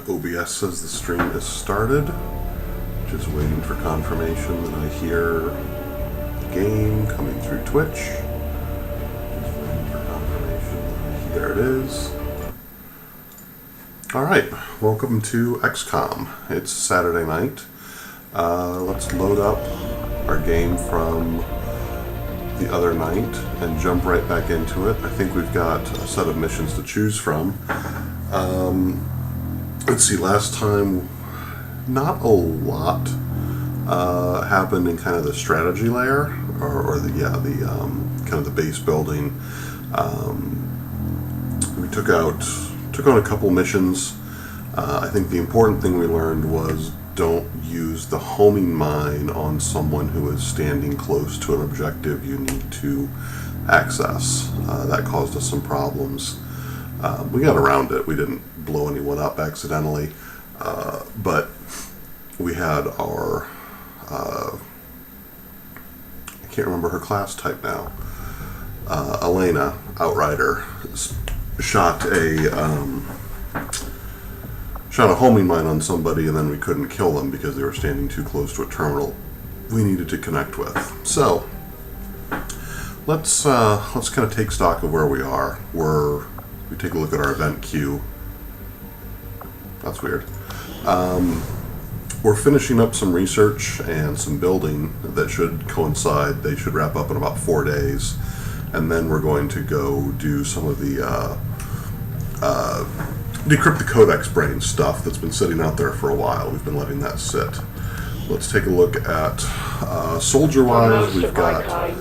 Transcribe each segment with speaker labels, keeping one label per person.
Speaker 1: OBS says the stream has started. Just waiting for confirmation that I hear the game coming through Twitch. Just waiting for confirmation. There it is. Alright, welcome to XCOM. It's Saturday night. Let's load up our game from the other night and jump right back into it. I think we've got a set of missions to choose from. Let's see, last time not a lot happened in kind of the strategy layer, or the kind of the base building. We took on a couple missions. I think the important thing we learned was don't use the homing mine on someone who is standing close to an objective you need to access. That caused us some problems. We got around it. We didn't blow anyone up accidentally, but we had our I can't remember her class type now. Elena, Outrider, shot a homing mine on somebody, and then we couldn't kill them because they were standing too close to a terminal we needed to connect with. So let's kind of take stock of where we are. We take a look at our event queue. That's weird. We're finishing up some research and some building that should coincide. They should wrap up in about 4 days, and then we're going to go do some of the decrypt the codex brain stuff that's been sitting out there for a while. We've been letting that sit. Let's take a look at soldier-wise. We've got a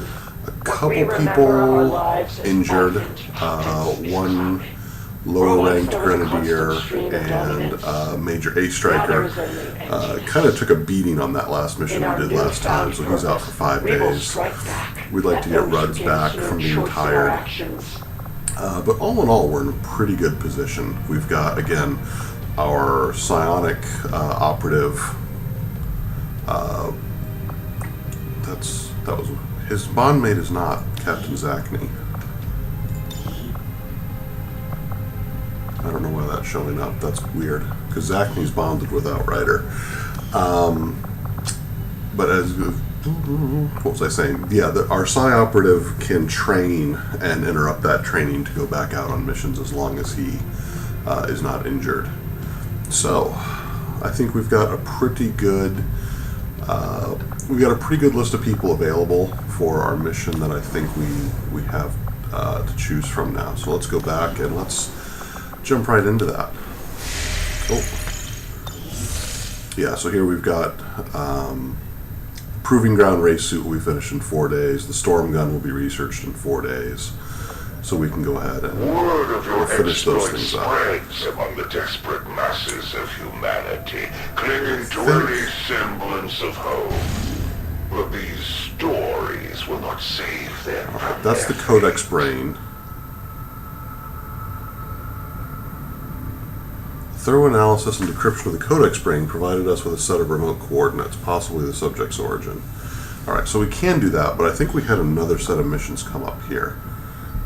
Speaker 1: couple people injured, one lower-ranked grenadier and major A-striker. Kind of took a beating on that last mission we did last time, so he's out for 5 days. We'd like to get Ruds back from being tired. But all in all, we're in a pretty good position. We've got, again, our psionic operative. That was his bondmate is not Captain Zachney. I don't know why that's showing up. That's weird, because Zachney's bonded with Outrider. But as what was I saying? Yeah, our psi operative can train and interrupt that training to go back out on missions as long as he is not injured. So I think we've got a pretty good list of people available for our mission that I think we have to choose from now. So let's go back and let's jump right into that. Oh, yeah. So here we've got Proving Ground race suit will be finished in 4 days. The storm gun will be researched in 4 days. So we can go ahead and finish those things up.
Speaker 2: Spreads among the desperate masses of humanity, clinging to any semblance of hope. But these stories will not save them.
Speaker 1: Alright, that's the Codex Brain. Thorough analysis and decryption of the Codex Brain provided us with a set of remote coordinates, possibly the subject's origin. Alright, so we can do that, but I think we had another set of missions come up here.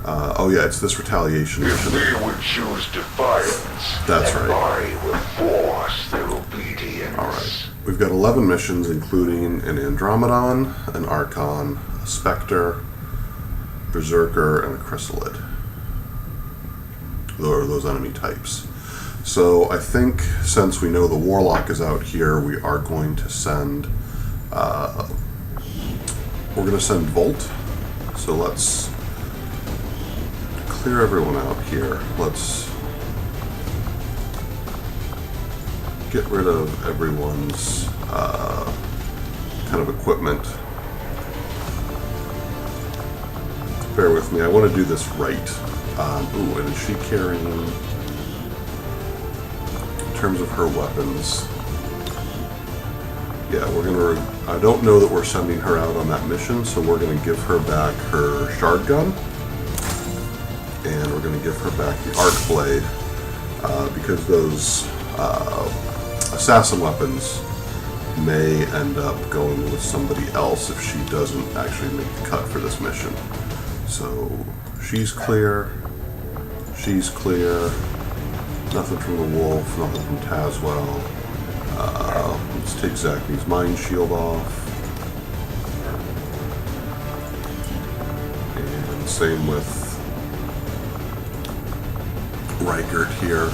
Speaker 1: Oh yeah, it's this retaliation mission.
Speaker 2: If they would choose defiance,
Speaker 1: that's
Speaker 2: then
Speaker 1: right.
Speaker 2: I will force their obedience.
Speaker 1: Alright, we've got 11 missions, including an Andromedon, an Archon, a Spectre, Berserker, and a Chrysalid. Those enemy types. So I think since we know the Warlock is out here, we are going to send Volt. So let's clear everyone out here. Let's get rid of everyone's kind of equipment. Bear with me, I want to do this right. Ooh, and is she carrying, in terms of her weapons? Yeah, I don't know that we're sending her out on that mission, so we're going to give her back her shard gun. And we're going to give her back the arc blade, because those assassin weapons may end up going with somebody else if she doesn't actually make the cut for this mission. So she's clear. She's clear. Nothing from the Wolf, nothing from Tazwell. Let's take Zachney's Mind Shield off. And same with Reichert here.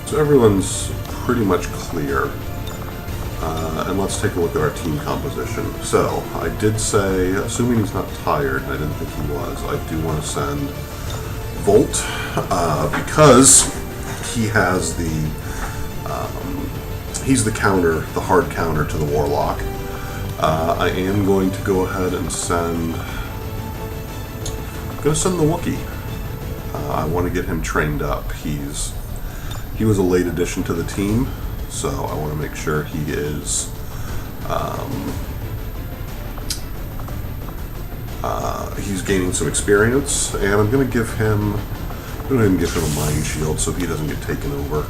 Speaker 1: So everyone's pretty much clear. And let's take a look at our team composition. So, I did say, assuming he's not tired, and I didn't think he was, I do want to send Volt, because he has the, he's the counter, the hard counter to the Warlock. I am going to go ahead and send, I'm going to send the Wookiee. I want to get him trained up. He was a late addition to the team, so I want to make sure he is he's gaining some experience, and I'm going to give him a mind shield so he doesn't get taken over.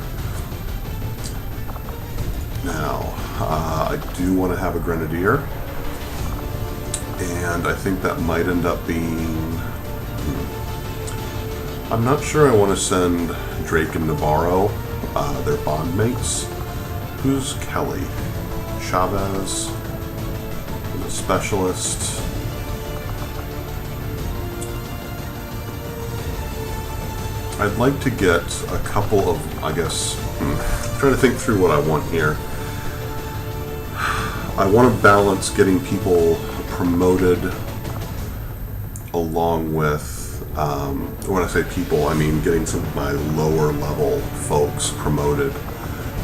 Speaker 1: Now, I do want to have a grenadier, and I think that might end up being. I'm not sure I want to send Drake and Navarro, their bond mates. Who's Kelly? Chavez, the specialist. I'd like to get a couple of, I guess, trying to think through what I want here. I want to balance getting people promoted along with, when I say people, I mean getting some of my lower level folks promoted,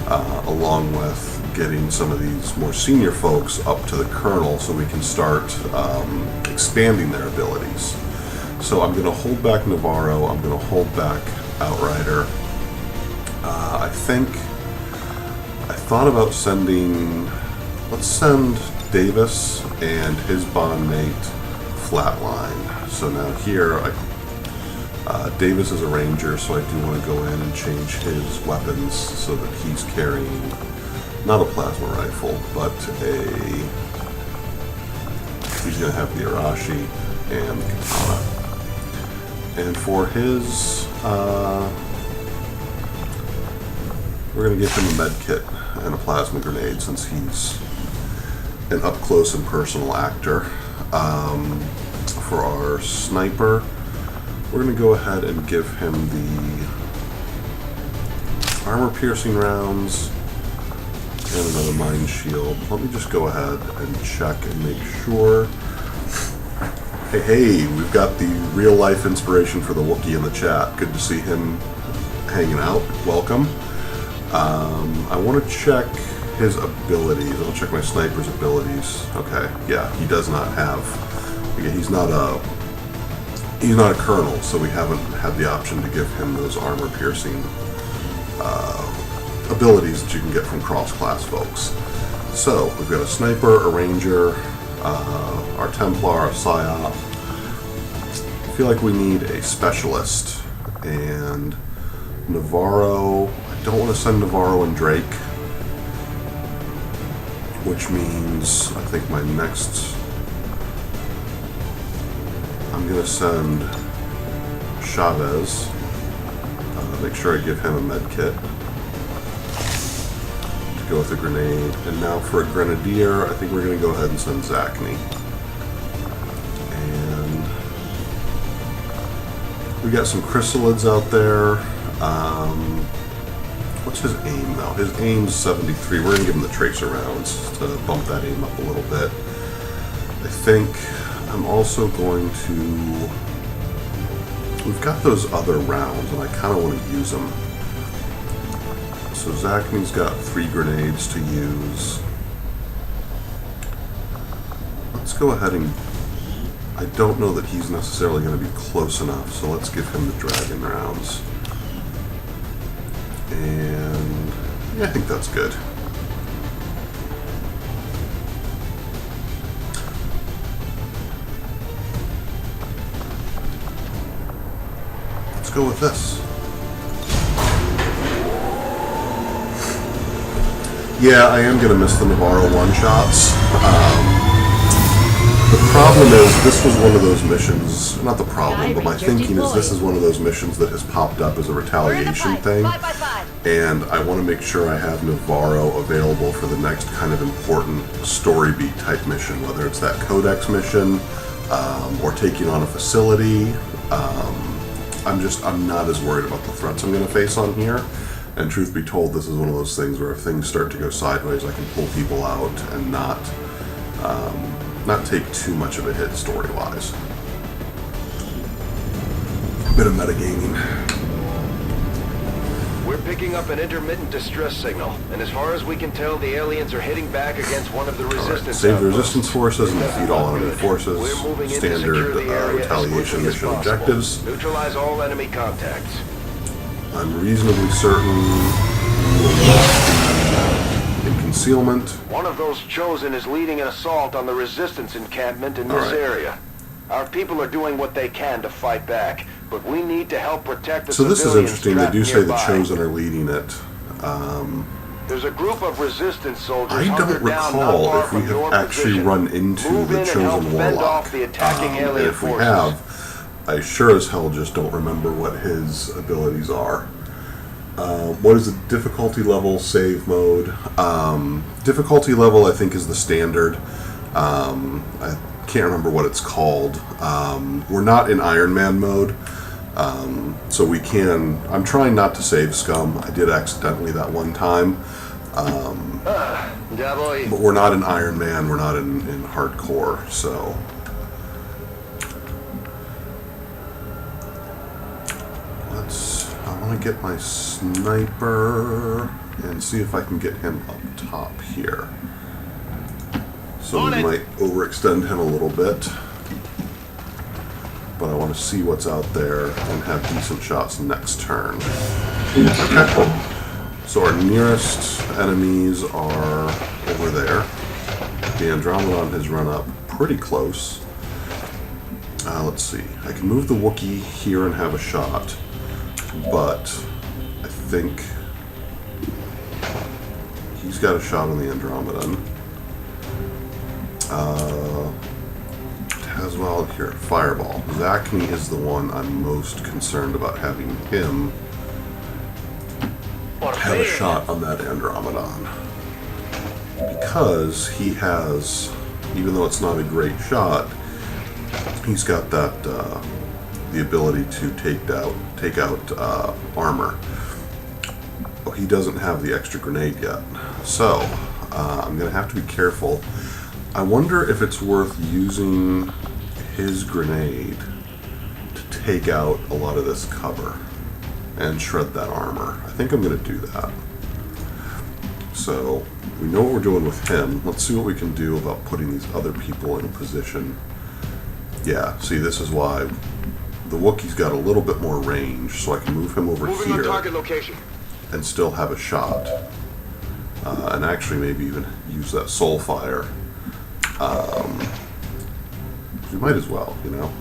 Speaker 1: along with getting some of these more senior folks up to the colonel so we can start expanding their abilities. So I'm going to hold back Navarro, I'm going to hold back Outrider. I thought about sending, let's send Davis and his bond mate Flatline. So now here, Davis is a ranger, so I do want to go in and change his weapons so that he's carrying not a plasma rifle, but he's going to have the Arashi and the Katana. And for his, we're going to give him a med kit and a plasma grenade since he's an up-close and personal actor. For our sniper, we're going to go ahead and give him the armor-piercing rounds and another mind shield. Let me just go ahead and check and make sure. Hey, we've got the real-life inspiration for the Wookiee in the chat. Good to see him hanging out. Welcome. I want to check his abilities. I'll check my sniper's abilities. Okay, yeah, he does not have. Okay, he's not a colonel, so we haven't had the option to give him those armor-piercing abilities that you can get from cross-class folks. So we've got a sniper, a ranger, our Templar, a Psyop. I feel like we need a specialist, and Navarro. I don't want to send Navarro and Drake, which means I think my next. I'm going to send Chavez. Make sure I give him a med kit to go with a grenade. And now for a grenadier, I think we're going to go ahead and send Zachney. And we got some chrysalids out there. What's his aim though? His aim's 73. We're going to give him the tracer rounds to bump that aim up a little bit. I think I'm also going to. We've got those other rounds, and I kind of want to use them. So Zachney's got 3 grenades to use. Let's go ahead and. I don't know that he's necessarily going to be close enough, so let's give him the dragon rounds. And yeah, I think that's good. Let's go with this. Yeah, I am going to miss the Navarro one-shots. The problem is, this was one of those missions, not the problem, but my thinking is this is one of those missions that has popped up as a retaliation thing, and I want to make sure I have Navarro available for the next kind of important story beat type mission, whether it's that Codex mission, or taking on a facility. I'm not as worried about the threats I'm going to face on here, and truth be told, this is one of those things where if things start to go sideways, I can pull people out and not take too much of a hit story-wise. Bit of metagaming.
Speaker 3: We're picking up an intermittent distress signal, and as far as we can tell, the aliens are hitting back against one of the resistance.
Speaker 1: Save the resistance forces and defeat all enemy forces. Standard retaliation mission objectives.
Speaker 3: Neutralize all enemy contacts.
Speaker 1: I'm reasonably certain we will not be in concealment.
Speaker 3: One of those chosen is leading an assault on the resistance encampment in this area. Our people are doing what they can to fight back, but we need to help protect the
Speaker 1: civilians. So this is interesting. They do say
Speaker 3: nearby.
Speaker 1: the Chosen are leading it.
Speaker 3: There's a group of resistance soldiers.
Speaker 1: I don't recall if we have actually run into the Chosen Warlock.
Speaker 3: The attacking
Speaker 1: And
Speaker 3: alien
Speaker 1: if we
Speaker 3: forces.
Speaker 1: have, I sure as hell just don't remember what his abilities are. What is the difficulty level? Save mode. Difficulty level, I think, is the standard. I can't remember what it's called. We're not in Iron Man mode, so we can. I'm trying not to save scum. I did accidentally that one time. But we're not in Iron Man. We're not in hardcore. So. I want to get my sniper and see if I can get him up top here. So we might overextend him a little bit, but I want to see what's out there and have decent shots next turn. Okay, cool. So our nearest enemies are over there. The Andromedon has run up pretty close. Let's see. I can move the Wookiee here and have a shot. But I think he's got a shot on the Andromedan. As well here, Fireball. Zachney is the one I'm most concerned about having him have a shot on that Andromedon. Because he has, even though it's not a great shot, he's got that the ability to take out armor. Oh, he doesn't have the extra grenade yet, so I'm gonna have to be careful. I wonder if it's worth using his grenade to take out a lot of this cover and shred that armor. I think I'm gonna do that. So we know what we're doing with him. Let's see what we can do about putting these other people in a position. Yeah, see, this is why the Wookiee's got a little bit more range, so I can move him over
Speaker 3: Moving
Speaker 1: here
Speaker 3: on target location.
Speaker 1: and still have a shot. And actually maybe even use that Soulfire. You might as well, you know.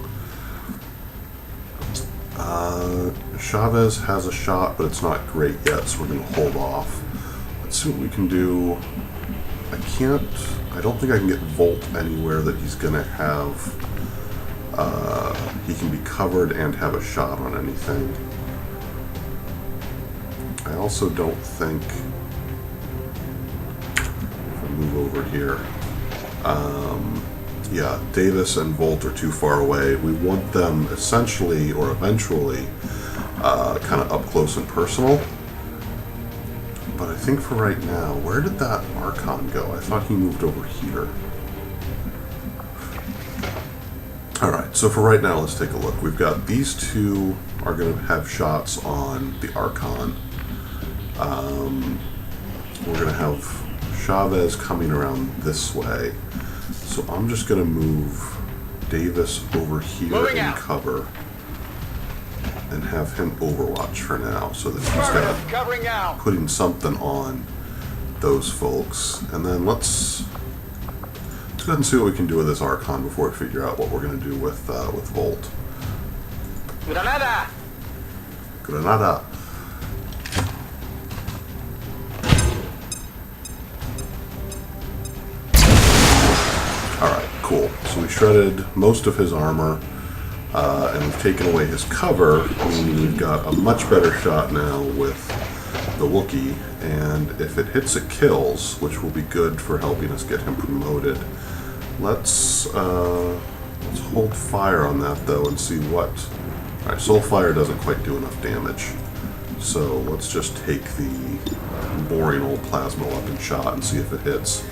Speaker 1: Chavez has a shot, but it's not great yet, so we're going to hold off. Let's see what we can do. I don't think I can get Volt anywhere that he's going to have. He can be covered and have a shot on anything. I also don't think, if I move over here, yeah, Davis and Volt are too far away. We want them essentially, or eventually, kind of up close and personal. But I think for right now, where did that Archon go? I thought he moved over here. Alright, so for right now, let's take a look. We've got these two are going to have shots on the Archon. We're going to have Chavez coming around this way. So I'm just going to move Davis over here in cover and have him overwatch for now, so that he's got putting something on those folks. And then let's go ahead and see what we can do with this Archon before we figure out what we're going to do with Volt.
Speaker 3: Granada!
Speaker 1: Granada. Alright, Cool. So we shredded most of his armor, and we've taken away his cover, meaning we've got a much better shot now with the Wookiee, and if it hits, it kills, which will be good for helping us get him promoted. Let's hold fire on that, though, and see what... Alright, Soul Fire doesn't quite do enough damage. So let's just take the boring old plasma weapon shot and see if it hits.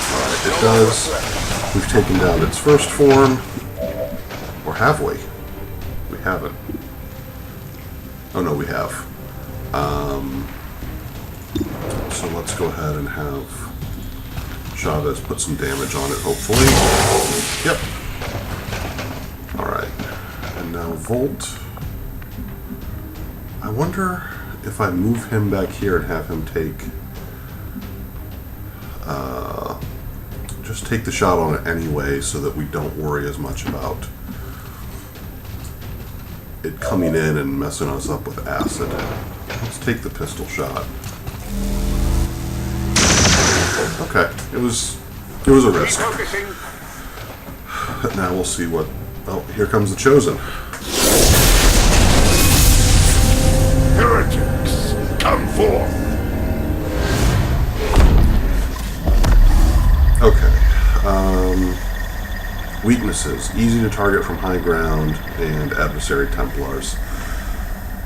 Speaker 1: Alright, it does. We've taken down its first form. Or have we? We haven't. Oh no, we have. So let's go ahead and have Chavez put some damage on it, hopefully. Yep. Alright. And now Volt. I wonder if I move him back here and have him take... just take the shot on it anyway so that we don't worry as much about it coming in and messing us up with acid. Let's take the pistol shot. Okay, it was a risk. But now we'll see what... Oh, here comes the Chosen.
Speaker 2: Heretics, come forth!
Speaker 1: Okay. Weaknesses. Easy to target from high ground and adversary Templars.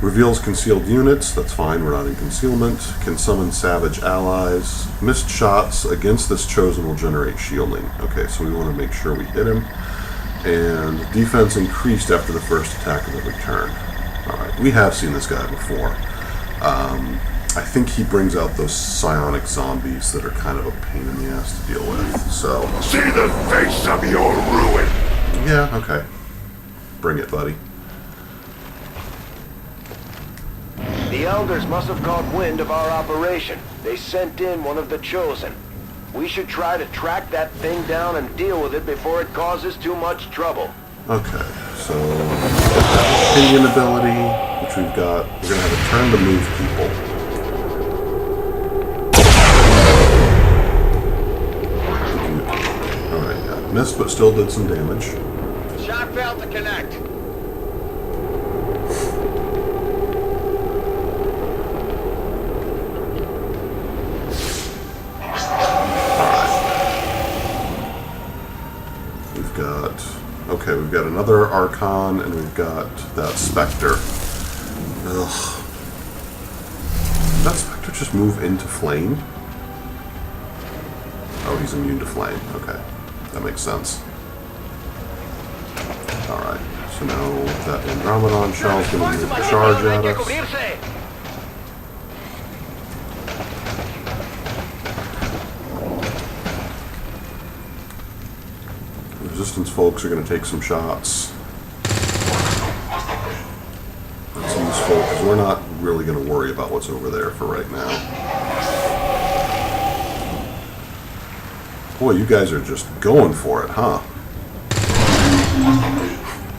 Speaker 1: Reveals concealed units. That's fine, we're not in concealment. Can summon savage allies. Missed shots against this Chosen will generate shielding. Okay, so we want to make sure we hit him. And defense increased after the first attack of every turn. Alright, we have seen this guy before. I think he brings out those psionic zombies that are kind of a pain in the ass to deal with, so...
Speaker 2: See the face of your ruin!
Speaker 1: Yeah, okay. Bring it, buddy.
Speaker 3: The Elders must have caught wind of our operation. They sent in one of the Chosen. We should try to track that thing down and deal with it before it causes too much trouble.
Speaker 1: Okay, so... Opinion ability, which we've got. We're going to have a turn to move people. Missed, but still did some damage.
Speaker 3: Shock valve to connect.
Speaker 1: We've got... Okay, we've got another Archon, and we've got that Spectre. Ugh. Did that Spectre just move into flame? Oh, he's immune to flame. Okay. That makes sense. Alright, so now that Andromedon shell is going to charge at us. Resistance folks are going to take some shots. That's useful because we're not really going to worry about what's over there for right now. Boy, you guys are just going for it, huh?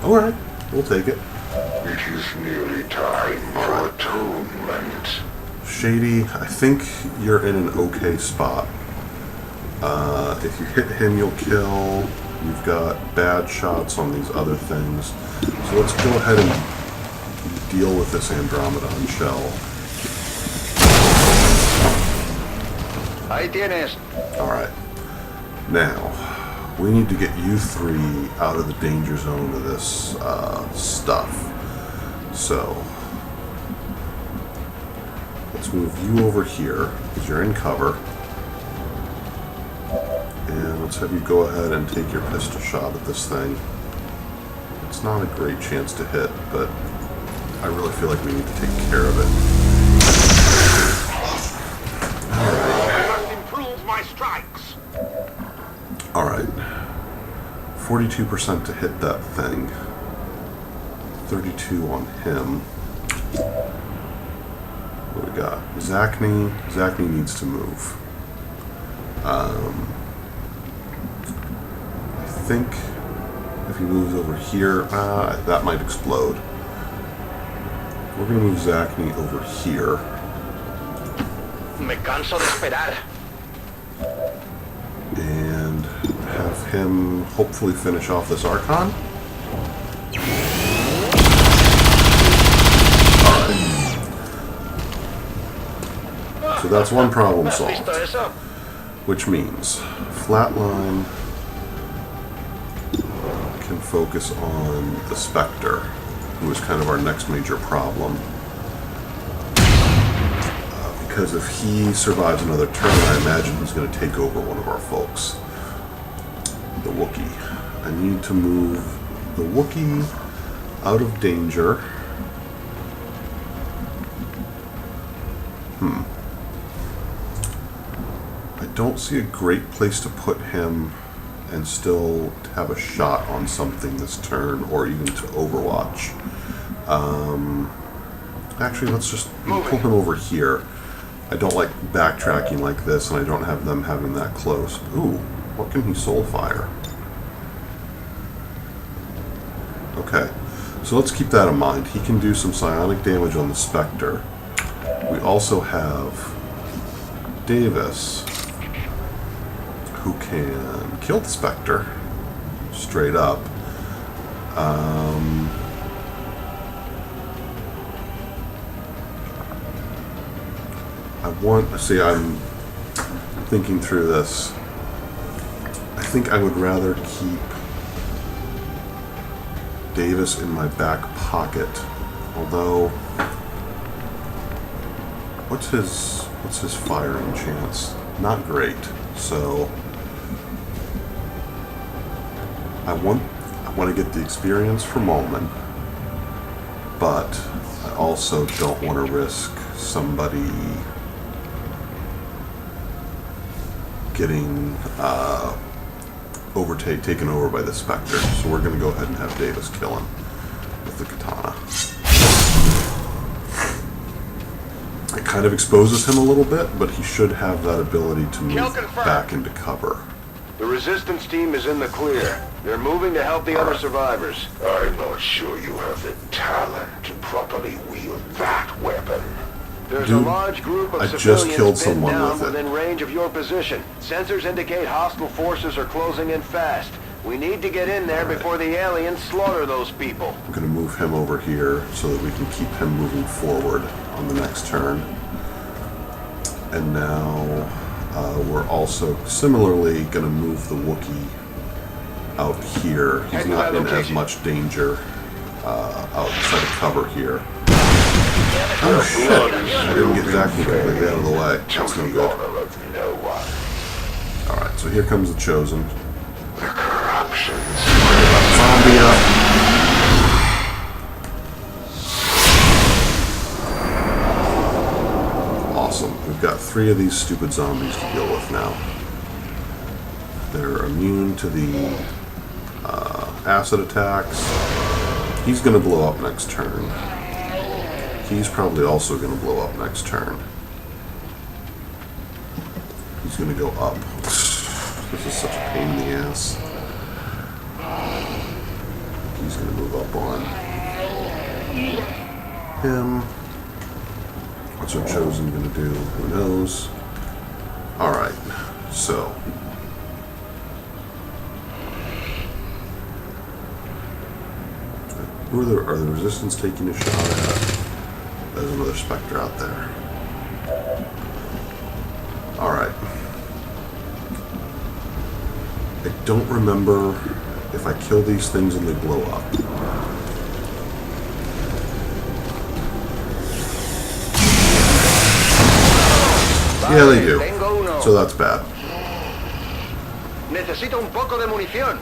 Speaker 1: Alright, we'll take it.
Speaker 2: It is nearly time for atonement.
Speaker 1: Shady, I think you're in an okay spot. If you hit him, you'll kill. You've got bad shots on these other things. So let's go ahead and deal with this Andromedon shell.
Speaker 3: Ahí tienes.
Speaker 1: Alright. Now, we need to get you three out of the danger zone of this stuff. So, let's move you over here, because you're in cover. And let's have you go ahead and take your pistol shot at this thing. It's not a great chance to hit, but I really feel like we need to take care of it.
Speaker 2: Improve my strikes.
Speaker 1: Alright. 42% to hit that thing. 32 on him. What do we got? Zachney. Zachney needs to move. I think if he moves over here, that might explode. We're going to move Zachney over here.
Speaker 3: Me canso de esperar.
Speaker 1: him hopefully finish off this Archon. So that's one problem solved. Which means Flatline can focus on the Spectre, who is kind of our next major problem. Because if he survives another turn, I imagine he's going to take over one of our folks. The Wookiee. I need to move the Wookiee out of danger. I don't see a great place to put him and still have a shot on something this turn, or even to Overwatch. Actually, let's just pull him over here. I don't like backtracking like this, and I don't have them having that close. Ooh, what can he soulfire? Okay, so let's keep that in mind. He can do some psionic damage on the Spectre. We also have Davis, who can kill the Spectre straight up. I'm thinking through this. I think I would rather keep Davis in my back pocket, although what's his firing chance? Not great. So I want to get the experience for Molman, but I also don't want to risk somebody getting taken over by the Spectre. So we're going to go ahead and have Davis kill him with the katana. It kind of exposes him a little bit, but he should have that ability to move back into cover.
Speaker 3: The resistance team is in the clear. They're moving to help the other survivors.
Speaker 2: I'm not sure you have the talent to properly wield that weapon.
Speaker 3: There's
Speaker 1: Dude,
Speaker 3: a large group of
Speaker 1: I just
Speaker 3: civilians
Speaker 1: killed
Speaker 3: pinned
Speaker 1: someone
Speaker 3: down
Speaker 1: with it.
Speaker 3: within range of your position. Sensors indicate hostile forces are closing in fast. We need to get in there before the aliens slaughter those people.
Speaker 1: I'm going to move him over here so that we can keep him moving forward on the next turn. And now we're also similarly going to move the Wookiee out here. He's not in as much danger outside of cover here. Oh shit! I didn't get Zachary completely out of the way. That's no good. Alright, so here comes the Chosen.
Speaker 2: The corruption.
Speaker 1: Zombie up. Awesome. We've got 3 of these stupid zombies to deal with now. They're immune to the acid attacks. He's going to blow up next turn. He's probably also going to blow up next turn. He's going to go up. This is such a pain in the ass. He's going to move up on him. What's our Chosen going to do? Who knows? Alright, so are the Resistance taking a shot at? There's another Spectre out there. Alright. I don't remember if I kill these things and they blow up. Yeah, they do. So that's bad.
Speaker 3: Necesito un poco de munición.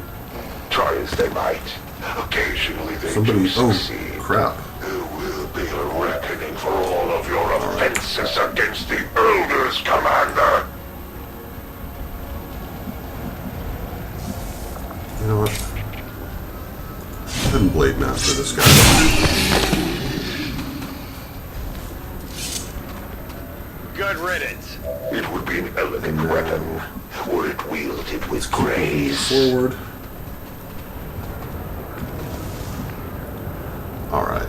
Speaker 2: Try as they might. Occasionally they
Speaker 1: Somebody.
Speaker 2: do
Speaker 1: Oh,
Speaker 2: succeed.
Speaker 1: crap.
Speaker 2: There will be a reckoning for all of your offenses against the Elders, Commander.
Speaker 1: You know what? Go ahead and Blade Master this guy.
Speaker 3: Good riddance.
Speaker 2: It would be an elegant weapon, were it wielded with
Speaker 1: Moving
Speaker 2: grace.
Speaker 1: forward. Alright.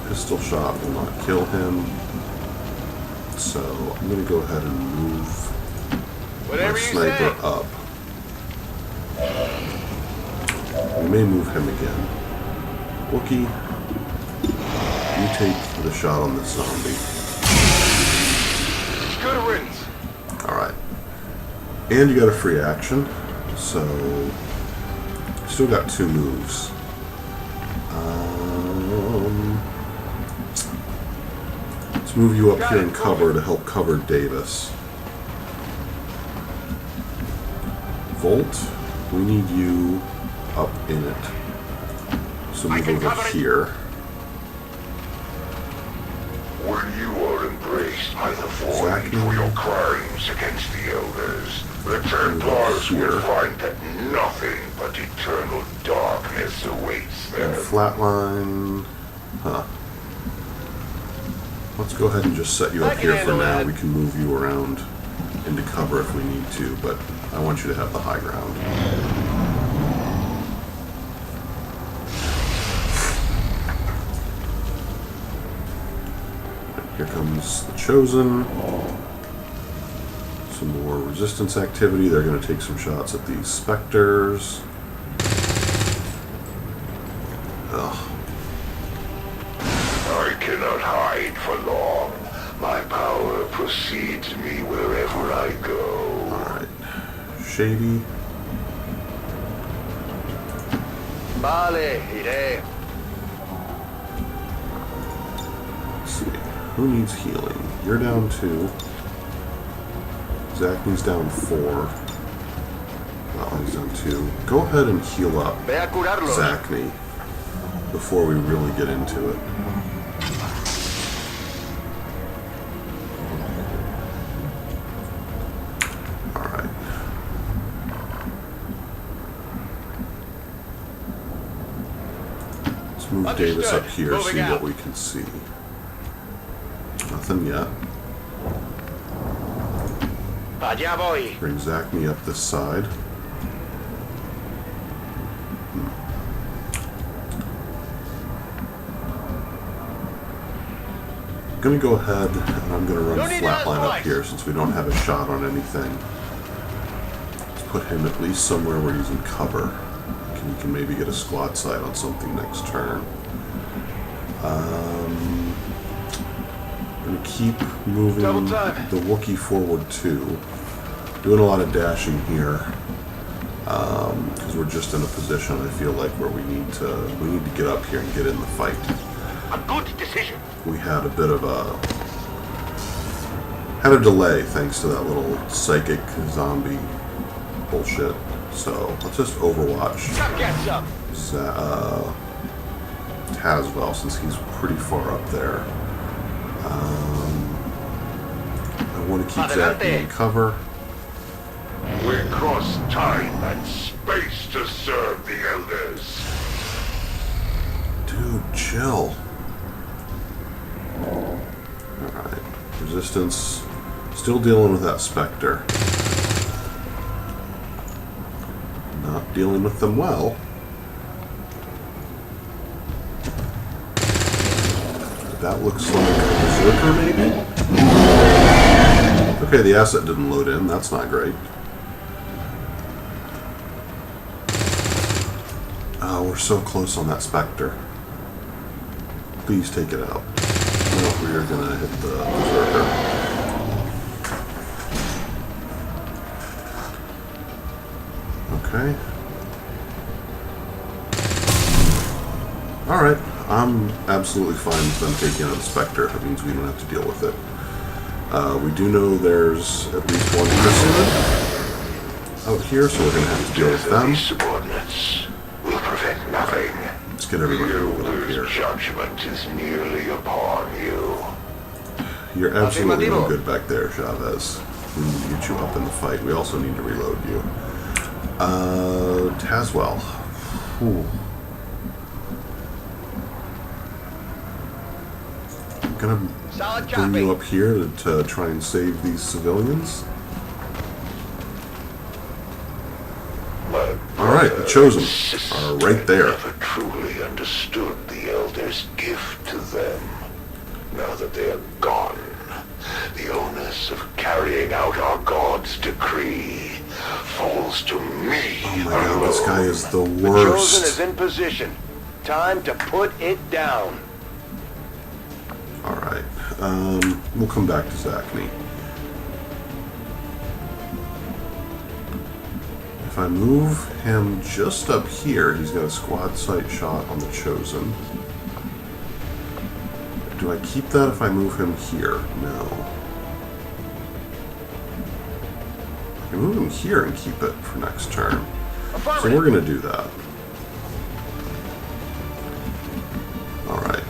Speaker 1: Pistol shot will not kill him. So I'm going to go ahead and move
Speaker 3: Whatever
Speaker 1: my
Speaker 3: you
Speaker 1: sniper
Speaker 3: say.
Speaker 1: up. We may move him again. Wookie, you take the shot on this zombie.
Speaker 3: Good riddance.
Speaker 1: Alright. And you got a free action, so still got 2 moves. Let's move you up here in cover to help cover Davis. Volt, we need you up in it. So move over here.
Speaker 2: When you are embraced by the void for your crimes against the Elders, the Templars will find that nothing but eternal darkness awaits them.
Speaker 1: And flatline. Huh. Let's go ahead and just set you up here for now. We can move you around into cover if we need to, but I want you to have the high ground. Here comes the Chosen. Some more resistance activity. They're going to take some shots at these specters. Ugh.
Speaker 2: I cannot hide for long. My power precedes me wherever I go.
Speaker 1: Alright. Shady.
Speaker 3: Vale, iré.
Speaker 1: Let's see. Who needs healing? You're down 2. Zachney's down 4. He's down 2. Go ahead and heal up
Speaker 3: Ve a curarlos.
Speaker 1: Zachney before we really get into it. Alright. Let's move Davis up here,
Speaker 3: Moving
Speaker 1: see
Speaker 3: out.
Speaker 1: what we can see. Nothing yet.
Speaker 3: Allá voy.
Speaker 1: Bring Zachney up this side. I'm going to go ahead and I'm going to run flatline up here since we don't have a shot on anything. Let's put him at least somewhere where he's in cover. He can maybe get a squad sight on something next turn. I'm going to keep moving the Wookiee forward too. Doing a lot of dashing here. Because we're just in a position, I feel like, where we need to get up here and get in the fight.
Speaker 3: A good decision.
Speaker 1: We had a bit of a delay thanks to that little psychic zombie bullshit. So let's just overwatch
Speaker 3: Come get some.
Speaker 1: Tazwell since he's pretty far up there. I want to keep Zachney in cover.
Speaker 2: We cross time and space to serve the Elders.
Speaker 1: Dude, chill. Alright. Resistance. Still dealing with that Spectre. Not dealing with them well. That looks like a Berserker, maybe? Okay, the asset didn't load in. That's not great. Oh, we're so close on that Spectre. Please take it out. No, we're gonna hit the Berserker. Okay. Alright. I'm absolutely fine with them taking out the Spectre. That means we don't have to deal with it. We do know there's at least one Chrysalid out here, so we're going to have to deal with them.
Speaker 2: These subordinates will prevent nothing.
Speaker 1: Let's get everybody moving up here.
Speaker 2: Judgment is nearly upon you.
Speaker 1: You're absolutely no good back there, Chavez. We need to get you up in the fight. We also need to reload you. Tazwell. Ooh. I'm gonna bring you up here to try and save these civilians. Alright, the Chosen are right there.
Speaker 2: Never truly understood the Elders' gift to them. Now that they are gone, The onus of carrying out our god's decree falls to me.
Speaker 1: Oh my god, this guy is the
Speaker 3: The Chosen is
Speaker 1: worst.
Speaker 3: in position. Time to put it down.
Speaker 1: Alright, we'll come back to Zachney. If I move him just up here, he's got a squad sight shot on the Chosen. Do I keep that if I move him here? No. I can move him here and keep it for next turn. So we're going to do that. Alright.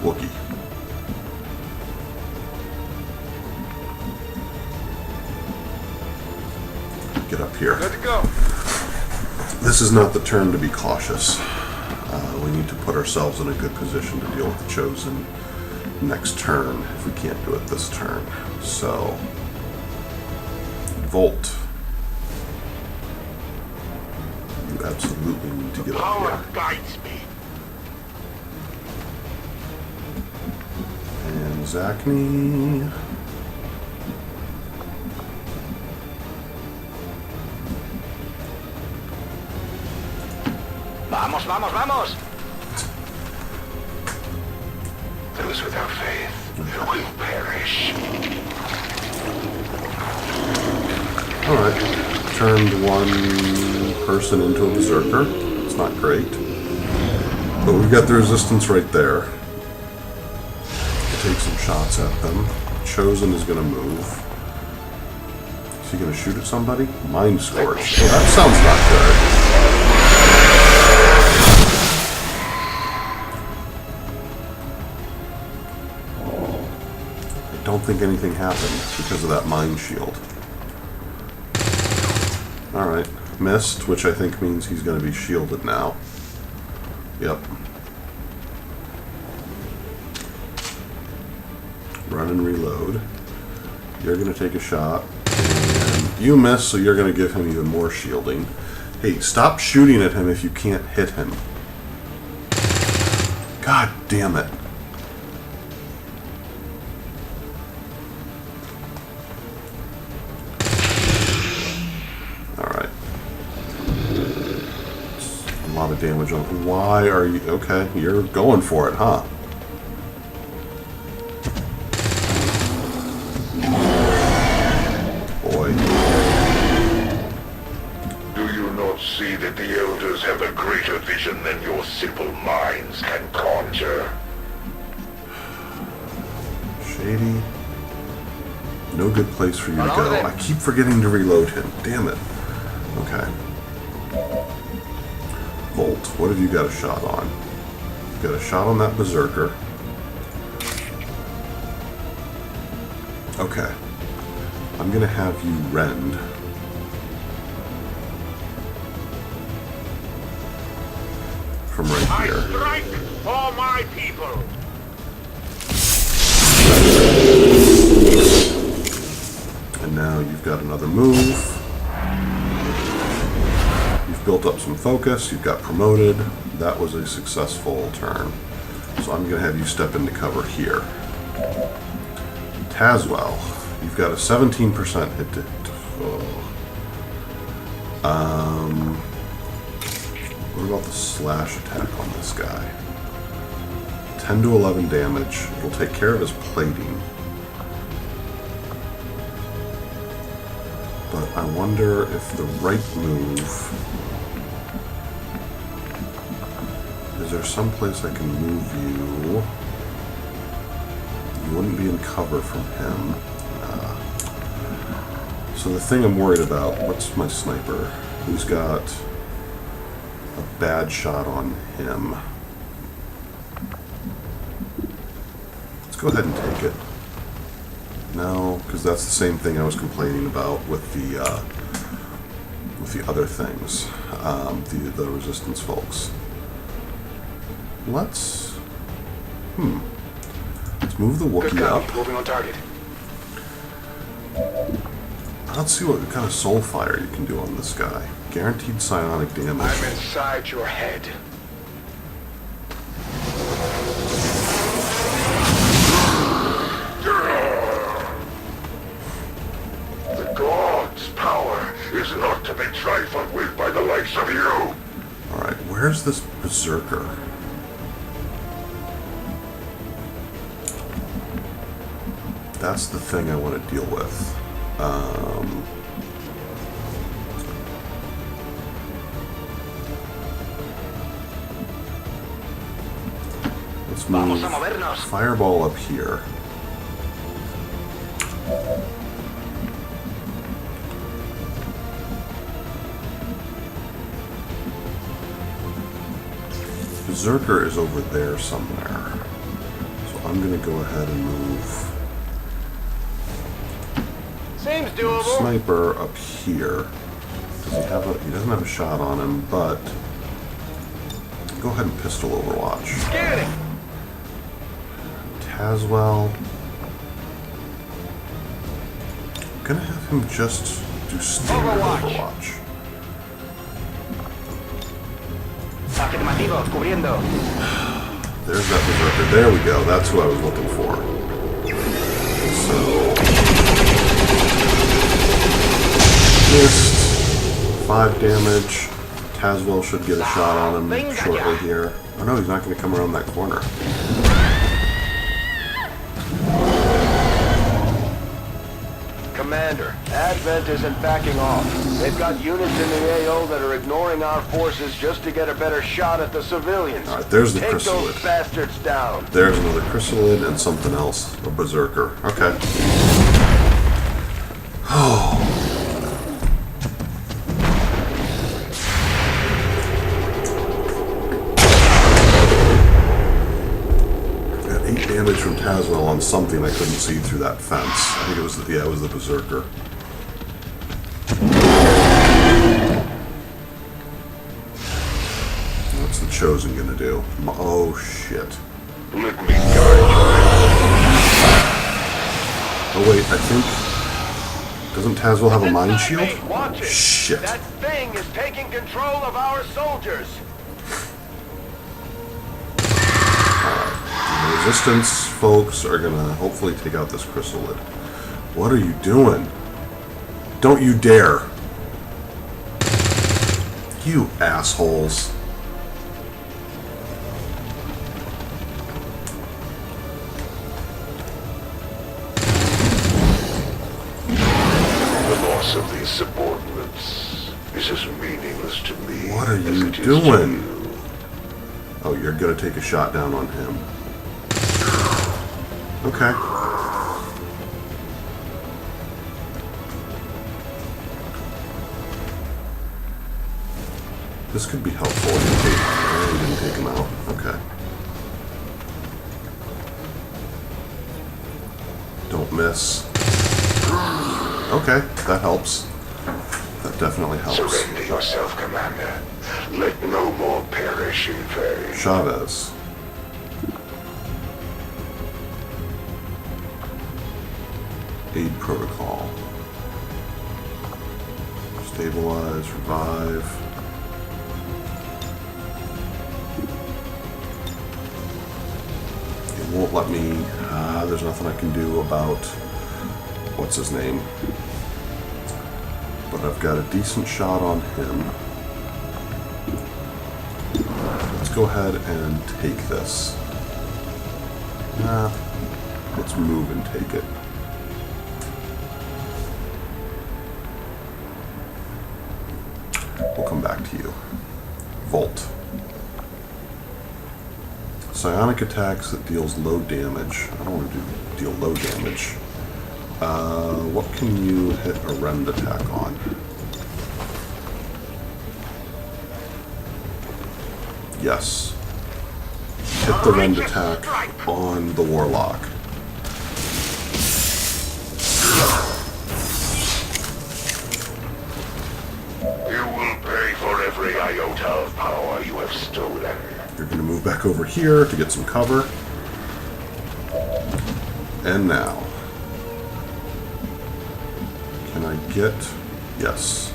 Speaker 1: Wookie. Get up here.
Speaker 3: Good to go.
Speaker 1: This is not the turn to be cautious. We need to put ourselves in a good position to deal with the Chosen next turn if we can't do it this turn. So, Volt. You absolutely need to get up
Speaker 2: Power
Speaker 1: here.
Speaker 2: guides me.
Speaker 1: And Zachney.
Speaker 3: Vamos, vamos, vamos.
Speaker 2: Those without faith will perish.
Speaker 1: Alright. Turned one person into a berserker. It's not great. But we've got the resistance right there. Take some shots at them. Chosen is going to move. Is he going to shoot at somebody? Mind Scorch. Oh, that sounds not good. I don't think anything happened because of that Mind Shield. Alright. Missed, which I think means he's going to be shielded now. Yep. Run and reload. You're going to take a shot. And you miss, so you're going to give him even more shielding. Hey, stop shooting at him if you can't hit him. God damn it. Alright. A lot of damage on. Why are you. Okay, you're going for it, huh? Boy.
Speaker 2: Do you not see that the elders have a greater vision than your simple minds can conjure?
Speaker 1: Shady. No good place for you to go. I keep forgetting to reload him. Damn it. Okay. Volt, what have you got a shot on? You've got a shot on that Berserker. Okay. I'm gonna have you rend. From right here.
Speaker 2: Strike for my people!
Speaker 1: And now you've got another move. You've built up some focus. You've got promoted. That was a successful turn. So I'm going to have you step into cover here. Tazwell, you've got a 17% hit to... what about the slash attack on this guy? 10 to 11 damage. It'll take care of his plating. But I wonder if the right move... Is there some place I can move you? You wouldn't be in cover from him. So the thing I'm worried about, what's my sniper? Who's got a bad shot on him? Let's go ahead and take it. No, because that's the same thing I was complaining about with the other things, the resistance folks. Let's move the Wookiee up.
Speaker 3: Moving on target.
Speaker 1: Let's see what kind of soul fire you can do on this guy. Guaranteed psionic damage.
Speaker 3: I'm inside your head.
Speaker 2: piece of you!
Speaker 1: Alright, where's this berserker? That's the thing I want to deal with. Let's move fireball up here. Berserker is over there somewhere. So I'm going to go ahead and move
Speaker 3: Seems doable.
Speaker 1: Sniper up here. Does he have a, he doesn't have a shot on him, but go ahead and pistol Overwatch.
Speaker 3: Get it.
Speaker 1: Tazwell. I'm gonna have him just do standard Overwatch.
Speaker 3: Afirmativo, cubriendo.
Speaker 1: There's that berserker. There we go. That's who I was looking for. So missed. 5 damage. Tazwell should get a shot on him shortly here. Oh no, he's not going to come around that corner.
Speaker 3: Commander, Advent isn't backing off. They've got units in the AO that are ignoring our forces just to get a better shot at the civilians.
Speaker 1: Alright, there's the
Speaker 3: Take
Speaker 1: chrysalid.
Speaker 3: those bastards down.
Speaker 1: There's another chrysalid and something else. A berserker. Okay. Oh. Got 8 damage from Tazwell on something I couldn't see through that fence. I think it was the, yeah, it was the berserker. What's the Chosen gonna do? Oh shit.
Speaker 2: Let me guide
Speaker 1: Oh wait, I think... Doesn't Tazwell have a mind shield?
Speaker 3: Watch it.
Speaker 1: Shit.
Speaker 3: That thing is taking control of our soldiers.
Speaker 1: The Resistance folks are gonna hopefully take out this chrysalid. What are you doing? Don't you dare! You assholes.
Speaker 2: The loss of these subordinates is as meaningless to me.
Speaker 1: What are
Speaker 2: as
Speaker 1: you
Speaker 2: it is to
Speaker 1: doing?
Speaker 2: you.
Speaker 1: Oh, you're gonna take a shot down on him. Okay. This could be helpful. He didn't take him out. Okay. Don't miss. Okay, that helps. That definitely helps.
Speaker 2: Surrender yourself, Commander. Let no more perish in vain.
Speaker 1: Chavez. Aid protocol. Stabilize, revive. It won't let me. There's nothing I can do about what's his name. But I've got a decent shot on him. Let's go ahead and take this. Let's move and take it. We'll come back to you. Volt. Psionic attacks that deals low damage. I don't want to deal low damage. What can you hit a rend attack on? Yes. Hit the rend attack on the warlock.
Speaker 2: You will pay for every iota of power you have stolen.
Speaker 1: You're going to move back over here to get some cover. And now. Can I get... Yes.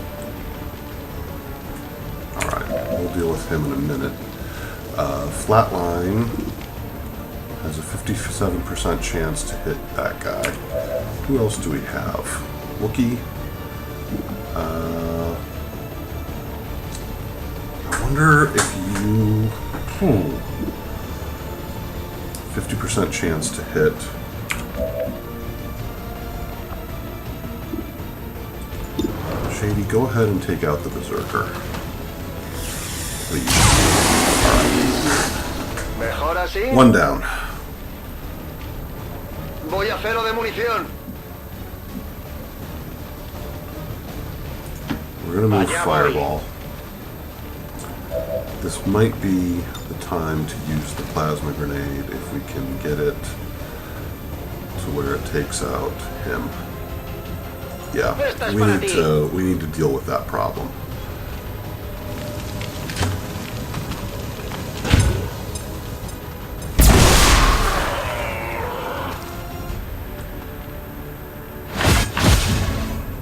Speaker 1: Alright, we'll deal with him in a minute. Flatline has a 57% chance to hit that guy. Who else do we have? Wookie. wonder if you... 50% chance to hit. Shady, go ahead and take out the Berserker. Please.
Speaker 3: Mejor así.
Speaker 1: One down.
Speaker 3: Voy a hacerlo de munición.
Speaker 1: We're gonna move Fireball. This might be the time to use the plasma grenade if we can get it to where it takes out him. Yeah, we need to deal with that problem.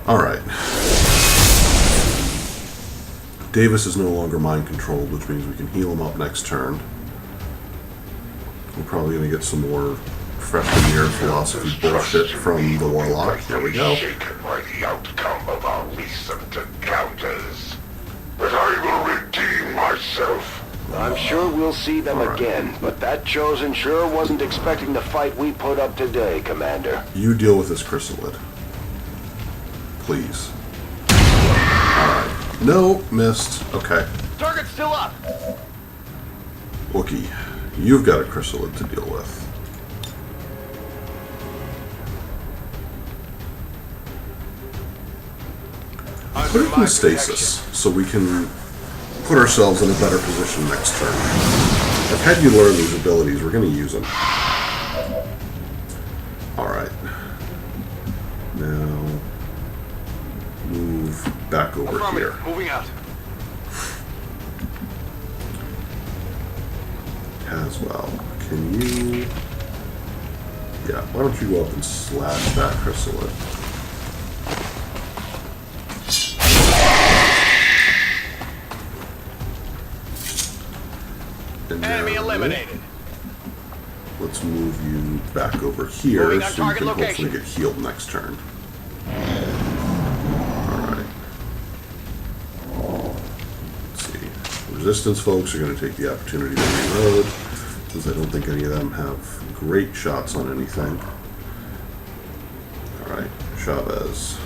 Speaker 1: All right. Davis is no longer mind controlled, which means we can heal him up next turn. We're probably going to get some more freshman year philosophy bullshit from the Warlock. Here we go.
Speaker 2: Shaken by the outcome of our recent encounters, but I will redeem myself.
Speaker 3: I'm sure we'll see them again, but that Chosen sure wasn't expecting the fight we put up today, Commander.
Speaker 1: You deal with this chrysalid. Please. Alright. No, missed. Okay.
Speaker 3: Target's still up.
Speaker 1: Wookie, you've got a chrysalid to deal with. Put it in stasis so we can put ourselves in a better position next turn. I've had you learn these abilities. We're going to use them. Alright. Now, move back over here.
Speaker 3: Moving out.
Speaker 1: As well. Can you... Yeah, why don't you go up and slash that chrysalid? And
Speaker 3: Enemy eliminated.
Speaker 1: Let's move you back over here
Speaker 3: Moving on
Speaker 1: so you
Speaker 3: target
Speaker 1: can
Speaker 3: location.
Speaker 1: hopefully get healed next turn. Alright. Let's see. Resistance folks are going to take the opportunity to reload, because I don't think any of them have great shots on anything. Alright, Chavez.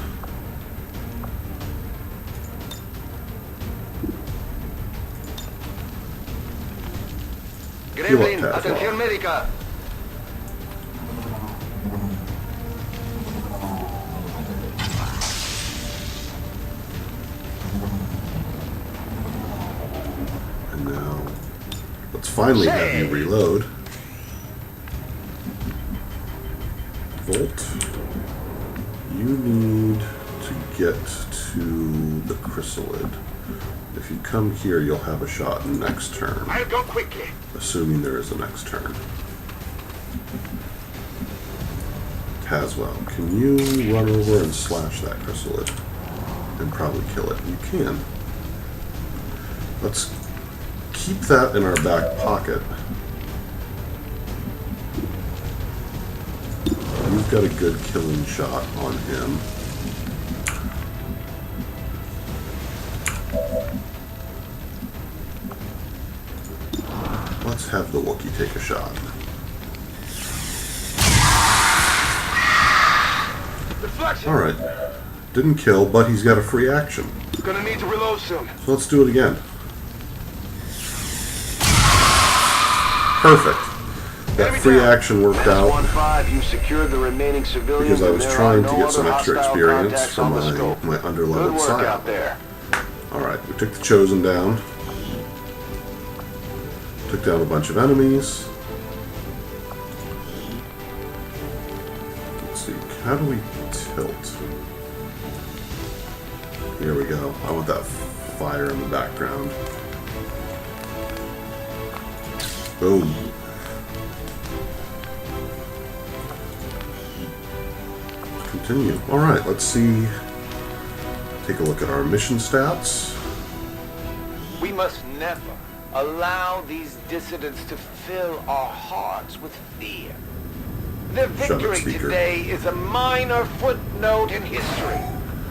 Speaker 3: Gremlin, atención médica.
Speaker 1: And now, let's finally have you reload. Volt, you need to get to the chrysalid. If you come here, you'll have a shot next turn.
Speaker 3: I'll go quickly.
Speaker 1: Assuming there is a next turn. Caswell, can you run over and slash that chrysalid? And probably kill it. You can. Let's keep that in our back pocket. You've got a good killing shot on him. Let's have the Wookiee take a shot. Alright. Didn't kill, but he's got a free action.
Speaker 3: Gonna need to reload soon.
Speaker 1: So let's do it again. Perfect. That free action worked out
Speaker 3: 1-5, you secured the remaining civilians,
Speaker 1: because I was
Speaker 3: and there
Speaker 1: trying
Speaker 3: are
Speaker 1: to
Speaker 3: no
Speaker 1: get some
Speaker 3: other
Speaker 1: extra
Speaker 3: hostile
Speaker 1: experience
Speaker 3: contacts
Speaker 1: from
Speaker 3: on the scope.
Speaker 1: my
Speaker 3: Good
Speaker 1: underleveled
Speaker 3: work
Speaker 1: side.
Speaker 3: out there.
Speaker 1: Alright, we took the Chosen down. Took down a bunch of enemies. Let's see, how do we tilt? Here we go. I want that fire in the background. Boom. Let's continue. Alright, let's see. Take a look at our mission stats.
Speaker 4: We must never allow these dissidents to fill our hearts with fear. Their
Speaker 1: Shut up,
Speaker 4: victory
Speaker 1: speaker.
Speaker 4: today is a minor footnote in history.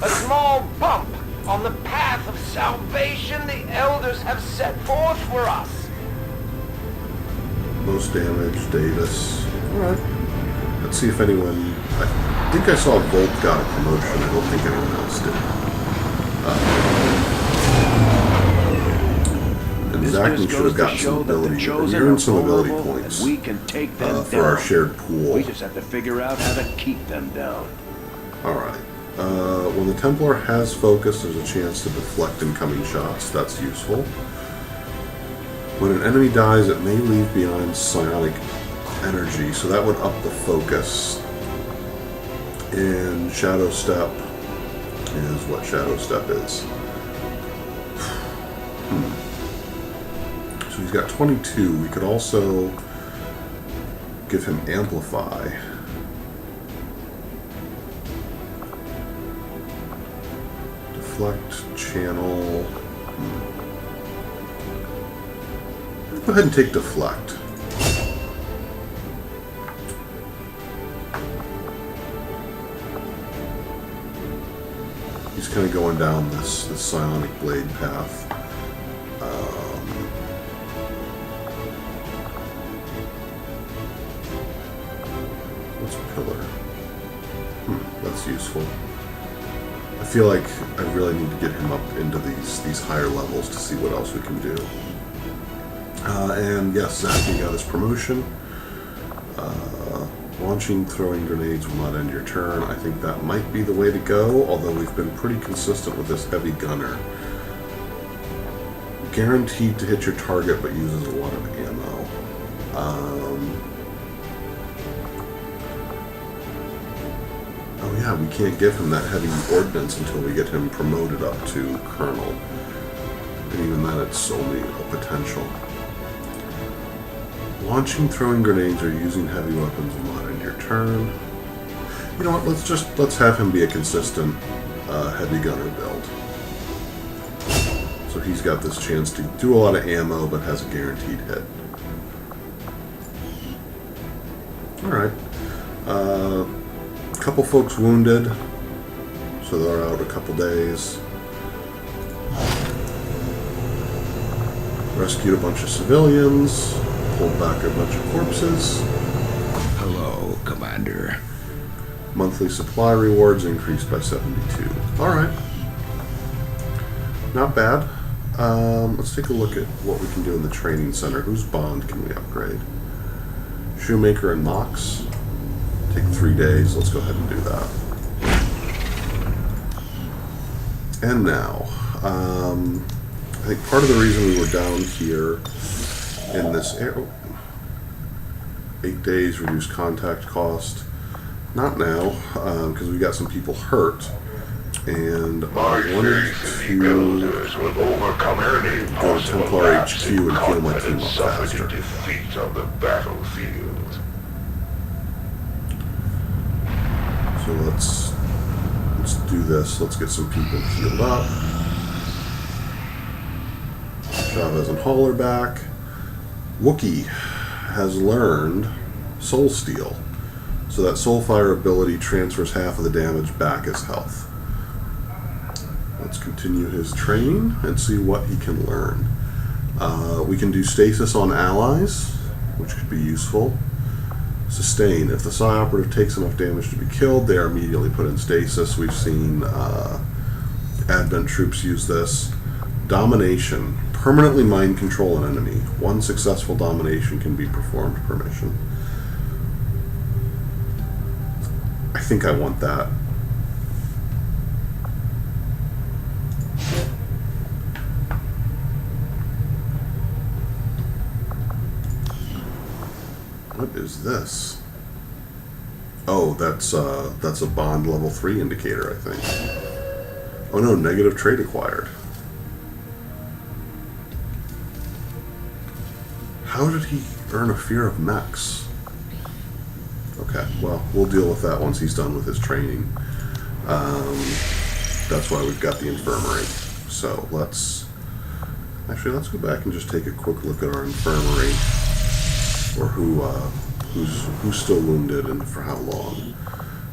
Speaker 4: A small bump on the path of salvation the elders have set forth for us.
Speaker 1: Most damage, Davis. Alright. Let's see if anyone... I think I saw Volt got a promotion. I don't think anyone else did. And Zachman should have gotten some ability. We earned some ability points
Speaker 5: we can take them
Speaker 1: for our shared pool.
Speaker 5: We just have to figure out how to keep them down.
Speaker 1: Alright. When the Templar has focus, there's a chance to deflect incoming shots. That's useful. When an enemy dies, it may leave behind psionic energy, so that would up the focus. And Shadow Step is what Shadow Step is. So he's got 22. We could also give him Amplify. Deflect, channel. Go ahead and take Deflect. He's kind of going down this psionic blade path. What's Pillar? That's useful. I feel like I really need to get him up into these higher levels to see what else we can do. And yes, Zach, you got his promotion. Launching, throwing grenades will not end your turn. I think that might be the way to go, although we've been pretty consistent with this heavy gunner. Guaranteed to hit your target, but uses a lot of ammo. Oh yeah, we can't give him that heavy ordnance until we get him promoted up to Colonel. And even then, it's only a potential. Launching, throwing grenades, or using heavy weapons will not end your turn. You know what? Let's have him be a consistent heavy gunner build. So he's got this chance to do a lot of ammo, but has a guaranteed hit. All right. A couple folks wounded, so they're out a couple days. Rescued a bunch of civilians. Pulled back a bunch of corpses.
Speaker 5: Hello, Commander.
Speaker 1: Monthly supply rewards increased by 72. Alright. Not bad. Let's take a look at what we can do in the training center. Whose bond can we upgrade? Shoemaker and Mox. Take 3 days. Let's go ahead and do that. And now, I think part of the reason we were down here in this area, 8 days, reduced contact cost. Not now, because we got some people hurt, and I wanted to go to Templar HQ and heal my team up faster.
Speaker 2: Defeat on the battlefield.
Speaker 1: So let's do this. Let's get some people healed up. Chavez and Haller back. Wookiee has learned Soul Steal, so that Soulfire ability transfers half of the damage back as health. Let's continue his training and see what he can learn. We can do Stasis on allies, which could be useful. Sustain. If the Psi Operative takes enough damage to be killed, they are immediately put in stasis. We've seen Advent troops use this. Domination. Permanently mind control an enemy. 1 successful domination can be performed per mission. I think I want that. What is this? Oh, that's a bond level 3 indicator, I think. Oh no, negative trait acquired. How did he earn a fear of mechs? Okay, well, we'll deal with that once he's done with his training. That's why we've got the infirmary. So let's go back and just take a quick look at our infirmary, or who's still wounded and for how long.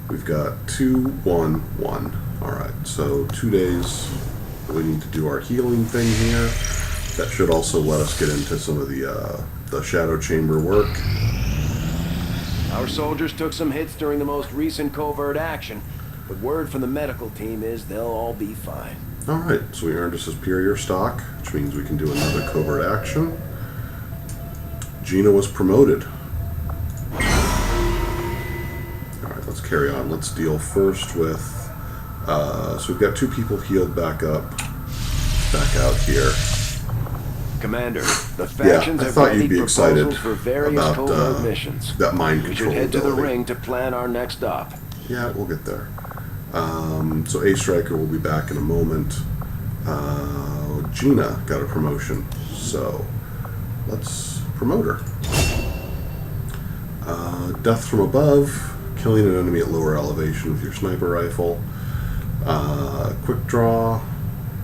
Speaker 1: We've got 2, 1, 1. All right, so 2 days We need to do our healing thing here. That should also let us get into some of the shadow chamber work.
Speaker 3: Our soldiers took some hits during the most recent covert action, but word from the medical team is they'll all be fine.
Speaker 1: Alright, so we earned a superior stock, which means we can do another covert action. Gina was promoted. Alright, let's carry on. Let's deal first with... so we've got 2 people healed back out here.
Speaker 3: Commander, the factions
Speaker 1: I
Speaker 3: have
Speaker 1: thought
Speaker 3: ready
Speaker 1: you'd be excited
Speaker 3: proposals for various
Speaker 1: about
Speaker 3: covert missions.
Speaker 1: that mind
Speaker 3: We should
Speaker 1: control
Speaker 3: head to the
Speaker 1: ability.
Speaker 3: ring to plan our next stop.
Speaker 1: Yeah, we'll get there. So A Striker will be back in a moment. Gina got a promotion, so let's promote her. Death from above, killing an enemy at lower elevation with your sniper rifle. Quick draw,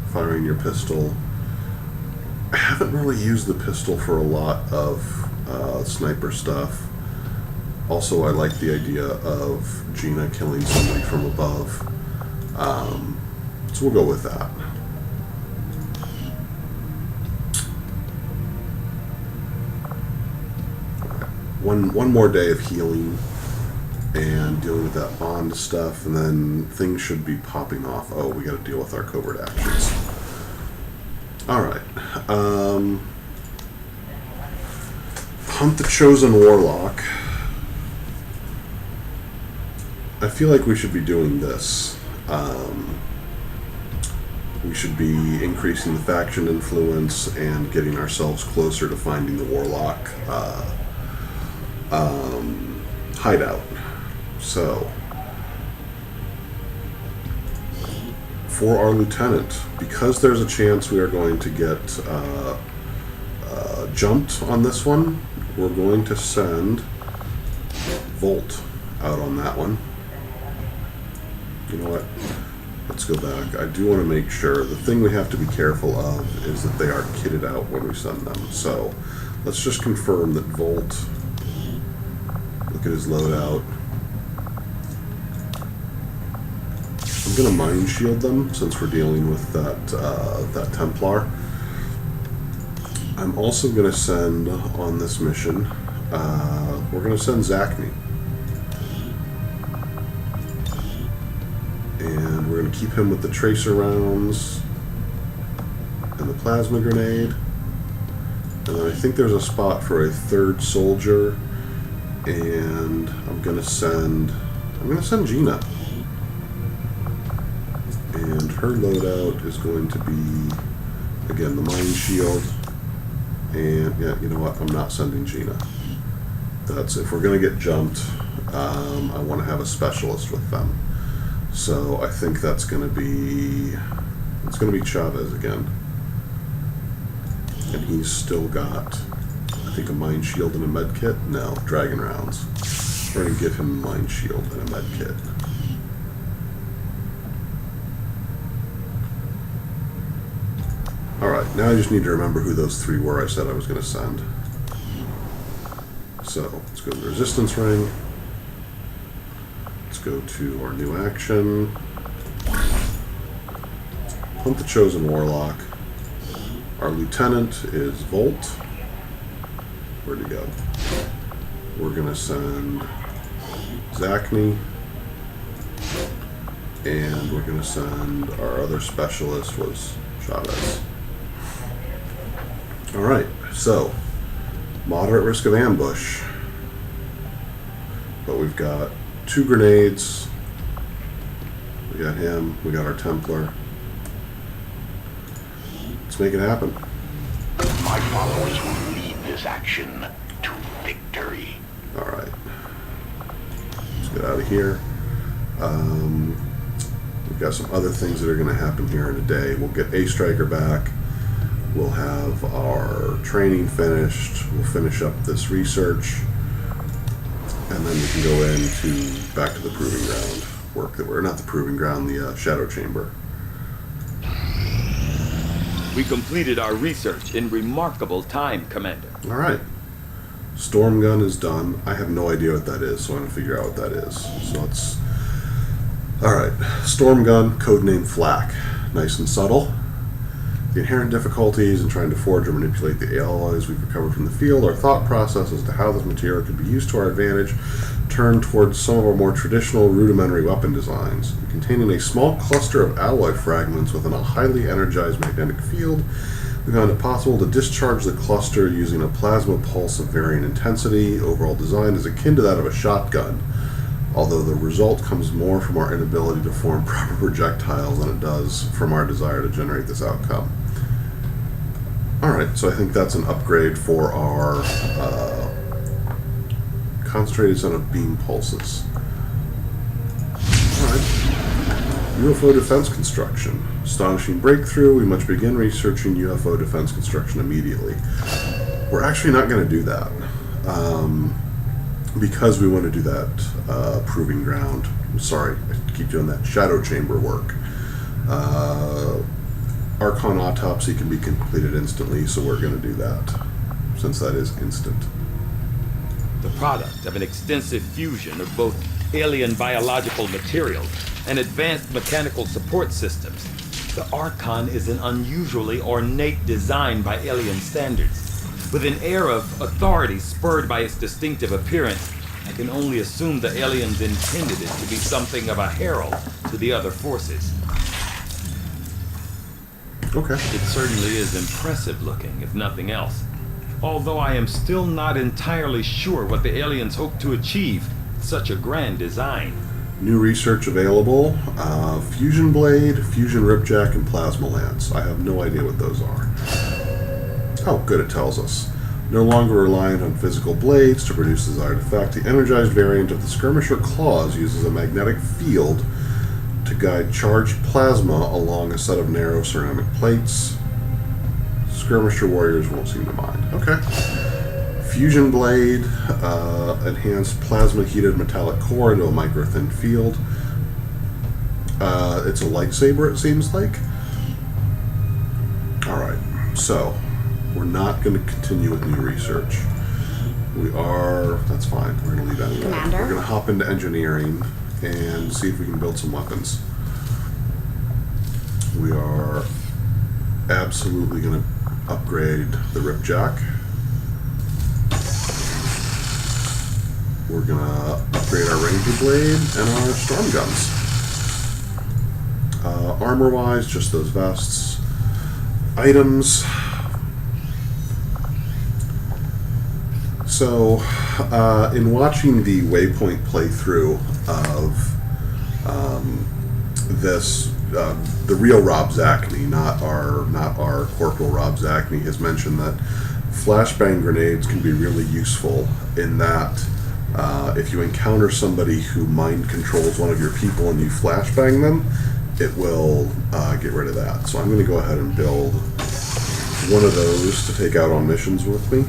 Speaker 1: firing your pistol. I haven't really used the pistol for a lot of sniper stuff. Also, I like the idea of Gina killing somebody from above. So we'll go with that. One more day of healing and dealing with that bond stuff, and then things should be popping off. Oh, we got to deal with our covert actions. Alright. Hunt the Chosen Warlock. I feel like we should be doing this. We should be increasing the faction influence and getting ourselves closer to finding the Warlock hideout. So, for our lieutenant, because there's a chance we are going to get jumped on this one, we're going to send Volt out on that one. You know what? Let's go back. I do want to make sure. The thing we have to be careful of is that they are kitted out when we send them. So let's just confirm that Volt, look at his loadout. I'm going to mind shield them since we're dealing with that Templar. I'm also going to send on this mission, we're going to send Zachney. And we're going to keep him with the tracer rounds and the plasma grenade. And then I think there's a spot for a 3rd soldier, and I'm going to send Gina. And her loadout is going to be, again, the mine shield. And yeah, you know what? I'm not sending Gina. That's, if we're going to get jumped, I want to have a specialist with them. So I think that's going to be, it's going to be Chavez again. And he's still got, I think, a mine shield and a med kit. No, dragon rounds. We're going to give him a mine shield and a med kit. Alright, now I just need to remember who those 3 were I said I was going to send. So, let's go to the resistance ring. Let's go to our new action. Hunt the Chosen Warlock. Our lieutenant is Volt. Where'd he go? We're going to send Zachney. And we're going to send our other specialist was Chavez. Alright, so moderate risk of ambush. But we've got 2 grenades. We got him. We got our Templar. Let's make it happen.
Speaker 2: My followers will lead this action to victory.
Speaker 1: Alright. Let's get out of here. We've got some other things that are going to happen here in a day. We'll get A Striker back. We'll have our training finished. We'll finish up this research. And then we can go into back to the proving ground work that we're not the proving ground, the shadow chamber.
Speaker 6: We completed our research in remarkable time, Commander.
Speaker 1: All right, storm gun is done. I have no idea what that is, so I'm gonna figure out what that is. So let's. All right, storm gun, codename Flak. Nice and subtle. The inherent difficulties in trying to forge or manipulate the alloys we've recovered from the field, our thought process as to how this material could be used to our advantage, turned towards some of our more traditional rudimentary weapon designs. Containing a small cluster of alloy fragments within a highly energized magnetic field, we found it possible to discharge the cluster using a plasma pulse of varying intensity. Overall design is akin to that of a shotgun, although the result comes more from our inability to form proper projectiles than it does from our desire to generate this outcome. Alright, so I think that's an upgrade for our concentrated set of beam pulses. Alright. UFO defense construction. Astonishing breakthrough. We must begin researching UFO defense construction immediately. We're actually not going to do that. Because we want to do that proving ground. Sorry, I keep doing that. Shadow chamber work. Archon autopsy can be completed instantly, so we're going to do that, since that is instant.
Speaker 6: The product of an extensive fusion of both alien biological materials and advanced mechanical support systems, the Archon is an unusually ornate design by alien standards. With an air of authority spurred by its distinctive appearance, I can only assume the aliens intended it to be something of a herald to the other forces.
Speaker 1: Okay.
Speaker 6: It certainly is impressive looking, if nothing else. Although I am still not entirely sure what the aliens hope to achieve with such a grand design.
Speaker 1: New research available. Fusion blade, fusion ripjack, and plasma lance. I have no idea what those are. Oh, good, it tells us. No longer reliant on physical blades to produce desired effect, the energized variant of the skirmisher claws uses a magnetic field to guide charged plasma along a set of narrow ceramic plates. Skirmisher warriors won't seem to mind. Okay. Fusion blade, enhanced plasma heated metallic core into a micro thin field. It's a lightsaber, it seems like. Alright, so we're not going to continue with new research. We are, that's fine, we're going to leave anyway.
Speaker 7: Commander?
Speaker 1: We're going to hop into engineering and see if we can build some weapons. We are absolutely going to upgrade the ripjack. We're going to upgrade our ranger blade and our storm guns. Armor-wise, just those vests. Items. So, in watching the Waypoint playthrough of this, the real Rob Zachney, not our Corporal Rob Zachney, has mentioned that flashbang grenades can be really useful in that if you encounter somebody who mind controls one of your people and you flashbang them, it will get rid of that. So I'm going to go ahead and build one of those to take out on missions with me.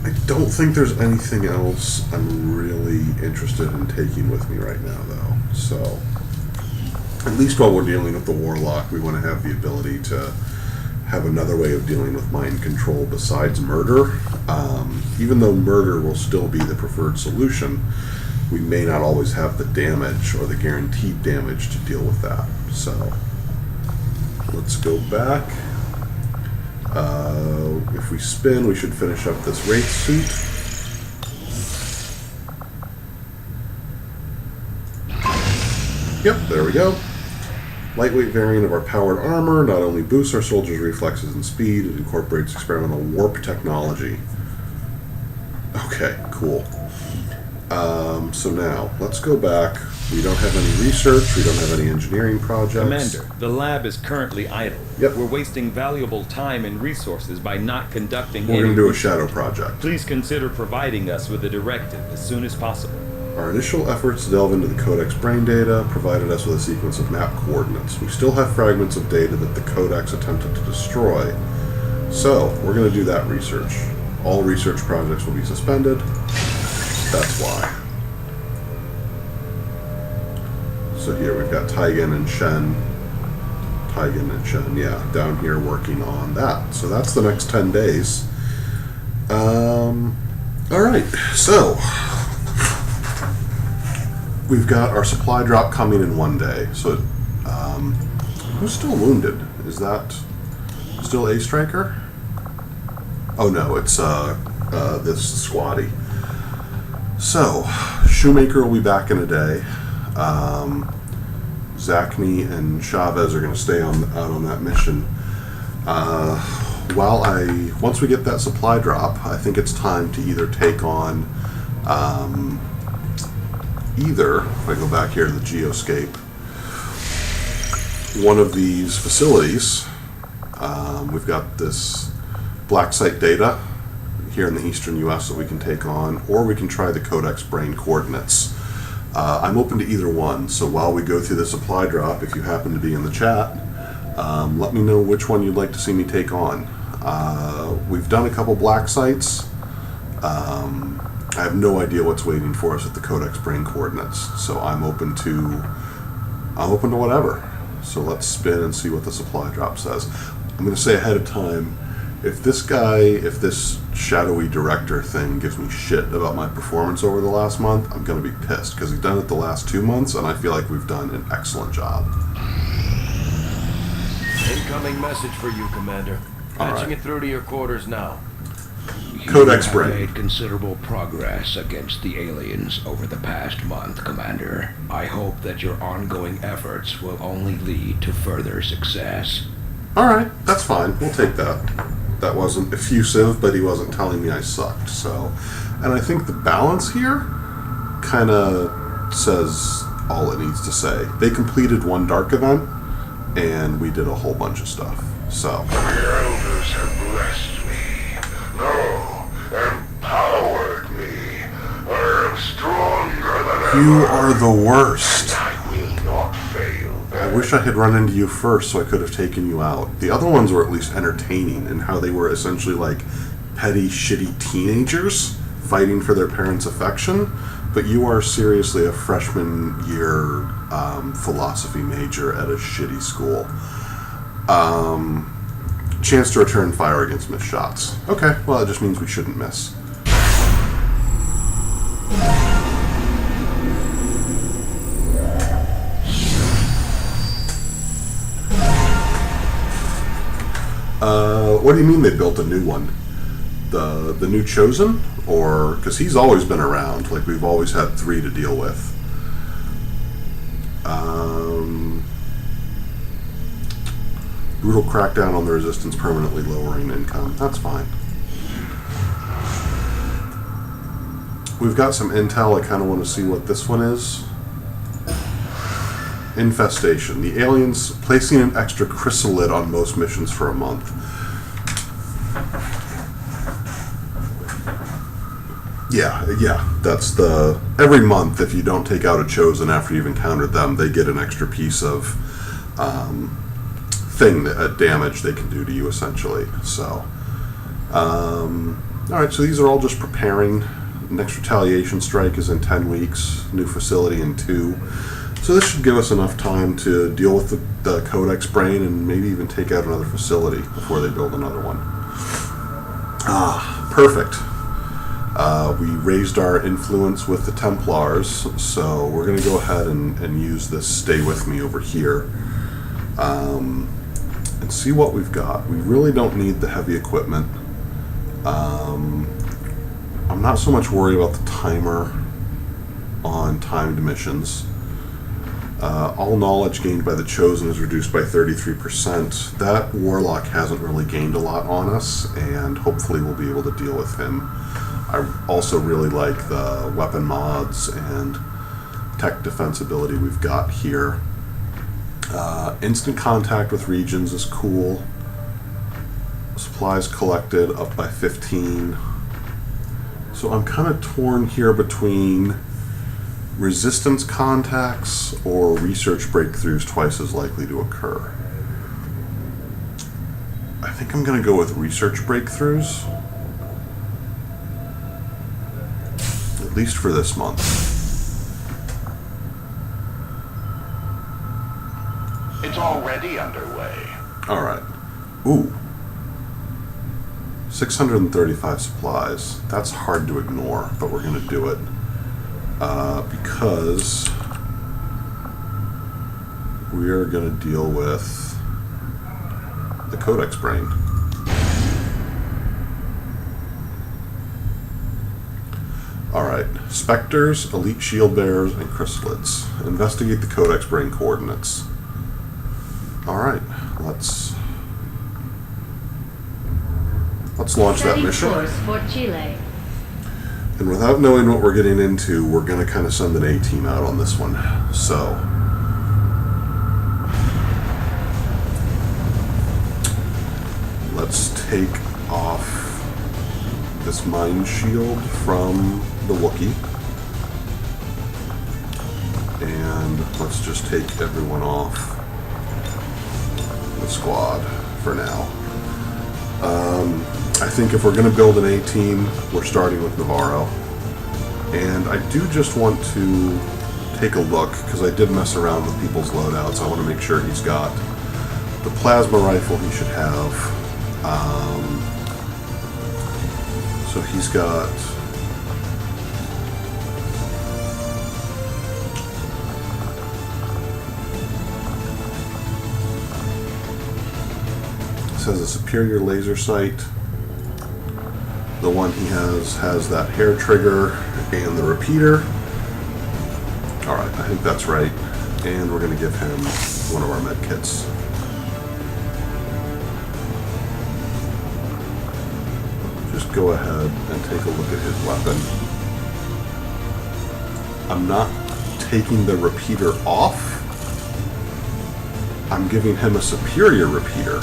Speaker 1: I don't think there's anything else I'm really interested in taking with me right now, though. So, at least while we're dealing with the Warlock, we want to have the ability to have another way of dealing with mind control besides murder. Even though murder will still be the preferred solution, we may not always have the damage or the guaranteed damage to deal with that. So, let's go back. If we spin, we should finish up this Wraith suit. Yep, there we go. Lightweight variant of our powered armor not only boosts our soldiers' reflexes and speed, it incorporates experimental warp technology. Okay, cool. So now, let's go back. We don't have any research, we don't have any engineering projects.
Speaker 6: Commander, the lab is currently idle.
Speaker 1: Yep.
Speaker 6: We're wasting valuable time and resources by not conducting
Speaker 1: We're going to do a shadow project.
Speaker 6: Please consider providing us with a directive as soon as possible.
Speaker 1: Our initial efforts to delve into the Codex brain data provided us with a sequence of map coordinates. We still have fragments of data that the Codex attempted to destroy. So, we're going to do that research. All research projects will be suspended. That's why. So here we've got Taigen and Shen. Taigen and Shen, yeah, down here working on that. So that's the next 10 days. Alright, so we've got our supply drop coming in one day. So who's still wounded? Is that still a striker? Oh no, it's this squatty. So, Shoemaker will be back in a day. Zachney and Chavez are going to stay out on that mission. Once we get that supply drop, I think it's time to either take on if I go back here to the Geoscape, one of these facilities. We've got this black site data here in the eastern U.S. that we can take on, or we can try the Codex Brain coordinates. I'm open to either one, so while we go through the supply drop, if you happen to be in the chat, let me know which one you'd like to see me take on. We've done a couple black sites. I have no idea what's waiting for us at the Codex Brain coordinates, so I'm open to whatever. So let's spin and see what the supply drop says. I'm going to say ahead of time, if this shadowy director thing gives me shit about my performance over the last month, I'm going to be pissed, because he's done it the last 2 months, and I feel like we've done an excellent job.
Speaker 7: Incoming message for you, Commander. Patching it through to your quarters now.
Speaker 1: Codex
Speaker 5: You
Speaker 1: Brain.
Speaker 5: have made considerable progress against the aliens over the past month, Commander. I hope that your ongoing efforts will only lead to further success.
Speaker 1: Alright, that's fine. We'll take that. That wasn't effusive, but he wasn't telling me I sucked, so... And I think the balance here kind of says all it needs to say. They completed one dark event, and we did a whole bunch of stuff, so...
Speaker 2: The elders have blessed me. No, empowered me. I am stronger than ever.
Speaker 1: You are the worst.
Speaker 2: I will not fail.
Speaker 1: I wish I had run into you first so I could have taken you out. The other ones were at least entertaining in how they were essentially like petty, shitty teenagers fighting for their parents' affection, but you are seriously a freshman year philosophy major at a shitty school. Chance to return fire against missed shots. Okay, well, it just means we shouldn't miss. What do you mean they built a new one? The new Chosen? Or, because he's always been around, like we've always had 3 to deal with. Brutal crackdown on the resistance, permanently lowering income. That's fine. We've got some intel. I kind of want to see what this one is. Infestation. The aliens placing an extra chrysalid on most missions for a month. Yeah, that's the... Every month, if you don't take out a Chosen after you've encountered them, they get an extra piece of damage they can do to you, essentially. So, alright, so these are all just preparing. Next retaliation strike is in 10 weeks, new facility in 2. So this should give us enough time to deal with the Codex Brain and maybe even take out another facility before they build another one. Perfect. We raised our influence with the Templars, so we're going to go ahead and use this Stay With Me over here. And see what we've got. We really don't need the heavy equipment. I'm not so much worried about the timer on timed missions. All knowledge gained by the Chosen is reduced by 33%. That Warlock hasn't really gained a lot on us, and hopefully we'll be able to deal with him. I also really like the weapon mods and tech defense ability we've got here. Instant contact with regions is cool. Supplies collected up by 15. So I'm kind of torn here between resistance contacts or research breakthroughs twice as likely to occur. I think I'm going to go with research breakthroughs. At least for this month.
Speaker 2: It's already underway.
Speaker 1: Alright. Ooh. 635 supplies. That's hard to ignore, but we're going to do it. Because we are going to deal with the Codex Brain. Alright, Spectres, Elite Shield Bearers, and Chrysalids. Investigate the Codex Brain coordinates. Alright, let's launch that mission.
Speaker 8: Course for Chile.
Speaker 1: And without knowing what we're getting into, we're going to kind of send an A-team out on this one. So, let's take off this mine shield from the Wookiee. And let's just take everyone off the squad for now. I think if we're going to build an A-team, we're starting with Navarro. And I do just want to take a look, because I did mess around with people's loadouts. I want to make sure he's got the plasma rifle he should have. So he's got... It says a superior laser sight. The one he has that hair trigger and the repeater. Alright, I think that's right. And we're going to give him one of our med kits. Just go ahead and take a look at his weapon. I'm not taking the repeater off. I'm giving him a superior repeater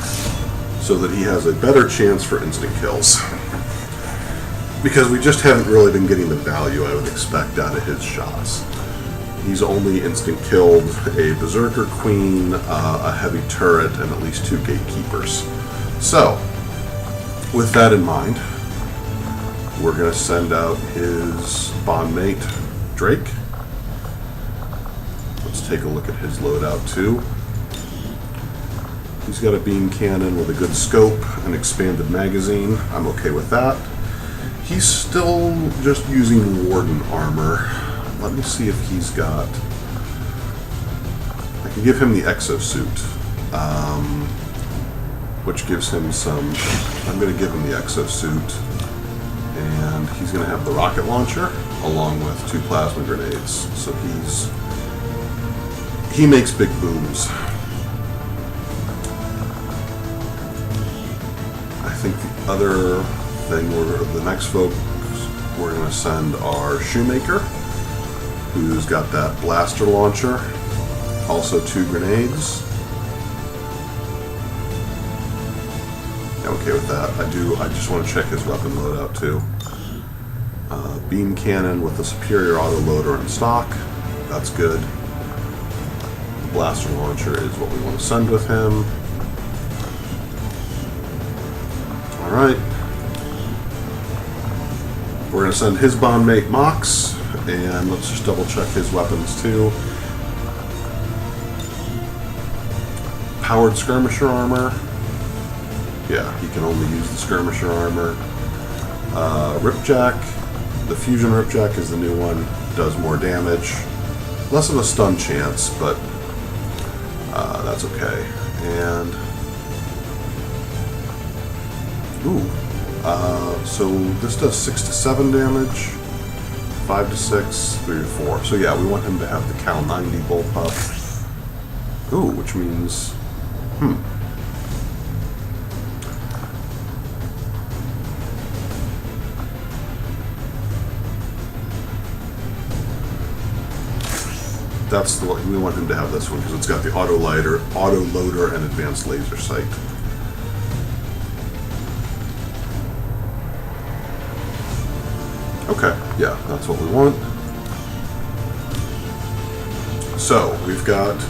Speaker 1: so that he has a better chance for instant kills. Because we just haven't really been getting the value I would expect out of his shots. He's only instant killed a Berserker Queen, a heavy turret, and at least 2 gatekeepers. So, with that in mind, we're going to send out his bondmate, Drake. Let's take a look at his loadout too. He's got a beam cannon with a good scope, an expanded magazine. I'm okay with that. He's still just using Warden armor. Let me see if he's got... I can give him the exosuit, which gives him some... I'm going to give him the exosuit, and he's going to have the rocket launcher, along with 2 plasma grenades. So he makes big booms. I think the other thing, the next folks we're going to send are Shoemaker, who's got that blaster launcher, also 2 grenades. Yeah, okay with that. I just want to check his weapon loadout too. Beam cannon with the superior auto loader in stock. That's good. The blaster launcher is what we want to send with him. Alright. We're going to send his bondmate Mox, and let's just double check his weapons too. Powered skirmisher armor. Yeah, he can only use the skirmisher armor. Ripjack. The fusion Ripjack is the new one. Does more damage. Less of a stun chance, but that's okay. And so this does 6 to 7 damage, 5 to 6, 3 to 4. So yeah, we want him to have the Cal 90 bullpup. Ooh, which means, that's the one we want him to have. This one because it's got the auto loader, and advanced laser sight. Okay, yeah, that's what we want. So, we've got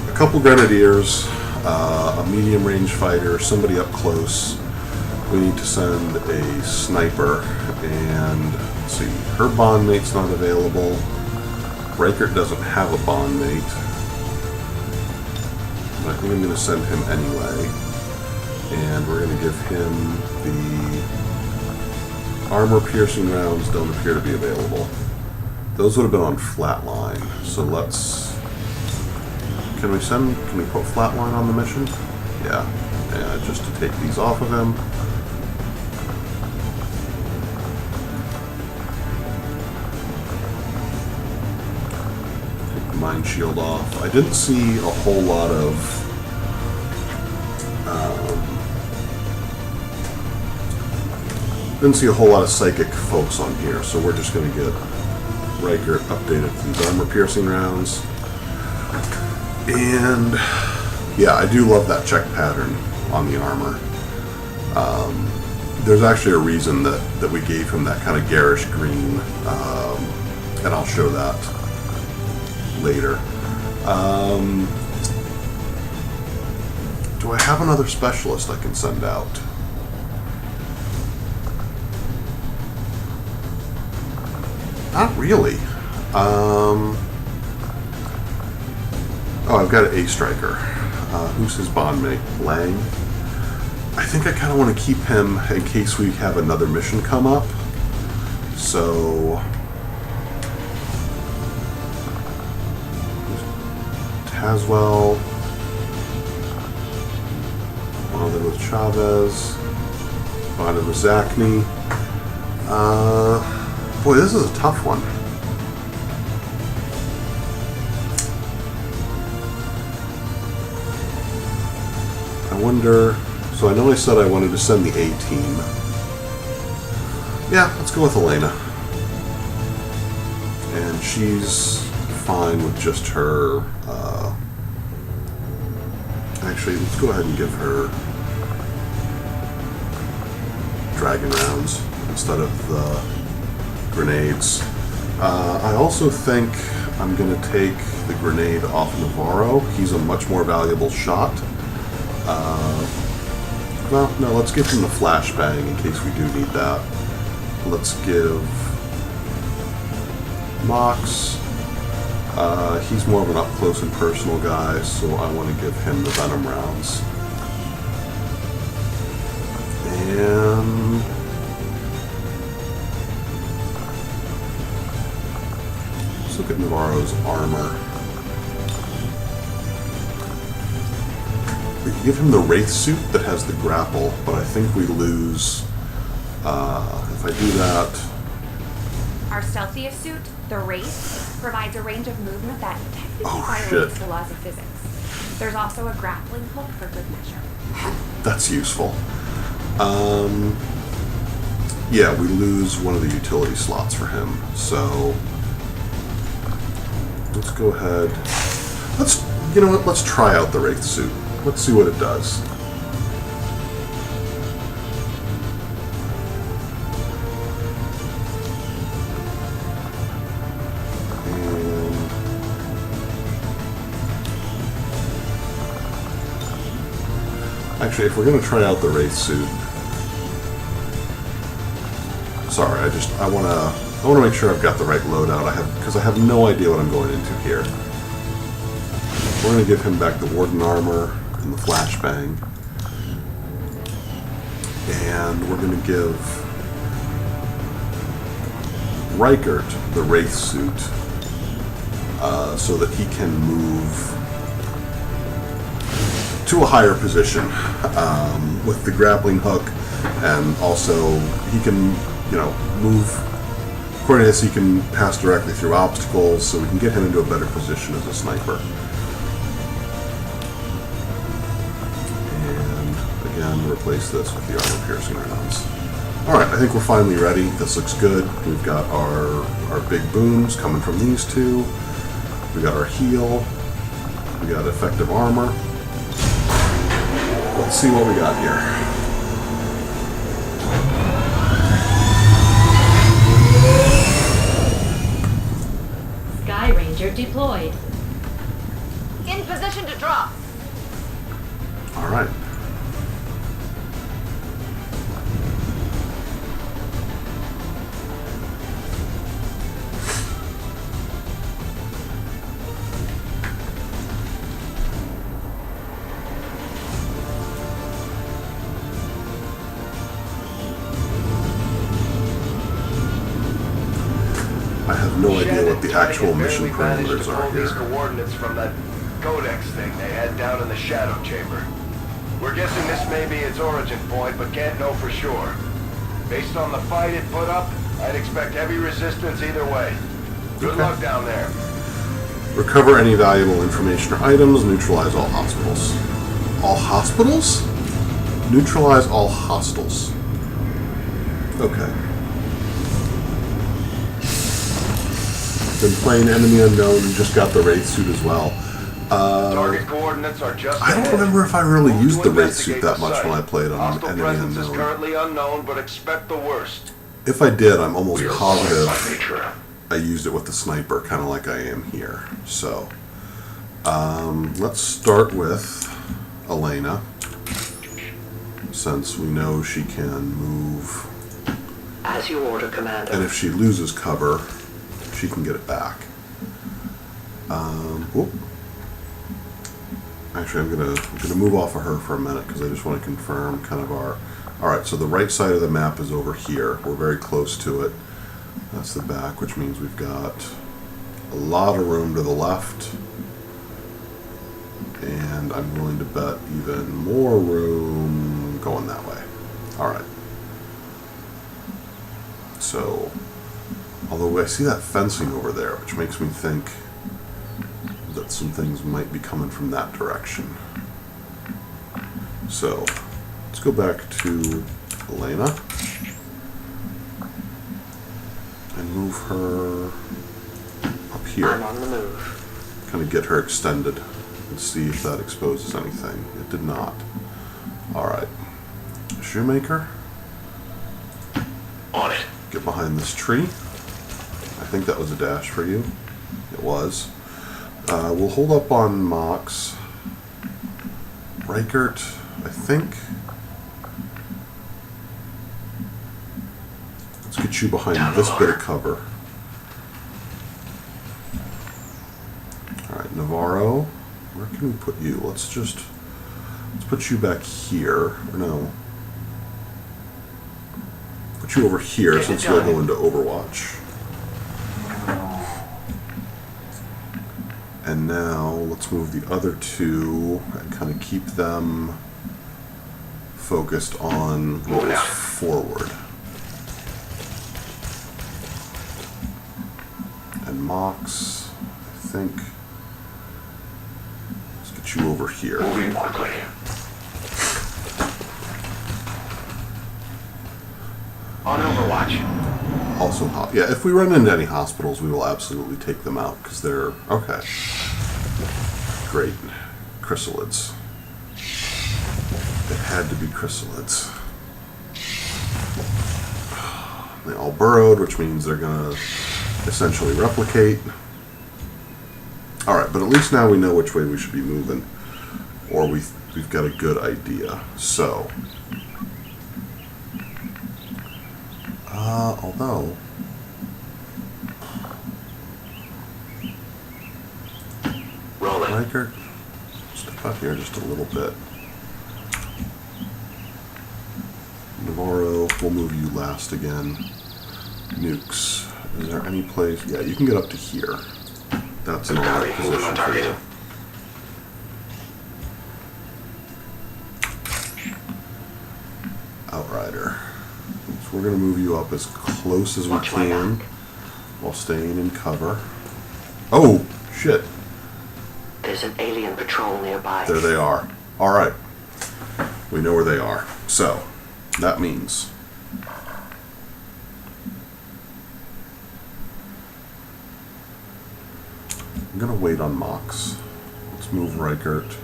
Speaker 1: a couple grenadiers, a medium range fighter, somebody up close. We need to send a sniper, and let's see, her bondmate's not available. Breaker doesn't have a bondmate, but I think I'm going to send him anyway. And we're going to give him the armor-piercing rounds. Don't appear to be available. Those would have been on flatline. So let's... Can we put flatline on the mission? Yeah. just to take these off of him. Take the mind shield off. I didn't see a whole lot of psychic folks on here, so we're just going to get Riker updated to these armor-piercing rounds. And yeah, I do love that check pattern on the armor. There's actually a reason that we gave him that kind of garish green, and I'll show that later. Do I have another specialist I can send out? Not really. Oh, I've got an A-striker. Who's his bondmate? Lang? I think I kind of want to keep him in case we have another mission come up. So... Tazwell. Bonded with Chavez. Bonded with Zachney. Boy, this is a tough one. I wonder... So I know I said I wanted to send the A-team. Yeah, let's go with Elena. And she's fine with just her... Actually, let's go ahead and give her Dragon rounds instead of the grenades. I also think I'm going to take the grenade off Navarro. He's a much more valuable shot. Well, no, let's give him the flashbang in case we do need that. Let's give Mox. He's more of an up-close and personal guy, so I want to give him the Venom rounds. And... let's look at Navarro's armor. We can give him the Wraith suit that has the grapple, but I think we lose if I do that.
Speaker 8: Our stealthiest suit, the Wraith, provides a range of movement that technically violates
Speaker 1: shit.
Speaker 8: the laws of physics. There's also a grappling hook for good measure.
Speaker 1: That's useful. Yeah, we lose one of the utility slots for him, so let's go ahead. You know what, let's try out the Wraith suit. Let's see what it does. Actually, if we're going to try out the Wraith suit... Sorry, I want to make sure I've got the right loadout. Because I have no idea what I'm going into here. We're going to give him back the Warden armor and the flashbang. And we're going to give Reichert the Wraith suit so that he can move to a higher position with the grappling hook, and also he can, move. According to this, he can pass directly through obstacles, so we can get him into a better position as a sniper. And again, replace this with the armor-piercing rounds. Alright, I think we're finally ready. This looks good. We've got our big booms coming from these two. We got our heal. We got effective armor. Let's see what we got here.
Speaker 9: Sky Ranger deployed.
Speaker 8: In position to drop.
Speaker 1: All right. I have no idea what the actual mission parameters are
Speaker 3: These
Speaker 1: here.
Speaker 3: coordinates from that codex thing they had down in the shadow chamber. We're guessing this may be its origin point, but can't know for sure. Based on the fight it put up, I'd expect heavy resistance either way. Good luck down there.
Speaker 1: Recover any valuable information or items. Neutralize all hospitals. All hospitals? Neutralize all hostiles. Okay. Been playing Enemy Unknown and just got the Wraith suit as well.
Speaker 3: Target coordinates are just
Speaker 1: I don't
Speaker 3: ahead.
Speaker 1: remember if I really
Speaker 3: Move
Speaker 1: used
Speaker 3: to
Speaker 1: the Wraith suit
Speaker 3: investigate
Speaker 1: that
Speaker 3: the
Speaker 1: much
Speaker 3: site.
Speaker 1: when I played on
Speaker 3: Hostile
Speaker 1: Enemy
Speaker 3: presence is
Speaker 1: Unknown.
Speaker 3: currently unknown, but expect the worst.
Speaker 1: If I did, I'm almost
Speaker 2: We are
Speaker 1: positive
Speaker 2: by nature.
Speaker 1: I used it with the sniper, kind of like I am here. So, let's start with Elena, since we know she can move.
Speaker 10: As you order, Commander.
Speaker 1: And if she loses cover, she can get it back. Whoop. Actually, I'm gonna move off of her for a minute because I just want to confirm kind of our. All right, so the right side of the map is over here. We're very close to it. That's the back, which means we've got a lot of room to the left, and I'm willing to bet even more room going that way. All right. So, although I see that fencing over there, which makes me think that some things might be coming from that direction. So, let's go back to Elena and move her up here.
Speaker 10: I'm on the move.
Speaker 1: Kind of get her extended and see if that exposes anything. It did not. Alright. Shoemaker.
Speaker 2: On it.
Speaker 1: Get behind this tree. I think that was a dash for you. It was. We'll hold up on Mox. Reichert, I think. Let's get you behind this bit of cover. Alright, Navarro. Where can we put you? Let's put you back here. Or no. Put you over here since you'll go into Overwatch. And now let's move the other two and kind of keep them focused on what is forward. And Mox, I think. Let's get you over here.
Speaker 2: Moving quickly.
Speaker 3: On Overwatch.
Speaker 1: Also, yeah, if we run into any hospitals, we will absolutely take them out because they're okay. Great. Chrysalids. It had to be chrysalids. They all burrowed, which means they're gonna essentially replicate. Alright, but at least now we know which way we should be moving. Or we've got a good idea. So, although
Speaker 2: Rolling.
Speaker 1: Riker, step out here just a little bit. Navarro, we'll move you last again. Nukes, is there any place? Yeah, you can get up to here. That's an alright position for you. Outrider. So we're going to move you up as close as we
Speaker 10: Watch my
Speaker 1: can
Speaker 10: back.
Speaker 1: while staying in cover. Oh, shit.
Speaker 10: There's an alien patrol nearby.
Speaker 1: There they are. Alright. We know where they are. So, that means I'm going to wait on Mox. Let's move Reichert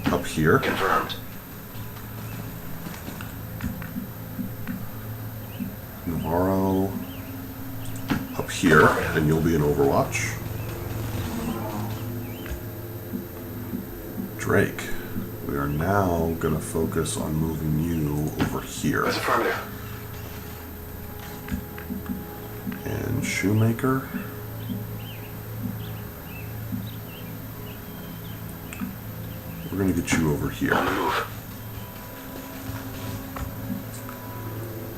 Speaker 1: up here.
Speaker 2: Confirmed.
Speaker 1: Navarro up here, and you'll be in Overwatch. Drake, we are now going to focus on moving you over here.
Speaker 2: That's affirmative.
Speaker 1: And Shoemaker. We're going to get you over here.
Speaker 2: On the move.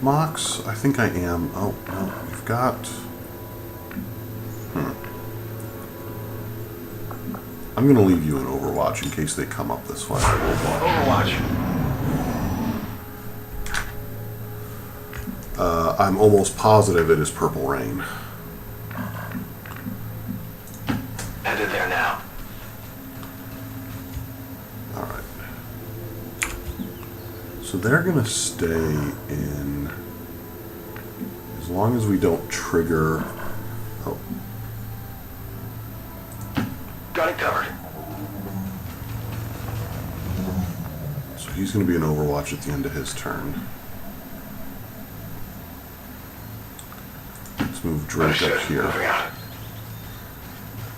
Speaker 1: Mox, I think I am. Oh, no, we've got... I'm going to leave you in Overwatch in case they come up this way.
Speaker 3: Overwatch.
Speaker 1: I'm almost positive it is Purple Rain.
Speaker 3: Headed there now.
Speaker 1: Alright. So they're going to stay in... As long as we don't trigger... Oh.
Speaker 3: Got it covered.
Speaker 1: So he's going to be in Overwatch at the end of his turn. Let's move Drake up here.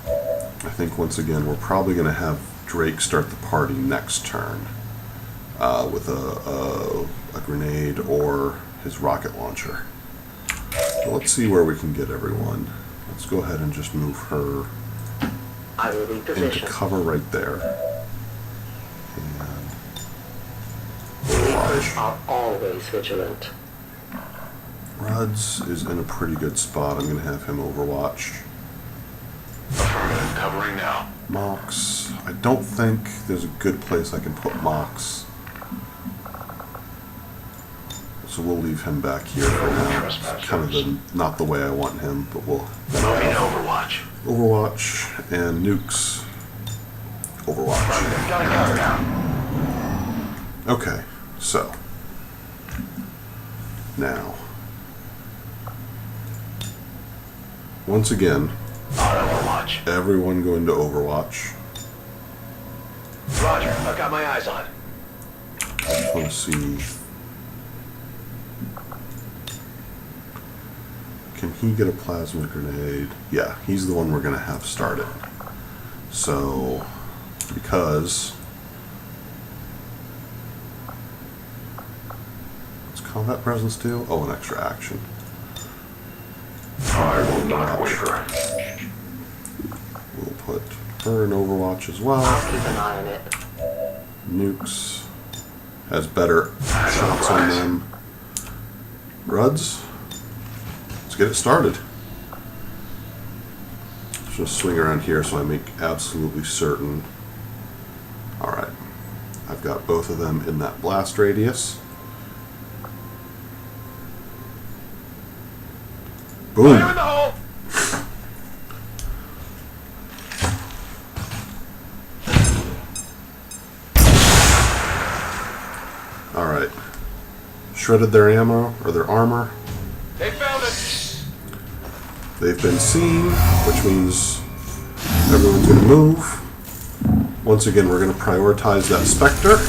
Speaker 1: I think once again we're probably going to have Drake start the party next turn with a grenade or his rocket launcher. So let's see where we can get everyone. Let's go ahead and just move her
Speaker 10: I will
Speaker 1: into
Speaker 10: reposition.
Speaker 1: cover right there. And
Speaker 10: Reapers are always vigilant.
Speaker 1: Ruds is in a pretty good spot. I'm going to have him Overwatch.
Speaker 3: Affirmative, covering now.
Speaker 1: Mox. I don't think there's a good place I can put Mox. So we'll leave him back here for now. It's kind of not the way I want him, but we'll...
Speaker 3: Moving to Overwatch.
Speaker 1: Overwatch and Nukes. Overwatch.
Speaker 3: Got it covered now.
Speaker 1: Okay, so. Now. Once again,
Speaker 3: On Overwatch.
Speaker 1: everyone go into Overwatch.
Speaker 3: Roger, I've got my eyes on.
Speaker 1: I just want to see... Can he get a plasma grenade? Yeah, he's the one we're going to have started. So, because... What's combat presence do? Oh, an extra action.
Speaker 2: I will not waver.
Speaker 1: We'll put her in Overwatch as well.
Speaker 10: I'll keep an eye on it.
Speaker 1: Nukes has better shots on them. Ruds, let's get it started. Let's just swing around here so I make absolutely certain. Alright, I've got both of them in that blast radius. Boom!
Speaker 3: Fire in the hole!
Speaker 1: Alright. Shredded their ammo, or their armor.
Speaker 3: They found it!
Speaker 1: They've been seen, which means everyone's going to move. Once again, we're going to prioritize that Spectre.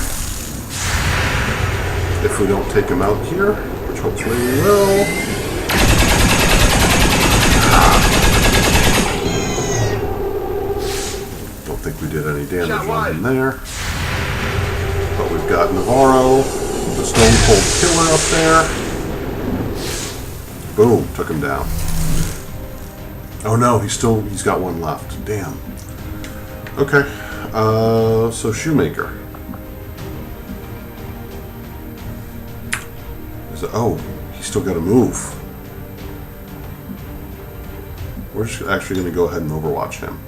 Speaker 1: If we don't take him out here, which hopefully we will. Don't think we did any damage on him there. But we've got Navarro, the Stone Cold Killer up there. Boom, took him down. Oh no, he's got one left. Damn. Okay, so Shoemaker. Oh, he's still got to move. We're just actually going to go ahead and Overwatch him.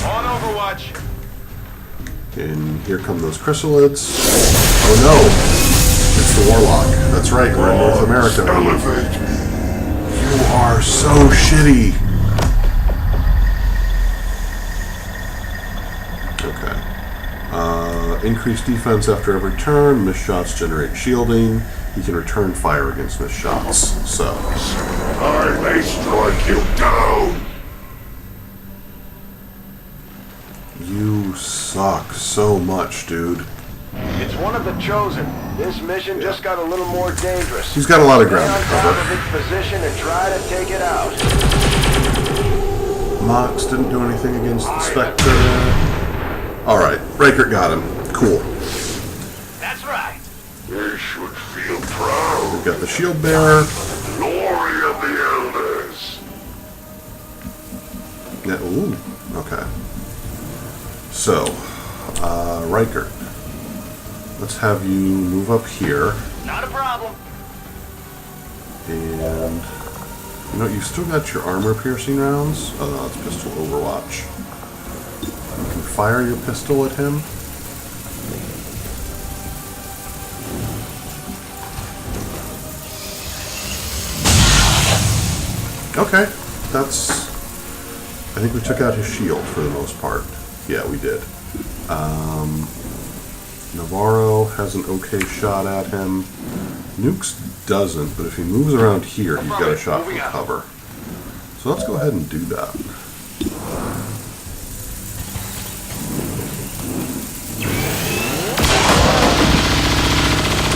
Speaker 3: On Overwatch!
Speaker 1: And here come those chrysalids. Oh no! It's the Warlock. That's right, we're in North America.
Speaker 2: Elevate me.
Speaker 1: You are so shitty! Okay. Increased defense after every turn. Missed shots generate shielding. He can return fire against missed shots. So.
Speaker 2: I may strike you down.
Speaker 1: You suck so much, dude.
Speaker 3: It's one of the Chosen. This mission just got a little more dangerous.
Speaker 1: He's got a lot of
Speaker 3: Stay
Speaker 1: ground
Speaker 3: on
Speaker 1: to
Speaker 3: top
Speaker 1: cover.
Speaker 3: of its position and try to take it out.
Speaker 1: Mox didn't do anything against the Spectre. Alright, Raker got him. Cool.
Speaker 3: That's right.
Speaker 2: They should feel proud.
Speaker 1: We've got the Shield Bearer.
Speaker 2: Glory of the Elders.
Speaker 1: Yeah, ooh, okay. So, Riker, let's have you move up here.
Speaker 3: Not a problem.
Speaker 1: And, you know, you still got your armor piercing rounds. Oh, no, it's pistol Overwatch. You can fire your pistol at him. Okay, that's... I think we took out his shield for the most part. Yeah, we did. Navarro has an okay shot at him. Nukes doesn't, but if he moves around here, he's got a shot from cover. So let's go ahead and do that.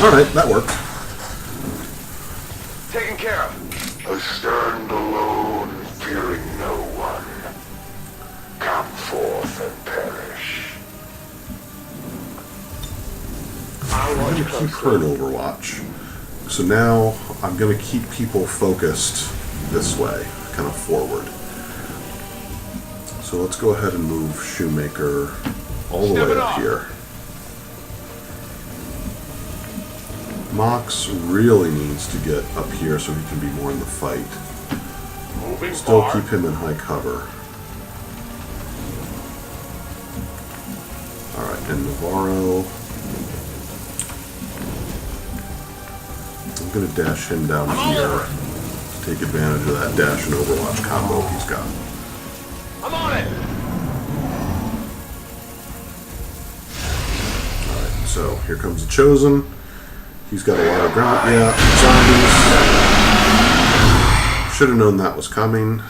Speaker 1: Alright, that worked.
Speaker 3: Taken care of.
Speaker 2: I stand alone, fearing no one. Come forth and perish.
Speaker 10: I'll
Speaker 1: I'm
Speaker 10: watch
Speaker 1: going to keep her in
Speaker 10: closely.
Speaker 1: Overwatch. So now I'm going to keep people focused this way, kind of forward. So let's go ahead and move Shoemaker all the way up here. Mox really needs to get up here so he can be more in the fight.
Speaker 2: Moving
Speaker 1: Still
Speaker 2: forward.
Speaker 1: keep him in high cover. Alright, and Navarro. I'm going to dash him down here to take advantage of that dash and Overwatch combo he's got.
Speaker 3: I'm on it.
Speaker 1: Alright, so here comes the Chosen. He's got a lot of ground. Yeah, zombies. Should have known that was coming.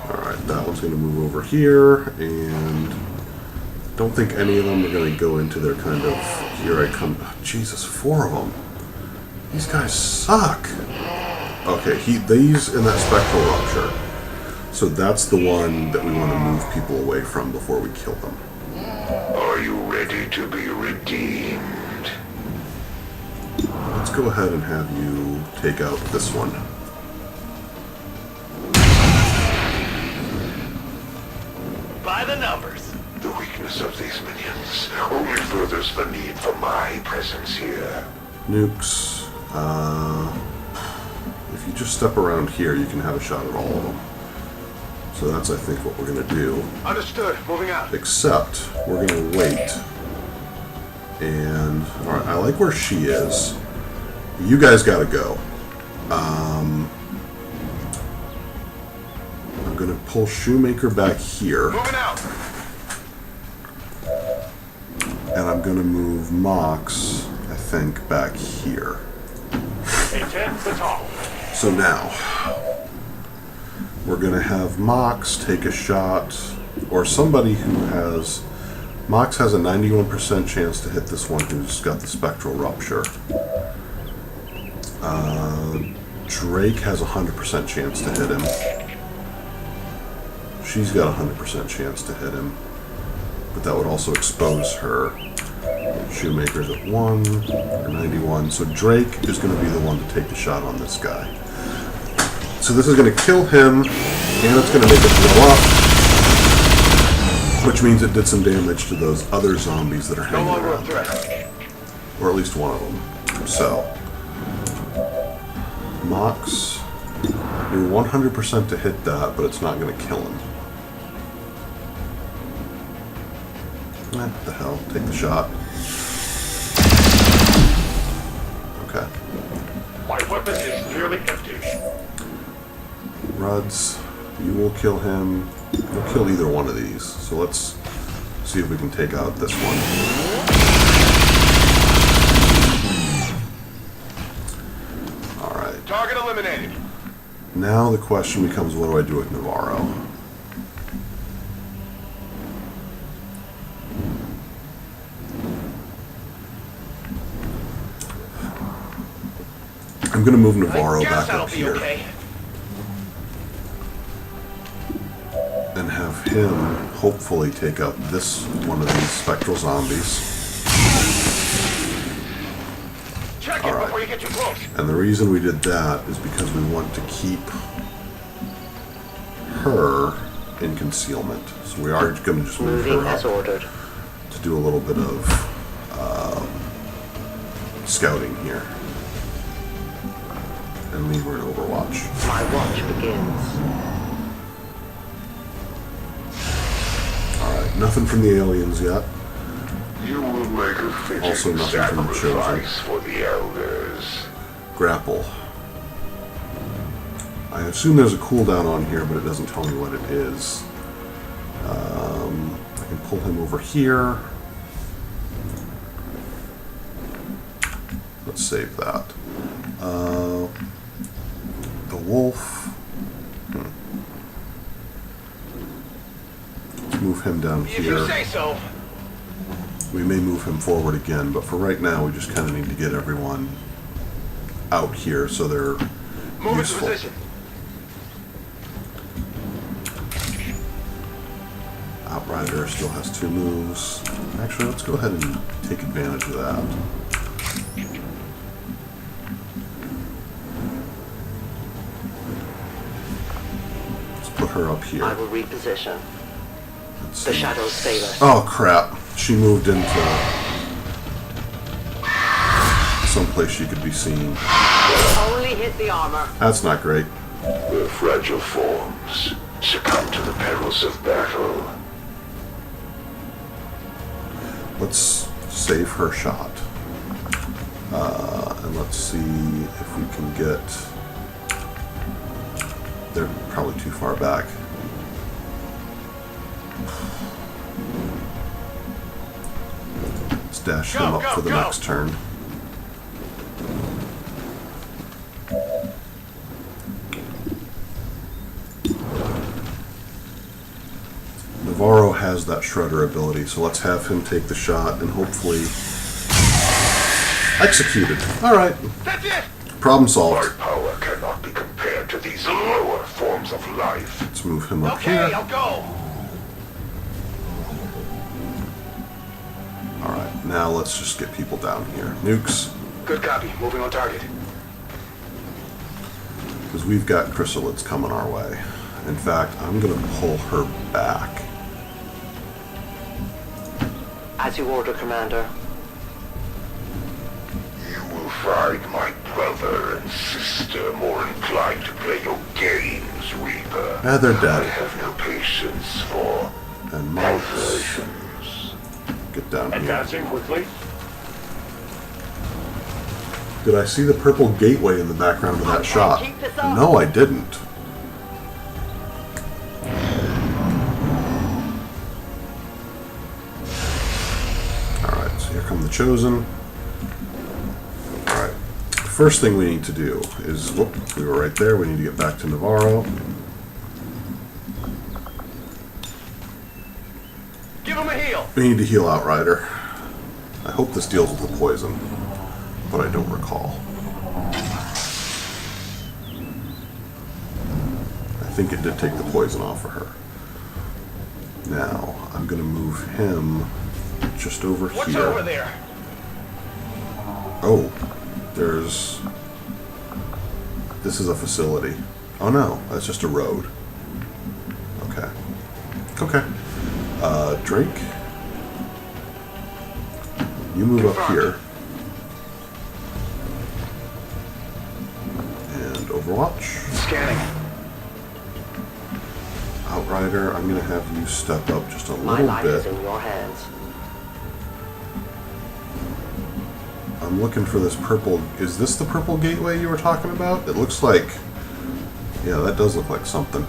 Speaker 1: Alright, that one's going to move over here, and don't think any of them are going to go into their kind of, here I come. Oh, Jesus, 4 of them. These guys suck. Okay, these in that spectral rupture. So that's the one that we want to move people away from before we kill them.
Speaker 2: Are you ready to be redeemed?
Speaker 1: Let's go ahead and have you take out this one.
Speaker 3: By the numbers.
Speaker 2: The weakness of these minions only furthers the need for my presence here.
Speaker 1: Nukes. If you just step around here, you can have a shot at all of them. So that's, I think, what we're going to do.
Speaker 3: Understood. Moving out.
Speaker 1: Except, we're going to wait. And, alright, I like where she is. You guys got to go. I'm going to pull Shoemaker back here.
Speaker 3: Moving out.
Speaker 1: And I'm going to move Mox, I think, back here.
Speaker 3: A-10 baton.
Speaker 1: So now, we're going to have Mox take a shot, or somebody who has... Mox has a 91% chance to hit this one who's got the spectral rupture. Drake has a 100% chance to hit him. She's got a 100% chance to hit him. But that would also expose her. Shoemaker's at 1, or 91. So Drake is going to be the one to take the shot on this guy. So this is going to kill him, and it's going to make it blow up. Which means it did some damage to those other zombies that are hanging around there. Or at least one of them. So, Mox, you're 100% to hit that, but it's not going to kill him. What the hell? Take the shot. Okay.
Speaker 2: My weapon is nearly empty.
Speaker 1: Ruds, you will kill him. We'll kill either one of these. So let's see if we can take out this one. Alright.
Speaker 3: Target eliminated.
Speaker 1: Now the question becomes, what do I do with Navarro? I'm going to move Navarro back up here.
Speaker 3: Okay.
Speaker 1: And have him hopefully take out this one of these spectral zombies.
Speaker 3: Check it before you get too close.
Speaker 1: And the reason we did that is because we want to keep her in concealment. So we are going to just move
Speaker 10: Moving
Speaker 1: her
Speaker 10: as
Speaker 1: up
Speaker 10: ordered.
Speaker 1: to do a little bit of scouting here. and leave her in Overwatch.
Speaker 10: My watch begins.
Speaker 1: Alright, nothing from the aliens yet.
Speaker 2: You will make a fitting
Speaker 1: Also nothing from the Chosen.
Speaker 2: sacrifice for the elders.
Speaker 1: Grapple. I assume there's a cooldown on here, but it doesn't tell me what it is. I can pull him over here. Let's save that. The wolf. Let's move him down
Speaker 4: If you
Speaker 1: here.
Speaker 4: say so.
Speaker 1: We may move him forward again, but for right now, we just kind of need to get everyone out here so they're
Speaker 4: Move into
Speaker 1: useful.
Speaker 4: position.
Speaker 1: Outrider still has 2 moves. Actually, let's go ahead and take advantage of that. Let's put her up here.
Speaker 10: I will reposition.
Speaker 1: Let's
Speaker 10: The
Speaker 1: see.
Speaker 10: shadows fail us.
Speaker 1: Oh crap! She moved into someplace she could be seen.
Speaker 10: Only hit the armor.
Speaker 1: That's not great.
Speaker 2: The fragile forms succumb to the perils of battle.
Speaker 1: Let's save her shot. And let's see if we can get... They're probably too far back. Let's dash them up for the next turn. Navarro has that Shredder ability, so let's have him take the shot and hopefully execute it. Alright.
Speaker 4: That's it.
Speaker 1: Problem
Speaker 2: My
Speaker 1: solved.
Speaker 2: power cannot be compared to these lower forms of life.
Speaker 1: Let's move him up
Speaker 4: Okay,
Speaker 1: here.
Speaker 4: I'll go.
Speaker 1: Alright, now let's just get people down here. Nukes,
Speaker 4: Good copy. Moving on target.
Speaker 1: because we've got chrysalids coming our way. In fact, I'm going to pull her back.
Speaker 10: As you order, Commander.
Speaker 2: You will find my brother and sister more inclined to play your games, Reaper.
Speaker 1: Ah, they're
Speaker 2: I
Speaker 1: dead.
Speaker 2: have no patience for
Speaker 1: And Marks,
Speaker 2: diversions.
Speaker 1: get down here.
Speaker 2: Advancing quickly.
Speaker 1: Did I see the purple gateway in the background of that shot?
Speaker 10: keep this up.
Speaker 1: No, I didn't. Alright, so here come the Chosen. Alright. First thing we need to do is, whoop, we were right there, we need to get back to Navarro.
Speaker 4: Give him a heal.
Speaker 1: We need to heal Outrider. I hope this deals with the poison, but I don't recall. I think it did take the poison off of her. Now, I'm going to move him just over
Speaker 4: What's
Speaker 1: here.
Speaker 4: over there?
Speaker 1: Oh, there's... This is a facility. Oh no, that's just a road. Okay. Okay. Drake? You move up here. And Overwatch.
Speaker 4: Scanning.
Speaker 1: Outrider, I'm going to have you step up just a
Speaker 10: My
Speaker 1: little
Speaker 10: life is
Speaker 1: bit.
Speaker 10: in your hands.
Speaker 1: I'm looking for this purple... Is this the purple gateway you were talking about? It looks like... Yeah, that does look like something.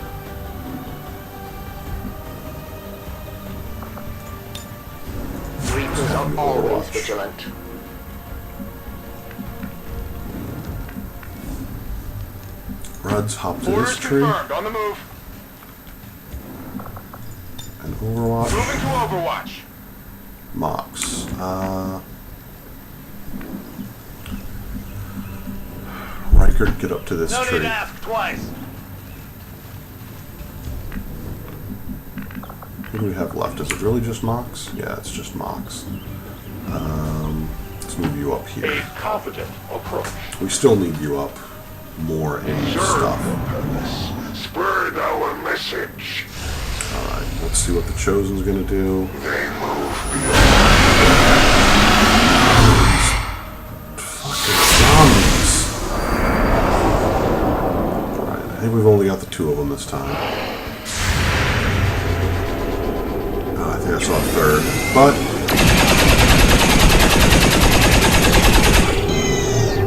Speaker 10: Reapers are always vigilant.
Speaker 1: Rudd's hop to
Speaker 4: Orders
Speaker 1: this tree.
Speaker 4: confirmed. On the move.
Speaker 1: And Overwatch.
Speaker 4: Moving to Overwatch.
Speaker 1: Mox. Riker, get up to this
Speaker 4: No need
Speaker 1: tree.
Speaker 4: to ask twice.
Speaker 1: What do we have left? Is it really just Mox? Yeah, it's just Mox. Let's move you up
Speaker 2: A
Speaker 1: here.
Speaker 2: confident approach.
Speaker 1: We still need you up more in
Speaker 2: Serve
Speaker 1: stuff.
Speaker 2: the purpose. Spread our message.
Speaker 1: Alright, let's see what the Chosen's gonna do.
Speaker 2: They move beyond.
Speaker 1: Fucking zombies. I think we've only got the two of them this time. Oh, I think I saw a third. But...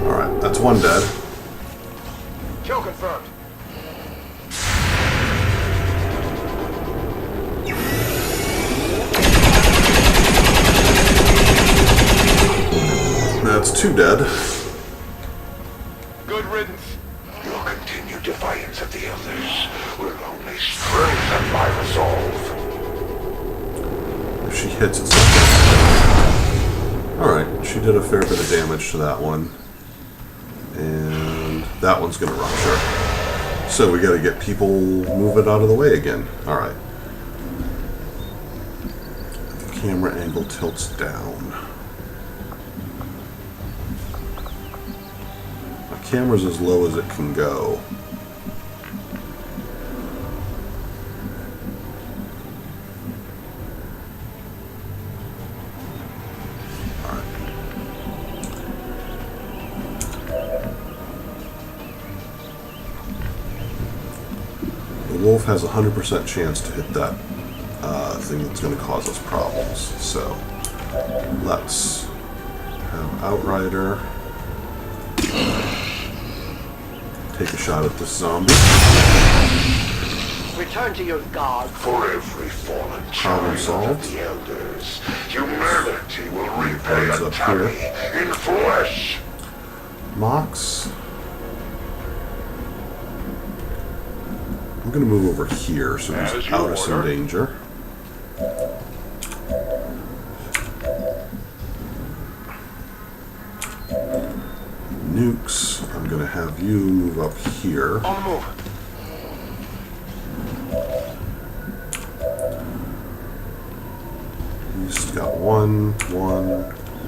Speaker 1: Alright, that's one dead.
Speaker 3: Kill confirmed.
Speaker 1: That's two dead.
Speaker 3: Good riddance.
Speaker 2: Your continued defiance of the Elders will only strengthen my resolve.
Speaker 1: If she hits, it's not good. Alright, she did a fair bit of damage to that one. And that one's going to rupture. So we got to get people moving out of the way again. Alright. The camera angle tilts down. My camera's as low as it can go. The wolf has a 100% chance to hit that thing that's going to cause us problems. So let's have Outrider take a shot at this zombie.
Speaker 10: Return to your god.
Speaker 2: For every fallen
Speaker 1: Problem
Speaker 2: child of
Speaker 1: solved.
Speaker 2: the Elders, humanity will repay
Speaker 1: Buttons
Speaker 2: a
Speaker 1: up
Speaker 2: tally in flesh.
Speaker 1: Mox. I'm going to move over here so
Speaker 2: As
Speaker 1: he's
Speaker 2: you
Speaker 1: out of some
Speaker 2: order.
Speaker 1: danger. Nukes, I'm going to have you move up here.
Speaker 3: On the move.
Speaker 1: He's got one,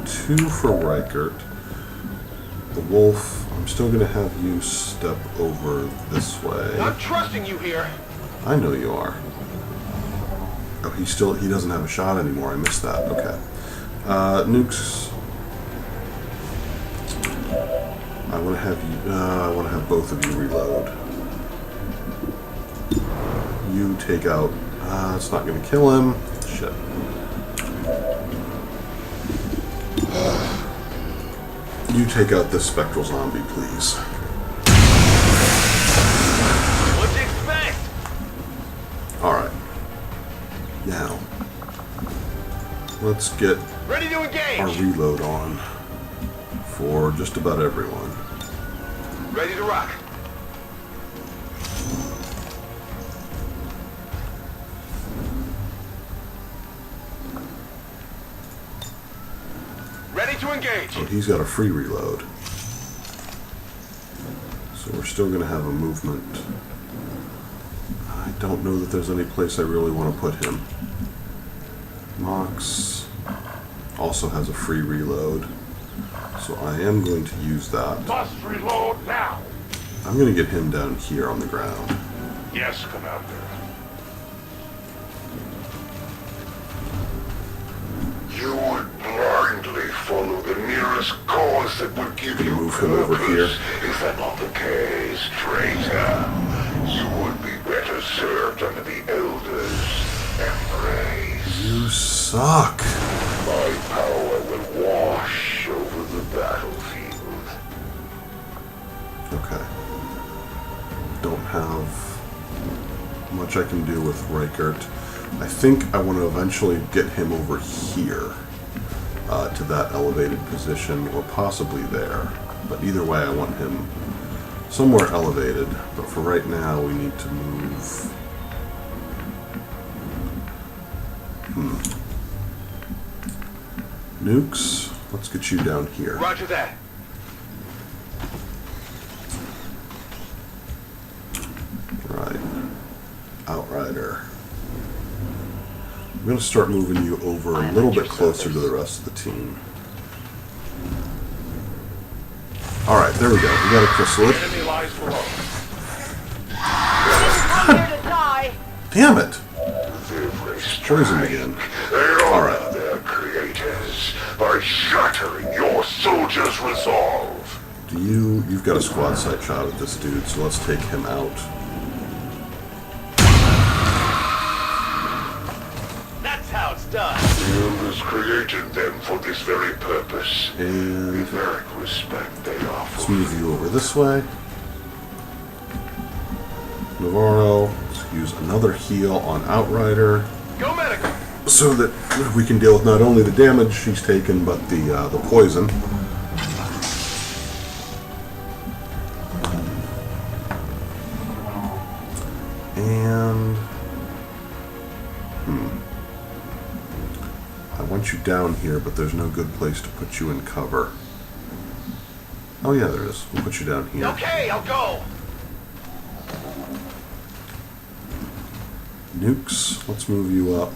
Speaker 1: two for Reichert. The wolf, I'm still going to have you step over this way.
Speaker 3: I'm trusting you here.
Speaker 1: I know you are. Oh, he doesn't have a shot anymore. I missed that. Okay. Nukes. I want to have you. I want to have both of you reload. You take out. It's not going to kill him. Shit. You take out this spectral zombie, please.
Speaker 3: What'd you expect?
Speaker 1: Alright. Now, let's get
Speaker 3: Ready to engage.
Speaker 1: our reload on for just about everyone.
Speaker 3: Ready to rock. Ready to engage.
Speaker 1: So he's got a free reload. So we're still going to have a movement. I don't know that there's any place I really want to put him. Mox also has a free reload. So I am going to use that.
Speaker 2: Must reload now.
Speaker 1: I'm going to get him down here on the ground.
Speaker 2: Yes, Commander. You would blindly follow the nearest cause that would give you
Speaker 1: Move him over
Speaker 2: purpose.
Speaker 1: here.
Speaker 2: Is that not the case, traitor? You would be better served under the Elders' embrace.
Speaker 1: You suck.
Speaker 2: My power will wash over the battlefield.
Speaker 1: Okay. Don't have much I can do with Reichert. I think I want to eventually get him over here to that elevated position, or possibly there. But either way, I want him somewhere elevated. But for right now, we need to move. Nukes, let's get you down here.
Speaker 3: Roger that.
Speaker 1: Right. Outrider. I'm going to start moving you over a little bit closer to the rest of the team. Alright, there we go. We got a chrysalid.
Speaker 2: Enemy lies below.
Speaker 10: I'm here to die.
Speaker 1: Damn it!
Speaker 2: Every
Speaker 1: Poison again.
Speaker 2: They honor
Speaker 1: Alright.
Speaker 2: their creators by shattering your soldiers' resolve.
Speaker 1: You've got a squad sight shot at this dude, so let's take him out.
Speaker 4: That's how it's done.
Speaker 2: The elders created them for this very purpose.
Speaker 1: And
Speaker 2: In that respect, they offer.
Speaker 1: let's move you over this way. Navarro, let's use another heal on Outrider,
Speaker 4: Go medical.
Speaker 1: so that we can deal with not only the damage she's taken, but the poison. And I want you down here, but there's no good place to put you in cover. Oh yeah, there is. We'll put you down here.
Speaker 4: Okay, I'll go.
Speaker 1: Nukes, let's move you up.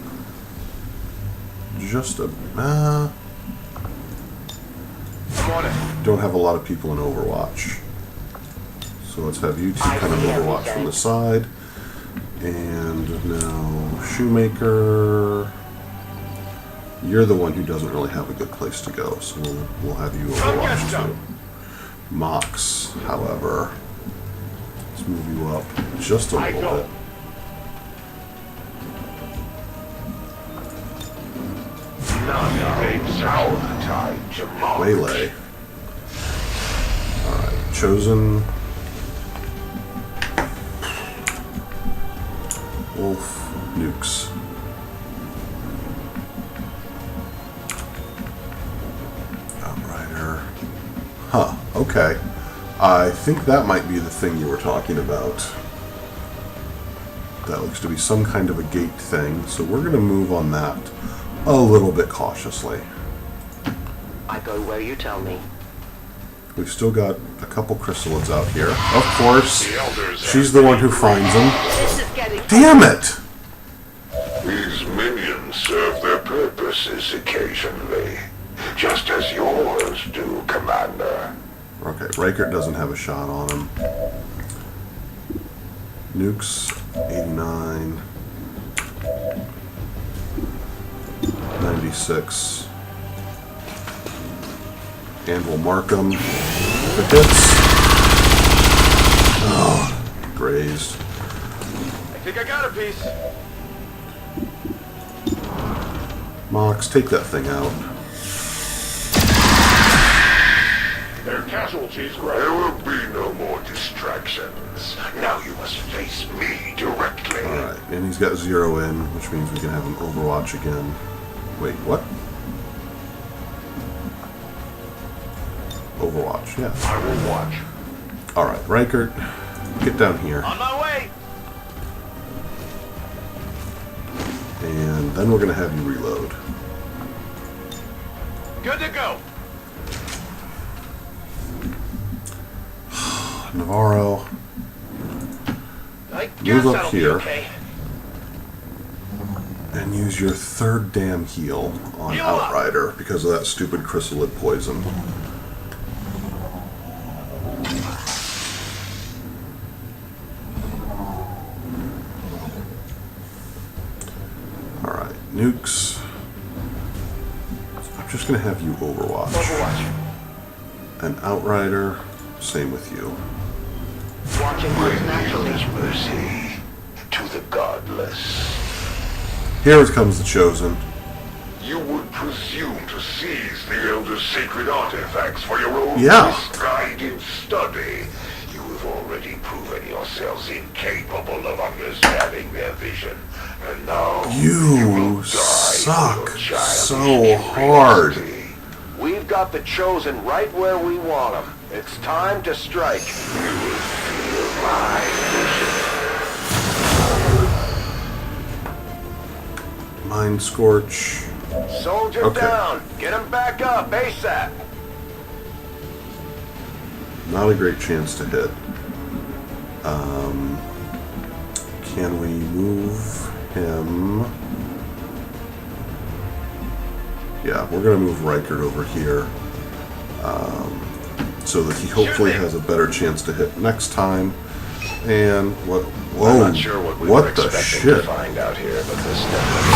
Speaker 1: Just a
Speaker 4: I'm on it.
Speaker 1: don't have a lot of people in Overwatch. So let's have you two kind of Overwatch from the side. And now Shoemaker. You're the one who doesn't really have a good place to go, so we'll have you Overwatch too. Mox, however, let's move you up just a little bit.
Speaker 2: It's our time to march.
Speaker 1: Waylay. Alright, Chosen. Wolf, Nukes. Outrider. Huh, okay. I think that might be the thing you were talking about. That looks to be some kind of a gate thing, so we're going to move on that a little bit cautiously.
Speaker 10: I go where you tell me.
Speaker 1: We've still got a couple chrysalids out here. Of course,
Speaker 2: The elders
Speaker 1: she's the one who finds them.
Speaker 10: This is getting...
Speaker 1: Damn it!
Speaker 2: These minions serve their purposes occasionally, just as yours do, Commander.
Speaker 1: Okay, Reichert doesn't have a shot on him. Nukes, 89. 96. And we'll mark them. If it hits. Oh, grazed.
Speaker 4: I think I got a piece.
Speaker 1: Mox, take that thing out.
Speaker 2: Their casualties grow. There will be no more distractions. Now you must face me directly.
Speaker 1: Alright, and he's got 0 in, which means we can have him Overwatch again. Wait, what? Overwatch, yeah.
Speaker 2: I will watch.
Speaker 1: Alright, Reichert, get down here.
Speaker 4: On my way.
Speaker 1: And then we're going to have you reload.
Speaker 4: Good to go.
Speaker 1: Navarro,
Speaker 4: I guess
Speaker 1: up
Speaker 4: that'll
Speaker 1: here.
Speaker 4: be okay.
Speaker 1: and use your 3rd damn heal on
Speaker 4: Heal up.
Speaker 1: Outrider because of that stupid chrysalid poison. Alright, Nukes. I'm just going to have you Overwatch. And Outrider, same with you.
Speaker 10: Watching what's naturally.
Speaker 2: Mercy to the godless.
Speaker 1: Here comes the Chosen.
Speaker 2: You would presume to seize the Elder's sacred artifacts for your own
Speaker 1: Yeah.
Speaker 2: misguided study. You have already proven yourselves incapable of understanding their vision. And now
Speaker 1: You
Speaker 2: will die
Speaker 1: suck
Speaker 2: for your childish
Speaker 1: so hard.
Speaker 2: curiosity.
Speaker 3: We've got the Chosen right where we want them. It's time to strike.
Speaker 2: You will feel my vision.
Speaker 1: Mind Scorch.
Speaker 3: Soldier
Speaker 1: Okay.
Speaker 3: down. Get him back up ASAP.
Speaker 1: Not a great chance to hit. Can we move him? Yeah, we're going to move Reichert over here. So that he hopefully has a better chance to hit next time. And what? Whoa!
Speaker 3: I'm not sure what we were
Speaker 1: the
Speaker 3: expecting
Speaker 1: shit?
Speaker 3: to find out here, but this definitely...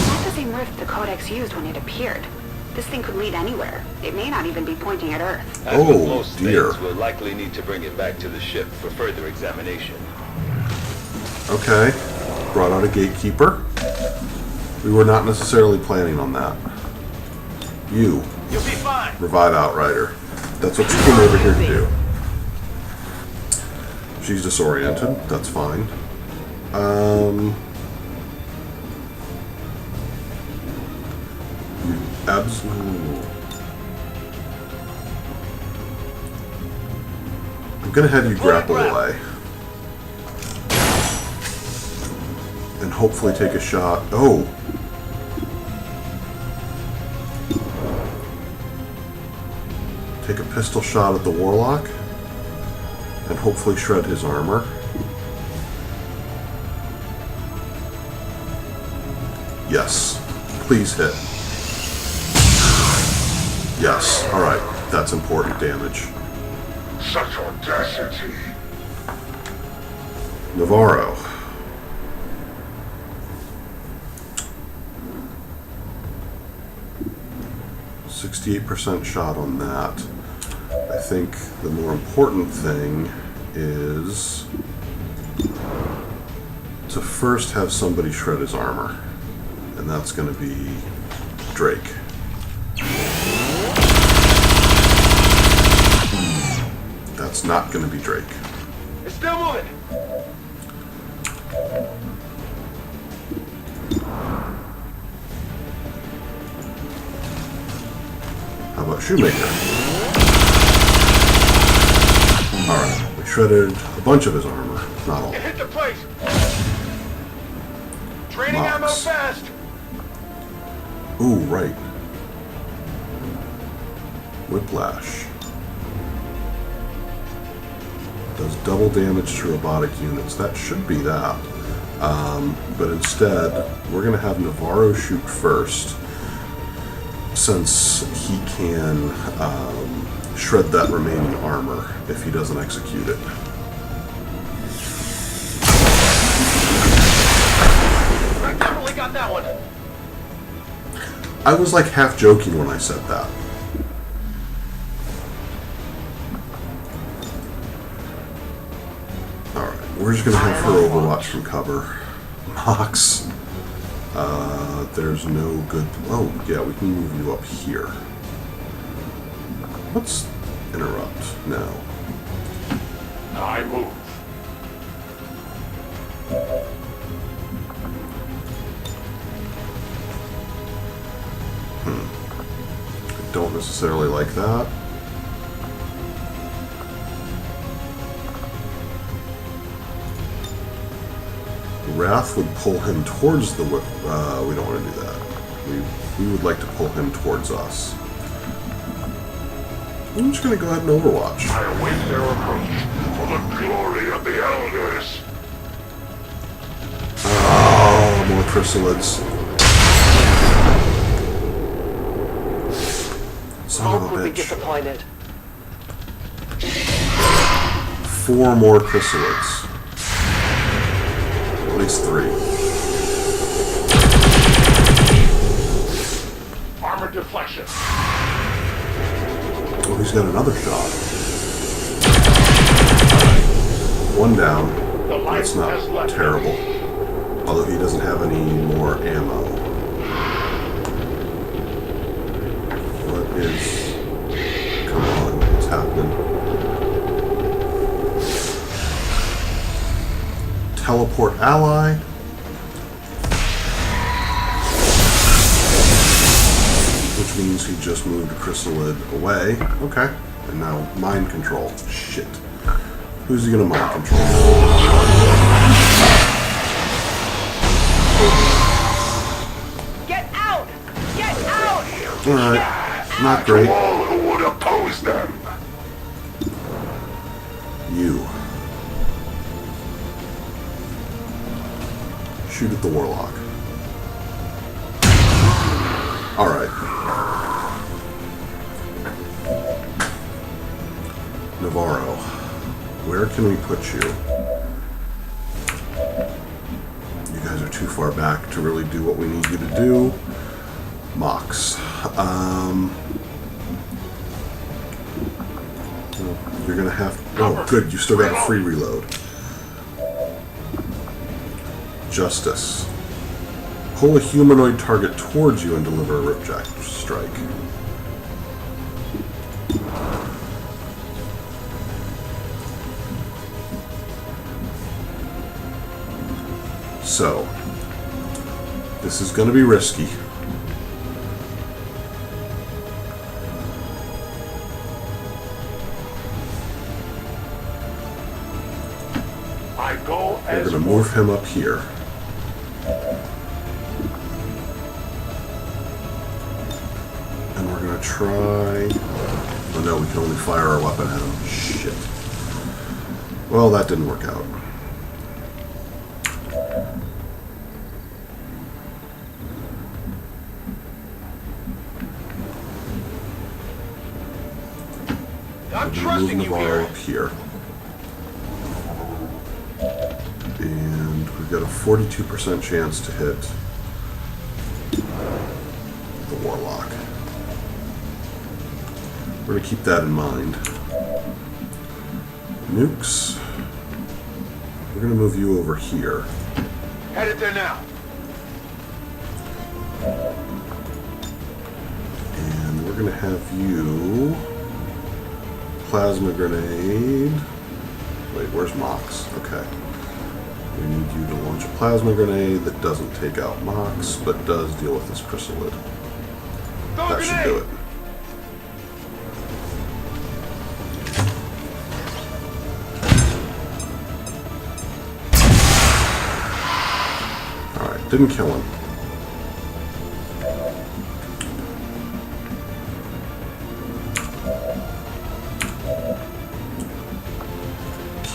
Speaker 8: That's the same rift the Codex used when it appeared.
Speaker 11: This thing could lead anywhere. It may not even be pointing at Earth.
Speaker 12: As with
Speaker 1: Oh,
Speaker 12: most
Speaker 1: dear.
Speaker 12: things, we'll likely need to bring it back to the ship for further examination.
Speaker 1: Okay. Brought out a gatekeeper. We were not necessarily planning on that. You.
Speaker 3: You'll be fine.
Speaker 1: Revive Outrider. That's what you came over here to do. She's disoriented. That's fine. Absolutely. I'm gonna have you grapple away. And hopefully take a shot. Oh! Take a pistol shot at the Warlock. And hopefully shred his armor. Yes. Please hit. Yes. Alright. That's important damage.
Speaker 2: Such audacity.
Speaker 1: Navarro. %68% shot on that. I think the more important thing is to first have somebody shred his armor. And that's going to be Drake. That's not going to be Drake.
Speaker 3: It's still moving.
Speaker 1: How about Shoemaker? Alright, we shredded a bunch of his armor. Not all.
Speaker 3: It hit the place. Training
Speaker 1: Mox.
Speaker 3: ammo fast.
Speaker 1: Ooh, right. Whiplash. Does double damage to robotic units. That should be that. But instead, we're going to have Navarro shoot first, since he can shred that remaining armor if he doesn't execute it.
Speaker 3: I definitely got that one.
Speaker 1: I was like half joking when I said that. Alright, we're just going to have her overwatch from cover. Mox. There's no good... Oh, yeah, we can move you up here. Let's interrupt now.
Speaker 2: I move.
Speaker 1: I don't necessarily like that. Wrath would pull him towards the whip. We don't want to do that. We would like to pull him towards us. I'm just going to go ahead and overwatch.
Speaker 2: I await their approach for the glory of the Elders.
Speaker 1: Oh, more chrysalids. Son of a
Speaker 10: would be
Speaker 1: bitch.
Speaker 10: disappointed.
Speaker 1: 4 more chrysalids. At least 3.
Speaker 2: Armor deflection.
Speaker 1: Oh, he's got another shot. One down. That's not terrible. Although he doesn't have any more ammo. What is... Come on, what's happening? Teleport ally. Which means he just moved a chrysalid away. Okay. And now mind control. Shit. Who's he gonna mind control?
Speaker 10: Get out! Get out!
Speaker 1: Alright. Not great.
Speaker 2: All who would oppose them.
Speaker 1: You. Shoot at the warlock. Alright. Navarro. Where can we put you? You guys are too far back to really do what we need you to do. Mox. You're gonna have... Oh, good, you still got a free reload. Justice. Pull a humanoid target towards you and deliver a ripjack strike. So, this is going to be risky. We're going to move him up here. And we're going to try... Oh no, we can only fire our weapon at him. Shit. Well, that didn't work out.
Speaker 3: I'm trusting you here.
Speaker 1: Up here. And we've got a 42% chance to hit the Warlock. We're going to keep that in mind. Nukes. We're going to move you over here.
Speaker 3: Headed there now.
Speaker 1: And we're going to have you... Plasma grenade. Wait, where's Mox? Okay. We need you to launch a plasma grenade that doesn't take out Mox, but does deal with this chrysalid. That should do it. Alright, didn't kill him.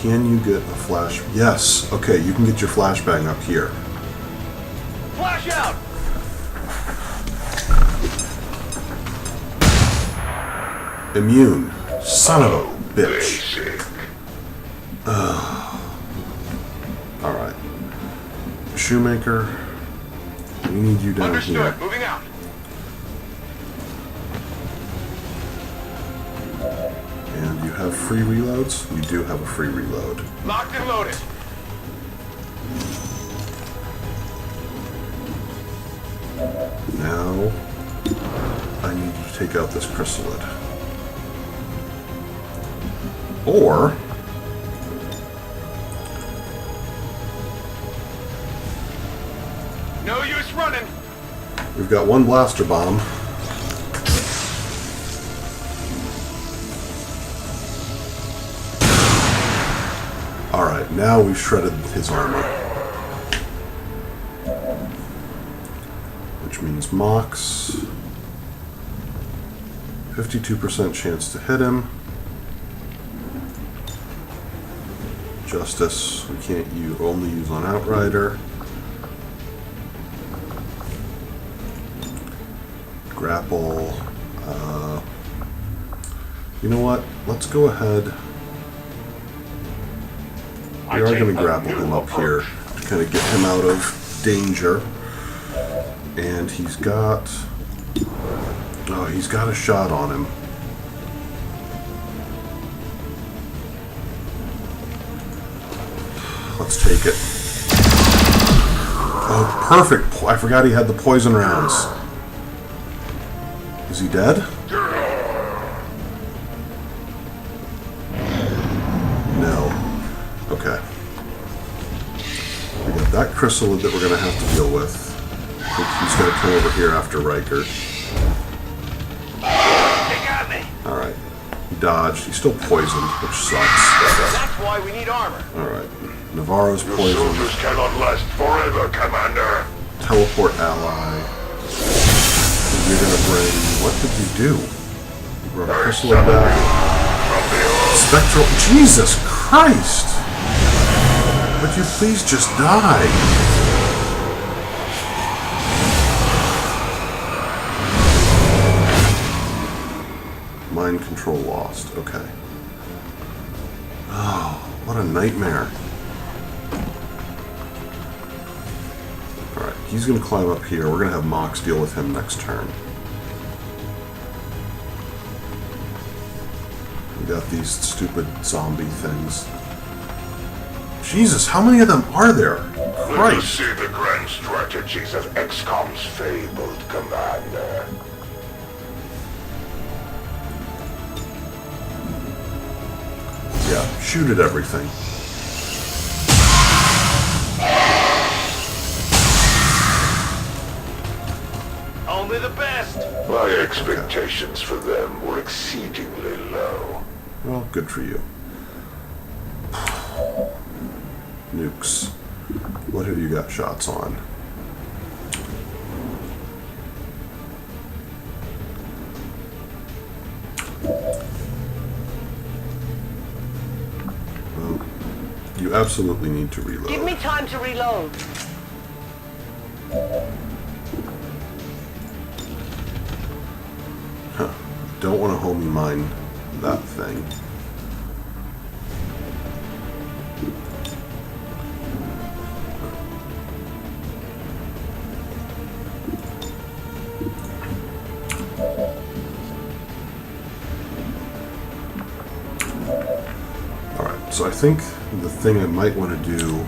Speaker 1: Can you get a flash? Yes. Okay, you can get your flashbang up here.
Speaker 3: Flash out!
Speaker 1: Immune. Son of a bitch. Alright. Shoemaker. We need you down
Speaker 3: Understood.
Speaker 1: here.
Speaker 3: Moving out.
Speaker 1: And you have free reloads? You do have a free reload.
Speaker 3: Locked and loaded.
Speaker 1: Now, I need you to take out this chrysalid. Or...
Speaker 3: No use running.
Speaker 1: we've got one blaster bomb. Alright, now we've shredded his armor. Which means Mox. 52% chance to hit him. Justice, we can't only use on Outrider. Grapple. You know what? Let's go ahead. We are going to grapple him up here to kind of get him out of danger. And he's got... oh, he's got a shot on him. Let's take it. Oh, perfect. I forgot he had the poison rounds. Is he dead? No. Okay. We got that chrysalid that we're going to have to deal with. I think he's going to come over here after Riker.
Speaker 3: They got me.
Speaker 1: Alright. He dodged. He's still poisoned, which sucks.
Speaker 3: That's why we need armor.
Speaker 1: Alright. Navarro's
Speaker 2: Your
Speaker 1: poisoned.
Speaker 2: soldiers cannot last forever, Commander.
Speaker 1: Teleport ally. And you're gonna bring... what did you do? You brought a chrysalid back. Spectral... Jesus Christ! Would you please just die? Mind control lost. Okay. Oh, what a nightmare. Alright. He's going to climb up here. We're going to have Mox deal with him next turn. We got these stupid zombie things. Jesus, how many of them are there?
Speaker 2: Let us see the grand strategies of Xcom's fabled commander.
Speaker 1: Yeah, shoot at everything.
Speaker 3: Only the best.
Speaker 2: My expectations for them were exceedingly low.
Speaker 1: Well, good for you. Nukes. What have you got shots on? Well, you absolutely need to reload.
Speaker 10: Give me time to reload.
Speaker 1: Huh. Don't want to homie mine that thing. Alright, so I think the thing I might want to do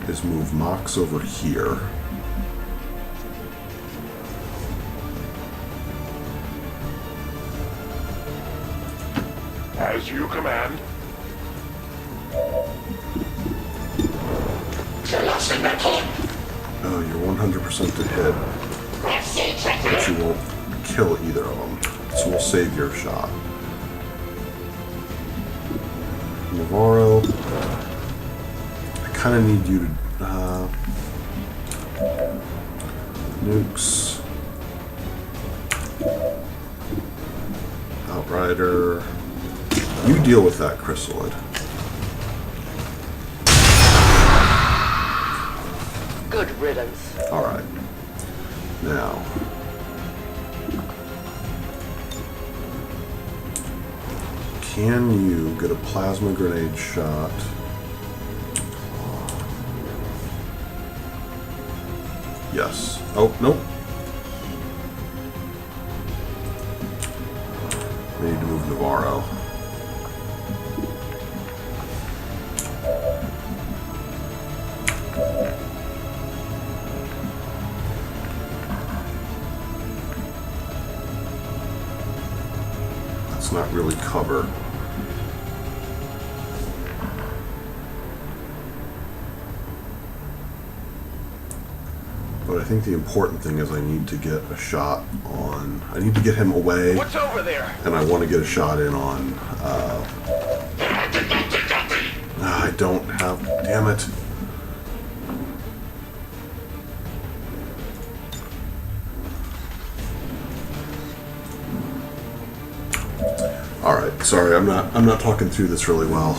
Speaker 1: is move Mox over here.
Speaker 2: As you command.
Speaker 1: Oh, you're 100% to hit. But you won't kill either of them. So we'll save your shot. Navarro. I kind of need you to... nukes. Outrider. You deal with that chrysalid.
Speaker 10: Good riddance.
Speaker 1: Alright. Now. Can you get a plasma grenade shot? Yes. Oh, nope. We need to move Navarro. That's not really cover. But I think the important thing is I need to get a shot on... I need to get him away.
Speaker 3: What's over there?
Speaker 1: And I want to get a shot in on... I don't have... Damn it. Alright, sorry, I'm not talking through this really well.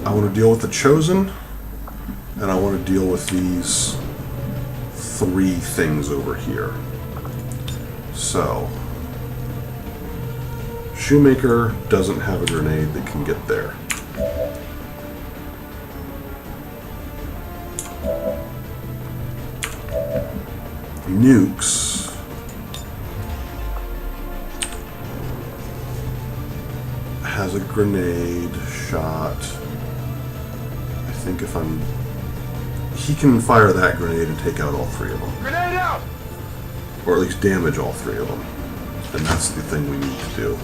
Speaker 1: I want to deal with the Chosen. And I want to deal with these 3 things over here. So, Shoemaker doesn't have a grenade that can get there. Nukes has a grenade shot. I think if I'm... He can fire that grenade and take out all 3 of them.
Speaker 3: Grenade out!
Speaker 1: Or at least damage all 3 of them. And that's the thing we need to do.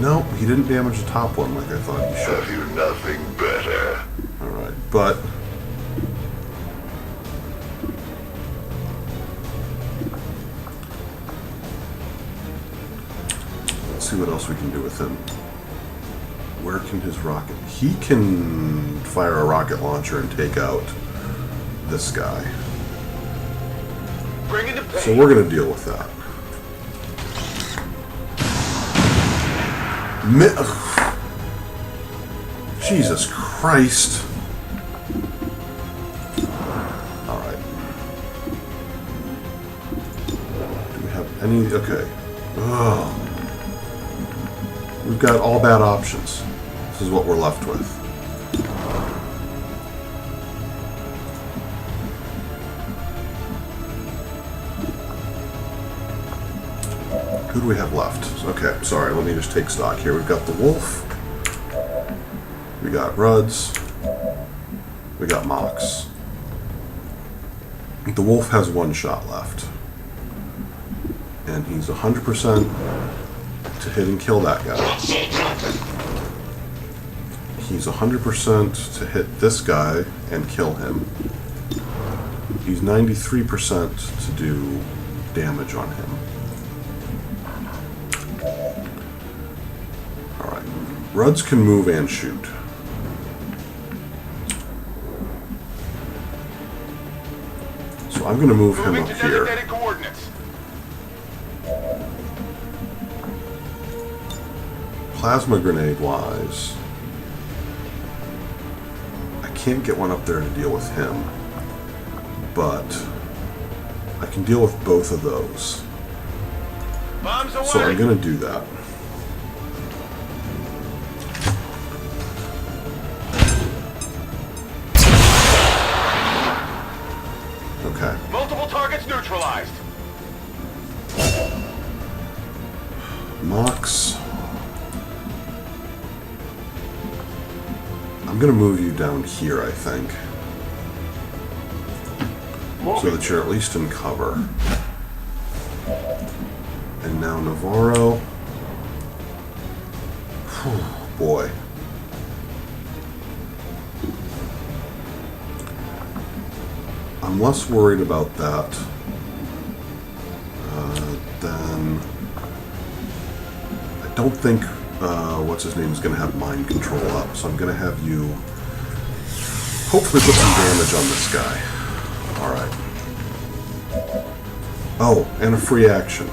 Speaker 1: No, he didn't damage the top one like I thought he should.
Speaker 2: Have you nothing better?
Speaker 1: Alright, but... let's see what else we can do with him. Where can his rocket... He can fire a rocket launcher and take out this guy.
Speaker 3: Bring in the pain.
Speaker 1: So we're going to deal with that. Jesus Christ. Alright. Do we have any... Okay. Oh. We've got all bad options. This is what we're left with. Who do we have left? Okay, sorry, let me just take stock here. We've got the Wolf. We got Ruds. We got Mox. The Wolf has one shot left. And he's 100% to hit and kill that guy. He's 100% to hit this guy and kill him. He's 93% to do damage on him. Alright. Ruds can move and shoot. So I'm going to move him up here. Plasma grenade wise, I can't get one up there to deal with him, but I can deal with both of those. So I'm going to do that. Okay.
Speaker 3: Multiple targets neutralized.
Speaker 1: Mox. I'm going to move you down here, I think. So that you're at least in cover. And now Navarro. Whew, boy. I'm less worried about that than... I don't think what's his name is going to have mind control up, so I'm going to have you hopefully put some damage on this guy. Alright. Oh, and a free action.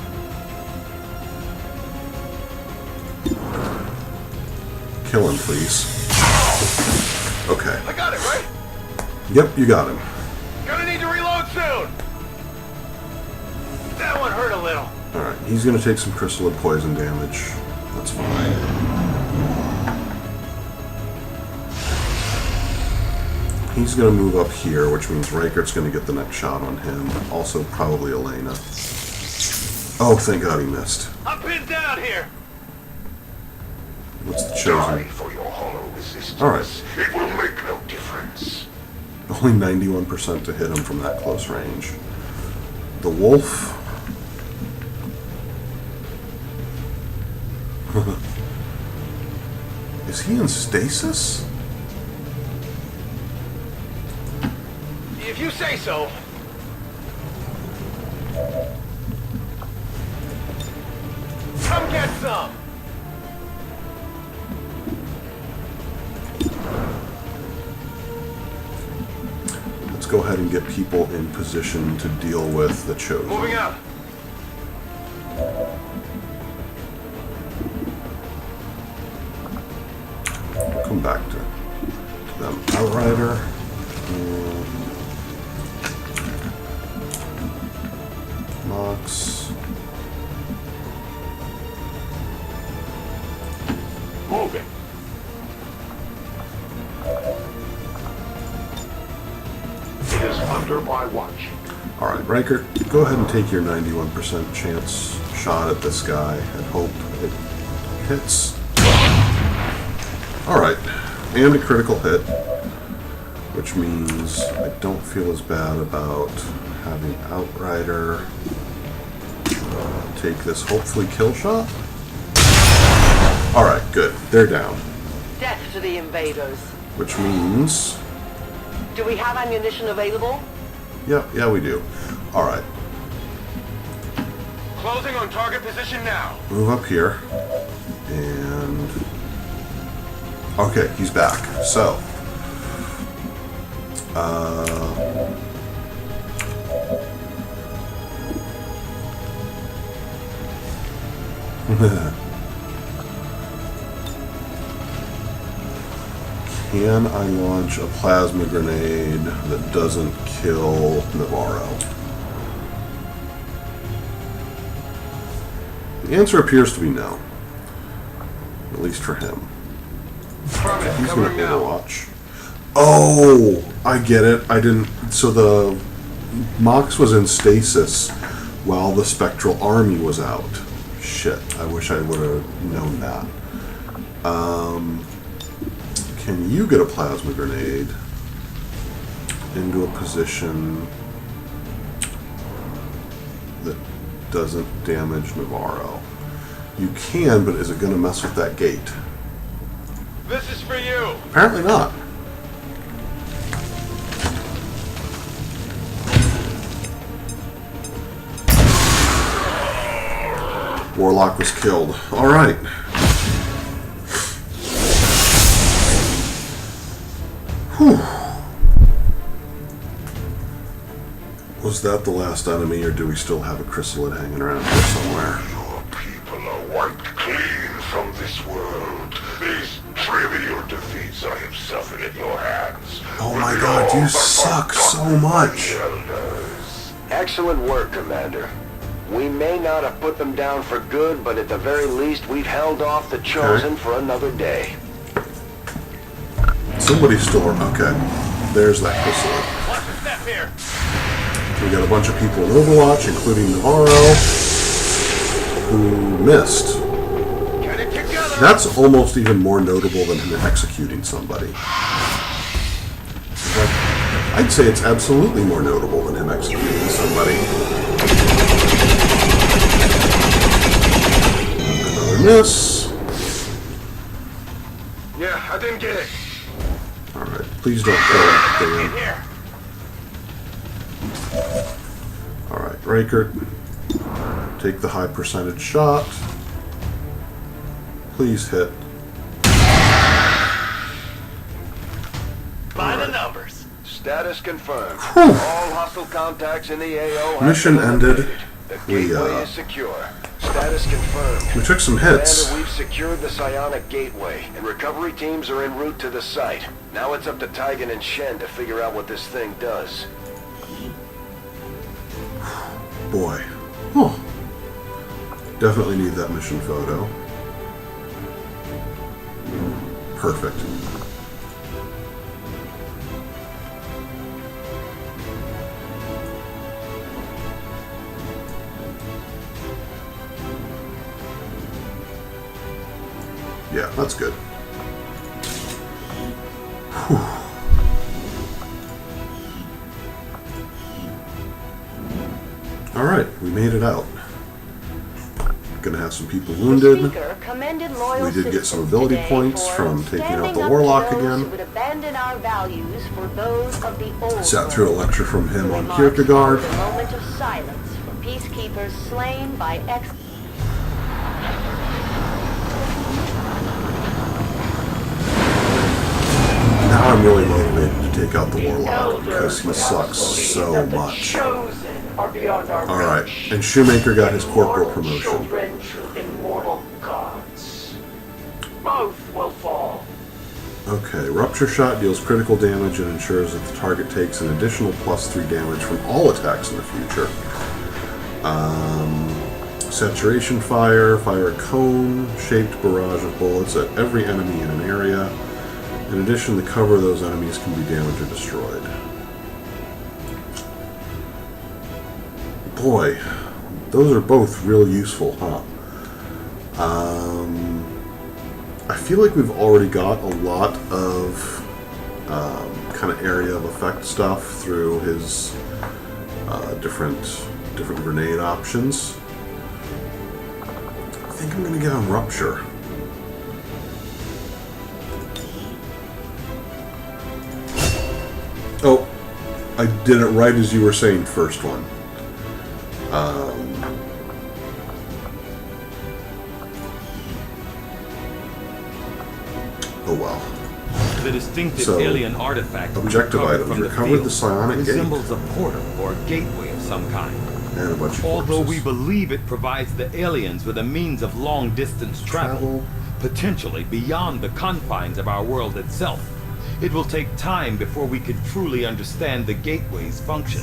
Speaker 1: Kill him, please. Okay.
Speaker 3: I got it, right?
Speaker 1: Yep, you got him.
Speaker 3: Gonna need to reload soon. That one hurt a little.
Speaker 1: Alright, he's going to take some crystalline poison damage. That's fine. He's going to move up here, which means Reichert's going to get the next shot on him. Also, probably Elena. Oh, thank God he missed.
Speaker 3: I'm pinned down here.
Speaker 1: What's the chosen?
Speaker 2: For your hollow resistance.
Speaker 1: Alright.
Speaker 2: It will make no difference.
Speaker 1: Only 91% to hit him from that close range. The Wolf. Is he in stasis?
Speaker 3: If you say so. Come get some.
Speaker 1: Let's go ahead and get people in position to deal with the chosen.
Speaker 3: Moving out.
Speaker 1: Come back to them. Outrider. Mox.
Speaker 2: Moving. It is under my watch.
Speaker 1: Alright, Reichert, go ahead and take your 91% chance shot at this guy and hope it hits. Alright, and a critical hit, which means I don't feel as bad about having Outrider take this hopefully kill shot. Alright, good. They're down.
Speaker 10: Death to the invaders.
Speaker 1: Which means...
Speaker 10: Do we have ammunition available?
Speaker 1: Yeah, we do. Alright.
Speaker 3: Closing on target position now.
Speaker 1: Move up here. And... Okay, he's back. So... Can I launch a plasma grenade that doesn't kill Navarro? The answer appears to be no. At least for him.
Speaker 7: Affirmative,
Speaker 1: He's gonna
Speaker 7: covering now.
Speaker 1: overwatch. Oh, I get it. I didn't. So the Mox was in stasis while the Spectral Army was out. Shit. I wish I would have known that. Can you get a plasma grenade into a position that doesn't damage Navarro? You can, but is it going to mess with that gate?
Speaker 4: This is for you.
Speaker 1: Apparently not. Warlock was killed. All right. Whew. Was that the last enemy, or do we still have a chrysalid hanging around here somewhere?
Speaker 2: Your people are wiped clean from this world. These trivial defeats I have suffered at your hands.
Speaker 1: Oh my god, you suck so much.
Speaker 3: Excellent work, Commander. We may not have put them down for good, but at the very least, we've held off the Chosen for another day.
Speaker 1: Somebody's still... Okay. There's that chrysalid.
Speaker 4: Watch the step here.
Speaker 1: We got a bunch of people in Overwatch, including Navarro, who missed.
Speaker 4: Get it together.
Speaker 1: That's almost even more notable than him executing somebody. I'd say it's absolutely more notable than him executing somebody. Another miss.
Speaker 4: Yeah, I didn't get it.
Speaker 1: Alright, please don't kill him, Dan.
Speaker 4: Here.
Speaker 1: Alright, Rakert. Take the high percentage shot. Please hit.
Speaker 4: By the numbers.
Speaker 3: Status confirmed. All hostile contacts in the AO have
Speaker 1: Mission
Speaker 3: been
Speaker 1: ended.
Speaker 3: eliminated. The gateway is secure. Status confirmed.
Speaker 1: We took some hits.
Speaker 3: Commander, we've secured the psionic gateway, and recovery teams are en route to the site. Now it's up to Tigan and Shen to figure out what this thing does.
Speaker 1: Boy. Oh. Definitely need that mission photo. Perfect. Yeah, that's good. Whew. All right, we made it out. Gonna have some people wounded. We did get some ability points from taking out the Warlock again. Sat through a lecture from him on Kierkegaard.
Speaker 13: A moment of silence for peacekeepers slain by
Speaker 1: Now I'm really motivated to take out the Warlock because he sucks so much. Alright, and Shoemaker got his corporal promotion.
Speaker 2: Both will fall.
Speaker 1: Okay, Rupture Shot deals critical damage and ensures that the target takes an additional +3 damage from all attacks in the future. Saturation Fire, fire a cone-shaped barrage of bullets at every enemy in an area. In addition, the cover of those enemies can be damaged or destroyed. Boy, those are both real useful, huh? I feel like we've already got a lot of kind of area of effect stuff through his different grenade options. I think I'm going to get on Rupture. Oh, I did it right as you were saying first one. Oh well.
Speaker 6: The distinctive
Speaker 1: So,
Speaker 6: alien artifact
Speaker 1: objective items.
Speaker 6: from the
Speaker 1: Recovered
Speaker 6: field
Speaker 1: the psionic gate.
Speaker 6: resembles a portal or a gateway of some kind.
Speaker 1: And a bunch of
Speaker 6: Although we
Speaker 1: corpses.
Speaker 6: believe it provides the aliens with a means of long-distance travel, potentially beyond the confines of our world itself, it will take time before we can truly understand the gateway's function.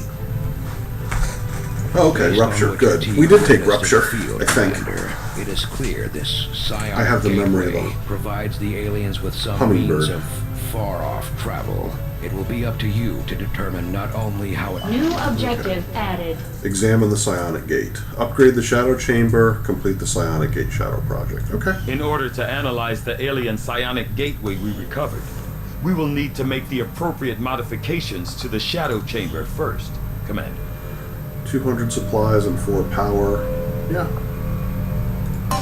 Speaker 1: Oh, okay, Rupture. Good. We did take Rupture, I think.
Speaker 5: Commander, It is clear this psionic
Speaker 1: I have the memory of
Speaker 5: gateway
Speaker 1: a
Speaker 5: provides the aliens with some
Speaker 1: hummingbird.
Speaker 5: means of far-off travel. It will be up to you to determine not only how it...
Speaker 9: New objective added.
Speaker 1: Examine the psionic gate. Upgrade the shadow chamber. Complete the psionic gate shadow project. Okay.
Speaker 6: In order to analyze the alien psionic gateway we recovered, we will need to make the appropriate modifications to the shadow chamber first, Commander.
Speaker 1: 200 supplies and 4 power. Yeah.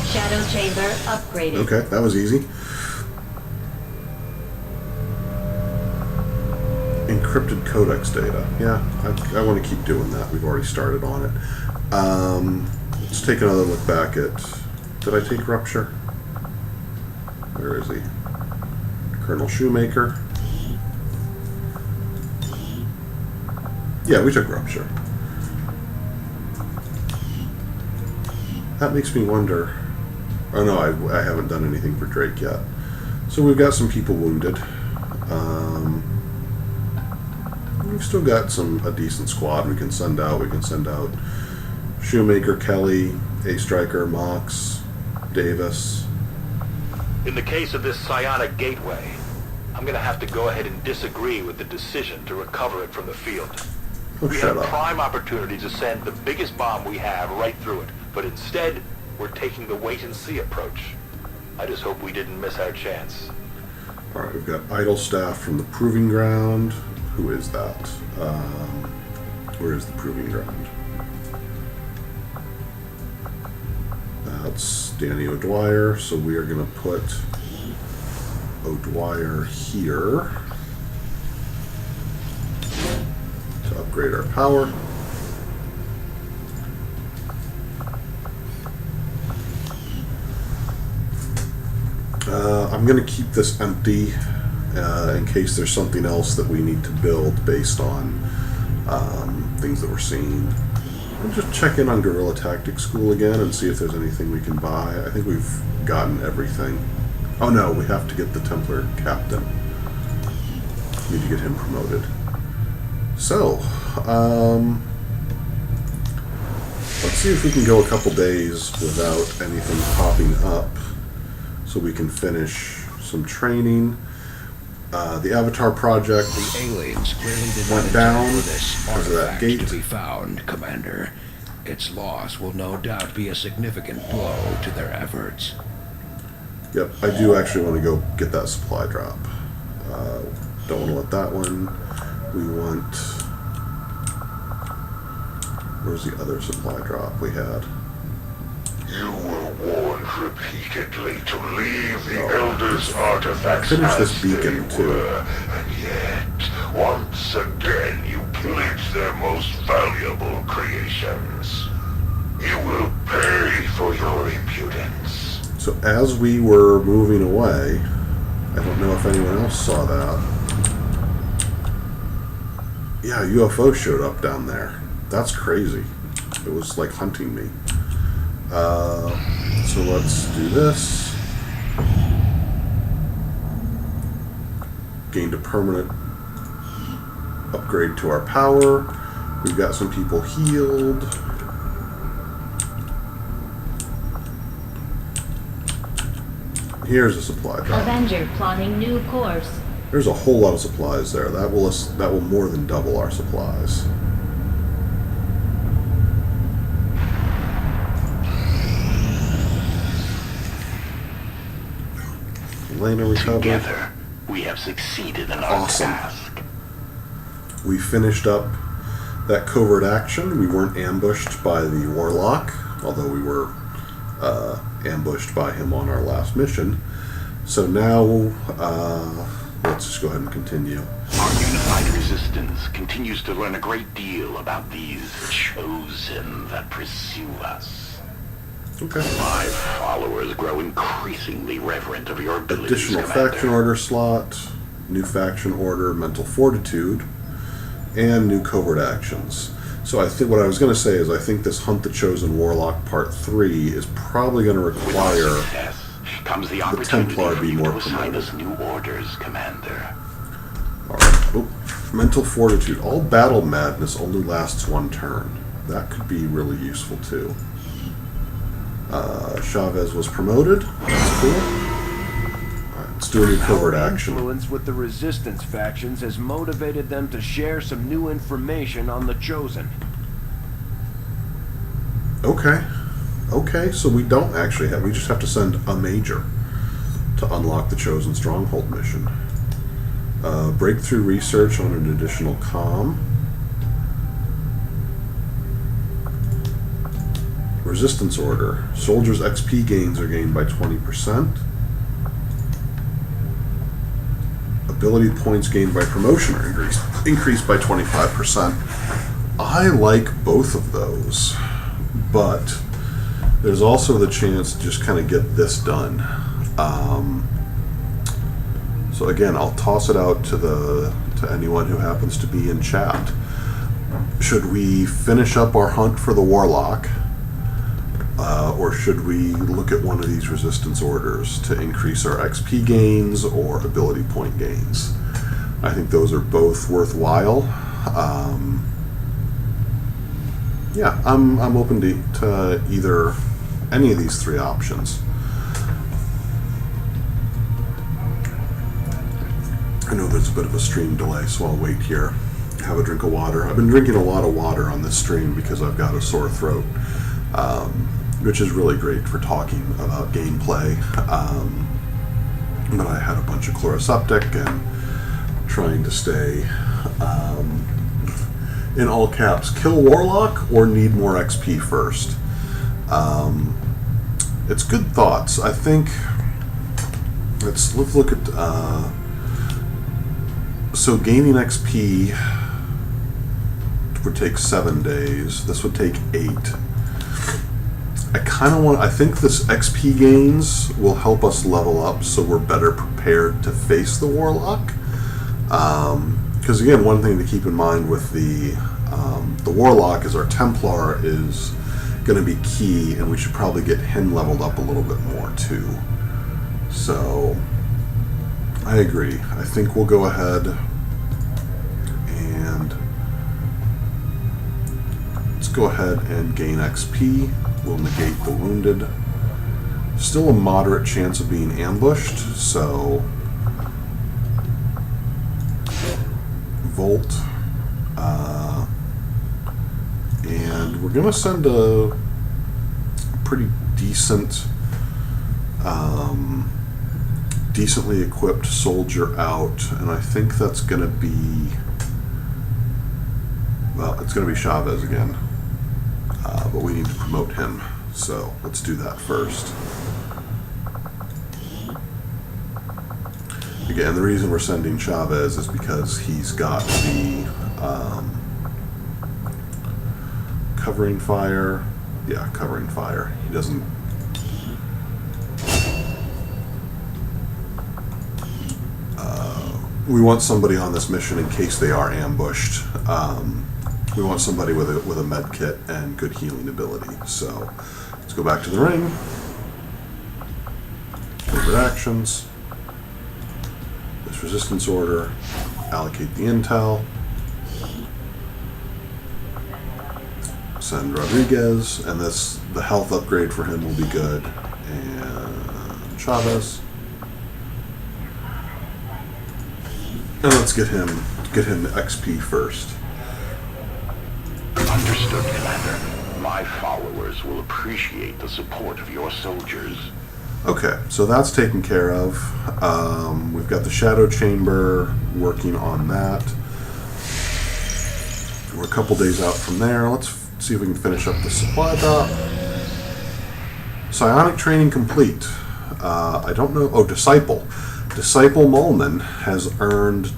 Speaker 9: Shadow chamber upgraded.
Speaker 1: Okay, that was easy. Encrypted codex data. Yeah, I want to keep doing that. We've already started on it. Let's take another look back at... Did I take Rupture? Where is he? Colonel Shoemaker. Yeah, we took Rupture. That makes me wonder... Oh no, I haven't done anything for Drake yet. So we've got some people wounded. We've still got a decent squad we can send out. We can send out Shoemaker, Kelly, A-Striker, Mox, Davis.
Speaker 14: In the case of this psionic gateway, I'm gonna have to go ahead and disagree with the decision to recover it from the field. We had a prime opportunity to send the biggest bomb we have right through it, but instead, we're taking the wait-and-see approach. I just hope we didn't miss our chance.
Speaker 1: Alright, we've got idle staff from the Proving Ground. Who is that? Where is the Proving Ground? That's Danny O'Dwyer, so we are going to put O'Dwyer here to upgrade our power. I'm going to keep this empty in case there's something else that we need to build based on things that we're seeing. I'll just check in on Guerrilla Tactics School again and see if there's anything we can buy. I think we've gotten everything. Oh no, we have to get the Templar Captain. Need to get him promoted. So, let's see if we can go a couple days without anything popping up so we can finish some training. The Avatar project
Speaker 5: The aliens clearly did
Speaker 1: went
Speaker 5: not
Speaker 1: down
Speaker 5: intend for this
Speaker 1: because of that
Speaker 5: artifact
Speaker 1: gate.
Speaker 5: to be found, Commander. Its loss will no doubt be a significant blow to their efforts.
Speaker 1: Yep, I do actually want to go get that supply drop. Don't want to let that one. We want... Where's the other supply drop we had?
Speaker 2: You were warned repeatedly to leave the Elders' artifacts
Speaker 1: Finish
Speaker 2: as
Speaker 1: this beacon,
Speaker 2: they
Speaker 1: too.
Speaker 2: were, and yet, once again, you pillaged their most valuable creations. You will pay for your impudence.
Speaker 1: So as we were moving away, I don't know if anyone else saw that. Yeah, a UFO showed up down there. That's crazy. It was like hunting me. So let's do this. Gained a permanent upgrade to our power. We've got some people healed. Here's a supply drop.
Speaker 9: Avenger plotting new course.
Speaker 1: There's a whole lot of supplies there. That will more than double our supplies. Elena recovered.
Speaker 2: Together, we have succeeded in our task.
Speaker 1: We finished up that covert action. We weren't ambushed by the Warlock, although we were ambushed by him on our last mission. So now, let's just go ahead and continue.
Speaker 2: Our unified resistance continues to learn a great deal about these chosen that pursue us.
Speaker 1: Okay.
Speaker 2: My followers grow increasingly reverent of your abilities,
Speaker 1: Additional
Speaker 2: Commander.
Speaker 1: faction order slot, new faction order, mental fortitude, and new covert actions. So I think what I was going to say is I think this Hunt the Chosen Warlock Part 3 is probably going to require
Speaker 2: Comes the
Speaker 1: the Templar be more
Speaker 2: to assign
Speaker 1: promoted.
Speaker 2: us new orders, Commander.
Speaker 1: Alright. Oh, mental fortitude. All battle madness only lasts one turn. That could be really useful too. Chavez was promoted. That's cool. Alright, let's do a new covert action.
Speaker 3: Influence with the resistance factions has motivated them to share some new information on the Chosen.
Speaker 1: Okay. Okay, so we don't actually have... We just have to send a major to unlock the Chosen Stronghold mission. Breakthrough research on an additional comm. Resistance order. Soldiers' XP gains are gained by 20%. Ability points gained by promotion are increased by 25%. I like both of those, but there's also the chance to just kind of get this done. So again, I'll toss it out to anyone who happens to be in chat. Should we finish up our hunt for the Warlock, or should we look at one of these resistance orders to increase our XP gains or ability point gains? I think those are both worthwhile. Yeah, I'm open to either any of these three options. I know there's a bit of a stream delay, so I'll wait here, have a drink of water. I've been drinking a lot of water on this stream because I've got a sore throat, which is really great for talking about gameplay. But I had a bunch of chloroseptic and trying to stay, in all caps, kill Warlock or need more XP first. It's good thoughts. I think, let's look at... So gaining XP would take 7 days. This would take 8. I think this XP gains will help us level up so we're better prepared to face the Warlock. Because again, one thing to keep in mind with the Warlock is our Templar is going to be key, and we should probably get him leveled up a little bit more too. So I agree. I think we'll go ahead and let's go ahead and gain XP. We'll negate the wounded. Still a moderate chance of being ambushed, so Volt. And we're going to send a pretty decent decently equipped soldier out, and I think that's going to be, well, it's going to be Chavez again, but we need to promote him, so let's do that first. Again, the reason we're sending Chavez is because he's got the covering fire. Yeah, covering fire. He doesn't... we want somebody on this mission in case they are ambushed. We want somebody with a med kit and good healing ability. So let's go back to the ring. Favorite actions. This resistance order. Allocate the intel. Send Rodriguez, and the health upgrade for him will be good. And Chavez. And let's get him XP first.
Speaker 2: Understood, Commander. My followers will appreciate the support of your soldiers.
Speaker 1: Okay, so that's taken care of. We've got the Shadow Chamber working on that. We're a couple days out from there. Let's see if we can finish up the supply drop. Psionic training complete. I don't know. Oh, Disciple. Disciple Mulman has learned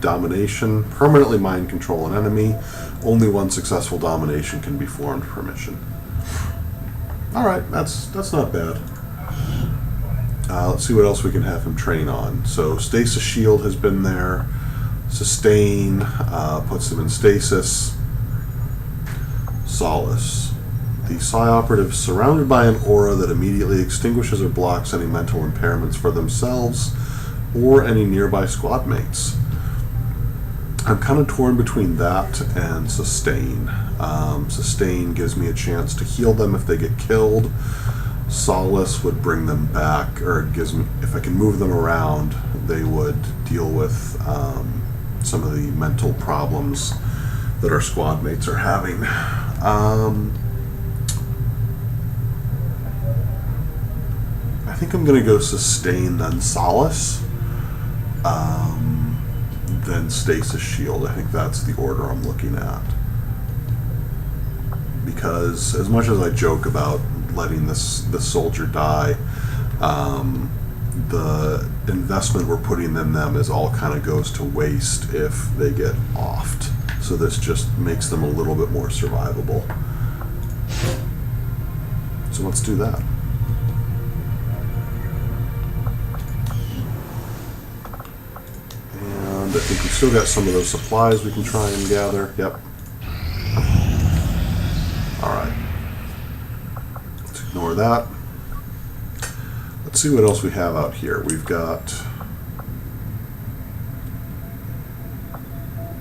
Speaker 1: domination, permanently mind control an enemy. Only one successful domination can be formed per mission. All right, that's not bad. Let's see what else we can have him train on. So Stasis Shield has been there. Sustain puts him in stasis. Solace. The Psi Operative is surrounded by an aura that immediately extinguishes or blocks any mental impairments for themselves or any nearby squad mates. I'm kind of torn between that and sustain. Sustain gives me a chance to heal them if they get killed. Solace would bring them back, or it gives me, if I can move them around, they would deal with some of the mental problems that our squad mates are having. I think I'm going to go sustain, then solace, then stasis shield. I think that's the order I'm looking at. Because as much as I joke about letting this soldier die, the investment we're putting in them is all kind of goes to waste if they get offed. So this just makes them a little bit more survivable. So let's do that. And I think we've still got some of those supplies we can try and gather. Yep. Alright. Let's ignore that. Let's see what else we have out here. We've got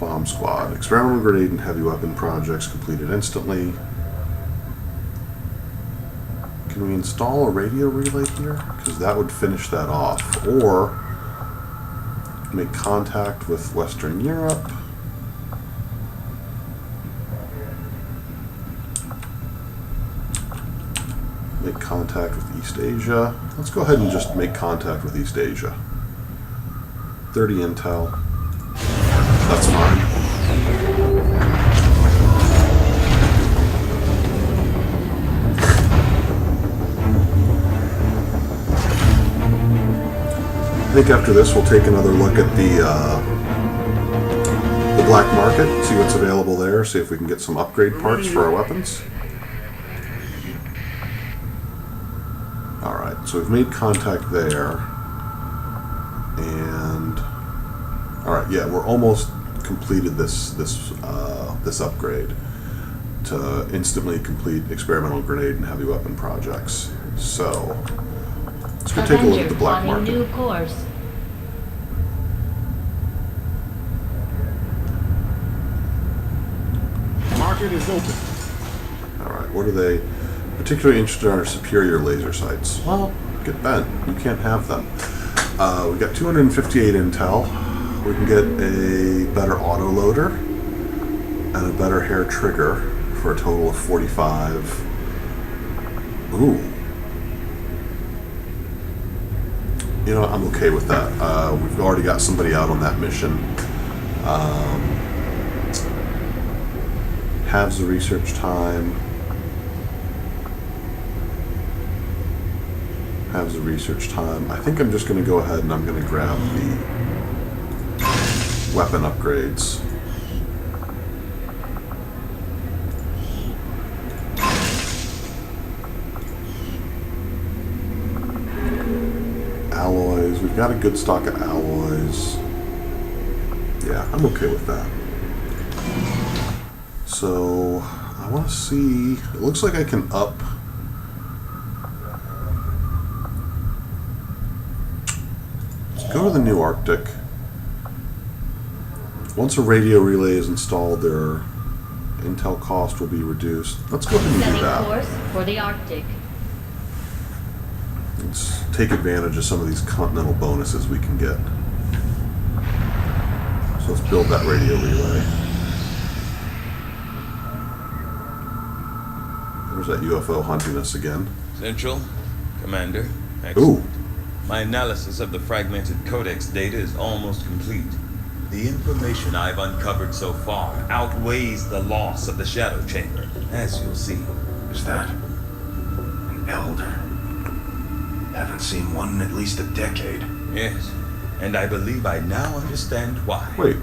Speaker 1: Bomb Squad. Experimental grenade and heavy weapon projects completed instantly. Can we install a radio relay here? Because that would finish that off. Or make contact with Western Europe. Make contact with East Asia. Let's go ahead and just make contact with East Asia. 30 intel. That's fine. I think after this we'll take another look at the black market, see what's available there, see if we can get some upgrade parts for our weapons. Alright, so we've made contact there. And alright, yeah, we're almost completed this upgrade to instantly complete experimental grenade and heavy weapon projects. So let's go take a look at the black market.
Speaker 9: New course.
Speaker 15: Market is open.
Speaker 1: Alright, what are they particularly interested in? Our superior laser sights. Well, get bent. You can't have them. We got 258 intel. We can get a better autoloader and a better hair trigger for a total of 45. Ooh. You know, I'm okay with that. We've already got somebody out on that mission. Halves the research time. Halves the research time. I think I'm just going to go ahead and I'm going to grab the weapon upgrades. Alloys. We've got a good stock of alloys. Yeah, I'm okay with that. So, I want to see... It looks like I can up... Let's go to the new Arctic. Once a radio relay is installed, their intel cost will be reduced. Let's go ahead and do that.
Speaker 9: Course for the Arctic.
Speaker 1: Let's take advantage of some of these continental bonuses we can get. So let's build that radio relay. There's that UFO hunting us again.
Speaker 6: Central, Commander.
Speaker 1: Ooh.
Speaker 6: My analysis of the fragmented codex data is almost complete. The information I've uncovered so far outweighs the loss of the Shadow Chamber, as you'll see.
Speaker 15: Is that an elder? Haven't seen one in at least a decade.
Speaker 6: Yes, and I believe I now understand why.
Speaker 1: Wait.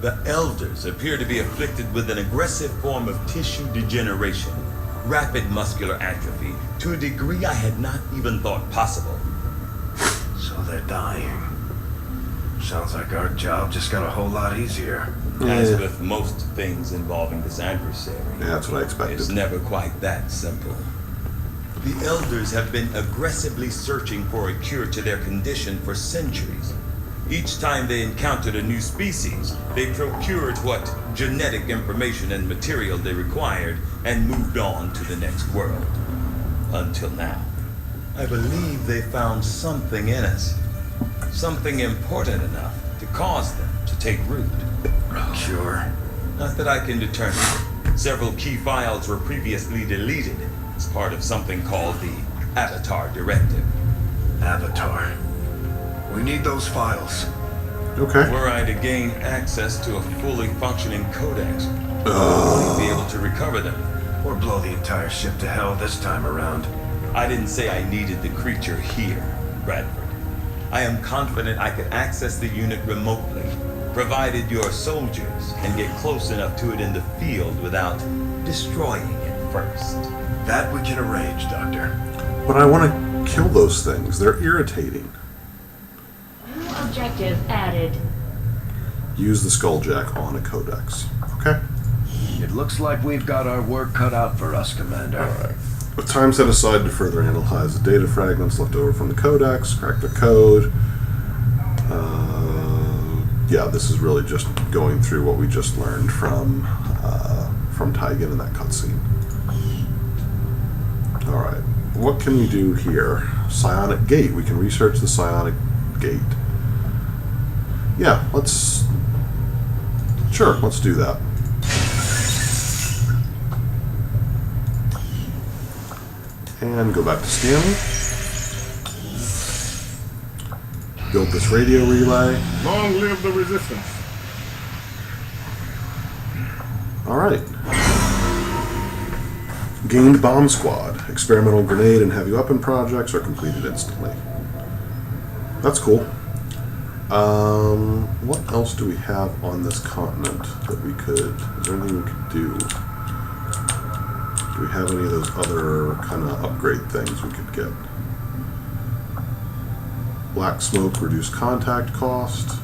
Speaker 6: The Elders appear to be afflicted with an aggressive form of tissue degeneration, rapid muscular atrophy, to a degree I had not even thought possible.
Speaker 15: So they're dying. Sounds like our job just got a whole lot easier.
Speaker 6: As with most things involving this adversary.
Speaker 1: Yeah, that's what I expected.
Speaker 6: It's never quite that simple. The Elders have been aggressively searching for a cure to their condition for centuries. Each time they encountered a new species, they procured what genetic information and material they required and moved on to the next world. Until now. I believe they found something in us. Something important enough to cause them to take root.
Speaker 15: Sure.
Speaker 6: Not that I can determine. Several key files were previously deleted as part of something called the Avatar Directive.
Speaker 15: Avatar. We need those files.
Speaker 1: Okay.
Speaker 6: Were I to gain access to a fully functioning codex, would be able to recover them.
Speaker 15: Or blow the entire ship to hell this time around.
Speaker 6: I didn't say I needed the creature here, Bradford. I am confident I could access the unit remotely, provided your soldiers can get close enough to it in the field without destroying it first.
Speaker 15: That we can arrange, Doctor.
Speaker 1: But I want to kill those things. They're irritating.
Speaker 9: New objective added.
Speaker 1: Use the Skulljack on a codex. Okay.
Speaker 15: It looks like we've got our work cut out for us, Commander.
Speaker 1: Alright. With time set aside to further analyze the data fragments left over from the codex, crack the code. Yeah, this is really just going through what we just learned from Tygan in that cutscene. Alright. What can we do here? Psionic Gate. We can research the Psionic Gate. Yeah, let's... Sure, let's do that. And go back to scanning. Build this radio relay.
Speaker 16: Long live the Resistance.
Speaker 1: Alright. Gained Bomb Squad. Experimental grenade and heavy weapon projects are completed instantly. That's cool. What else do we have on this continent that we could... Is there anything we could do? Do we have any of those other kind of upgrade things we could get? Black smoke, reduced contact cost.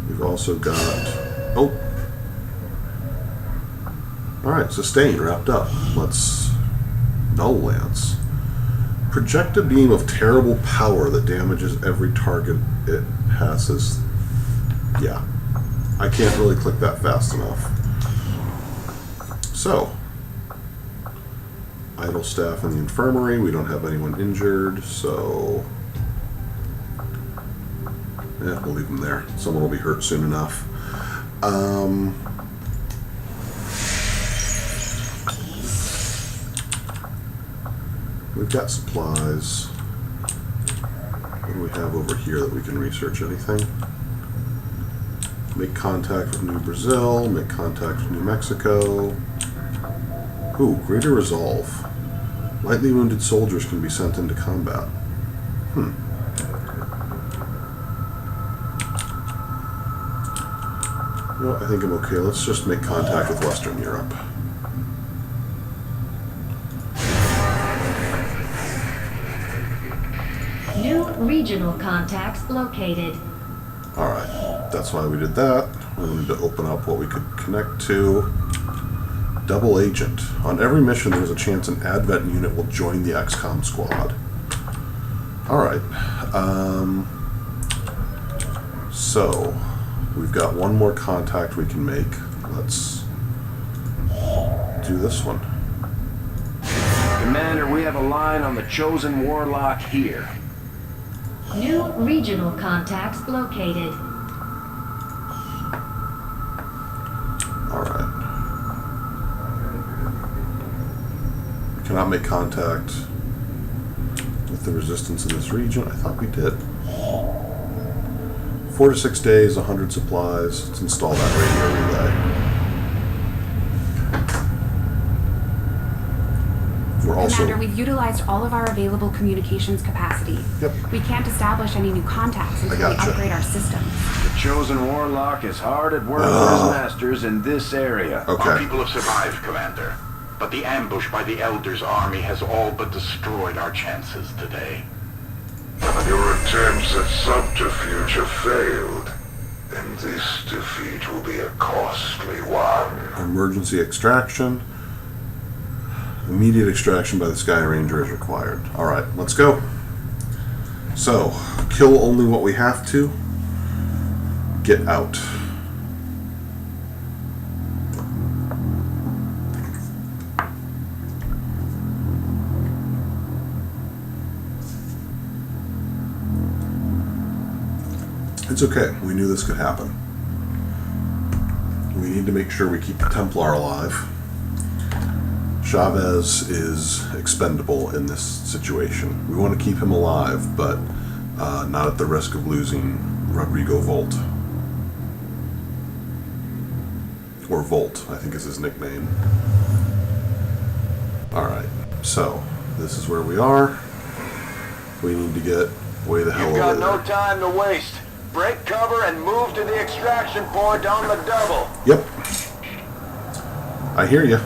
Speaker 1: We've also got... Oh! Alright, sustain, wrapped up. Let's... Null Lance. Project a beam of terrible power that damages every target it passes. Yeah. I can't really click that fast enough. So. Idle staff in the infirmary. We don't have anyone injured, so... Yeah, we'll leave them there. Someone will be hurt soon enough. We've got supplies. What do we have over here that we can research? Anything? Make contact with New Brazil. Make contact with New Mexico. Ooh, greater resolve. Lightly wounded soldiers can be sent into combat. You know what, I think I'm okay. Let's just make contact with Western Europe.
Speaker 9: New regional contacts located.
Speaker 1: Alright, that's why we did that. We wanted to open up what we could connect to. Double agent. On every mission, there's a chance an Advent unit will join the XCOM squad. Alright. So, we've got one more contact we can make. Let's do this one.
Speaker 7: Commander, we have a line on the Chosen Warlock here.
Speaker 9: New regional contacts located.
Speaker 1: Alright. Cannot make contact with the resistance in this region. I thought we did. 4 to 6 days, 100 supplies. Let's install that radio relay. We're also...
Speaker 8: Commander, we've utilized all of our available communications capacity.
Speaker 1: Yep.
Speaker 8: We can't establish any new contacts until we upgrade our systems.
Speaker 7: The Chosen Warlock is hard at work for his masters in this area.
Speaker 1: Okay.
Speaker 2: Our people have survived, Commander. But the ambush by the Elder's army has all but destroyed our chances today. Your attempts at subterfuge have failed. And this defeat will be a costly one.
Speaker 1: Emergency extraction. Immediate extraction by the Sky Ranger is required. Alright, let's go. So, kill only what we have to. Get out. It's okay. We knew this could happen. We need to make sure we keep the Templar alive. Chavez is expendable in this situation. We want to keep him alive, but not at the risk of losing Rodrigo Volt. Or Volt, I think is his nickname. Alright, so this is where we are. We need to get way the hell
Speaker 3: You've
Speaker 1: over
Speaker 3: got
Speaker 1: there.
Speaker 3: no time to waste. Break cover and move to the extraction point on the double.
Speaker 1: Yep. I hear you.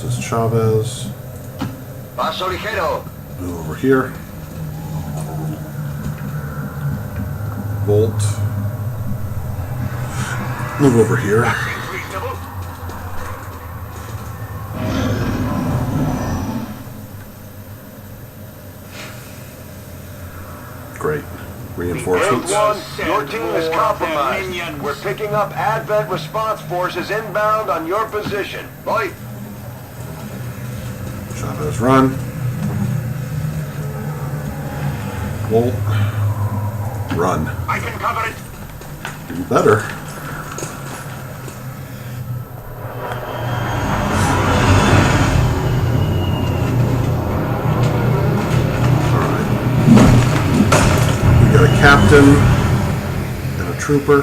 Speaker 1: This is Chavez.
Speaker 3: Paso ligero.
Speaker 1: Move over here. Volt. Move over here. Great. Reinforcements.
Speaker 3: Your team is compromised. We're picking up Advent response forces inbound on your position. Boy.
Speaker 1: Chavez, run. Volt. Run.
Speaker 2: I can cover it.
Speaker 1: You better. Alright. We got a captain and a trooper.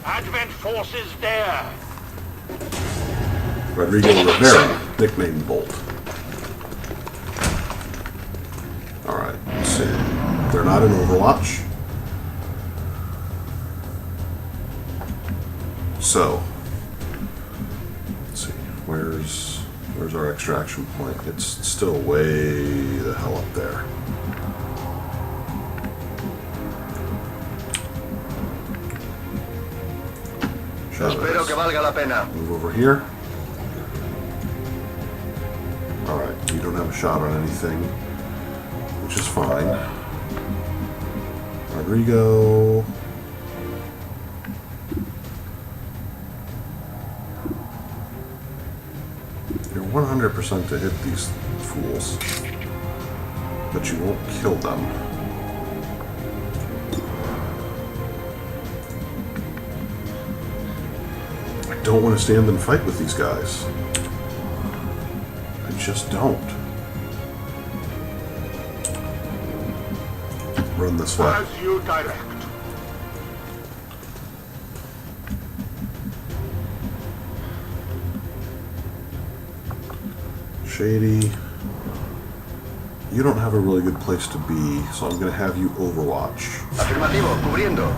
Speaker 2: Advent forces there.
Speaker 1: Rodrigo Rivera, nicknamed Bolt. Alright, let's see. They're not in Overwatch. So, let's see. Where's our extraction point? It's still way the hell up there.
Speaker 3: Espero que valga la pena.
Speaker 1: Move over here. Alright, you don't have a shot on anything, which is fine. Rodrigo. You're 100% to hit these fools, but you won't kill them. I don't want to stand and fight with these guys. I just don't. Run this way.
Speaker 2: As you direct.
Speaker 1: Shady. You don't have a really good place to be, so I'm going to have you overwatch.
Speaker 3: Afirmativo, cubriendo.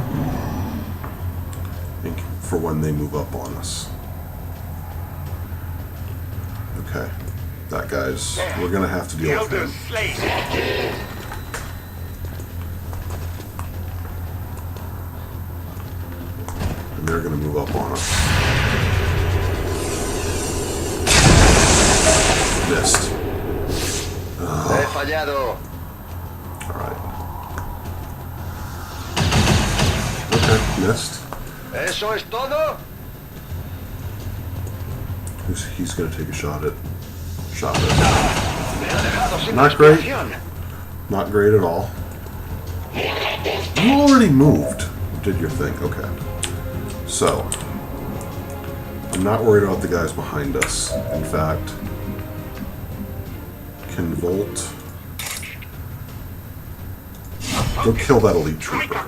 Speaker 1: For when they move up on us. Okay. That guy's... We're going to have to deal with him. And they're going to move up on us. Missed.
Speaker 3: He fallado.
Speaker 1: Alright. Okay, missed.
Speaker 3: ¿Eso es todo?
Speaker 1: He's going to take a shot at Not great. Not great at all. You already moved. You did your thing. Okay. So, I'm not worried about the guys behind us. In fact, can Volt go kill that elite trooper?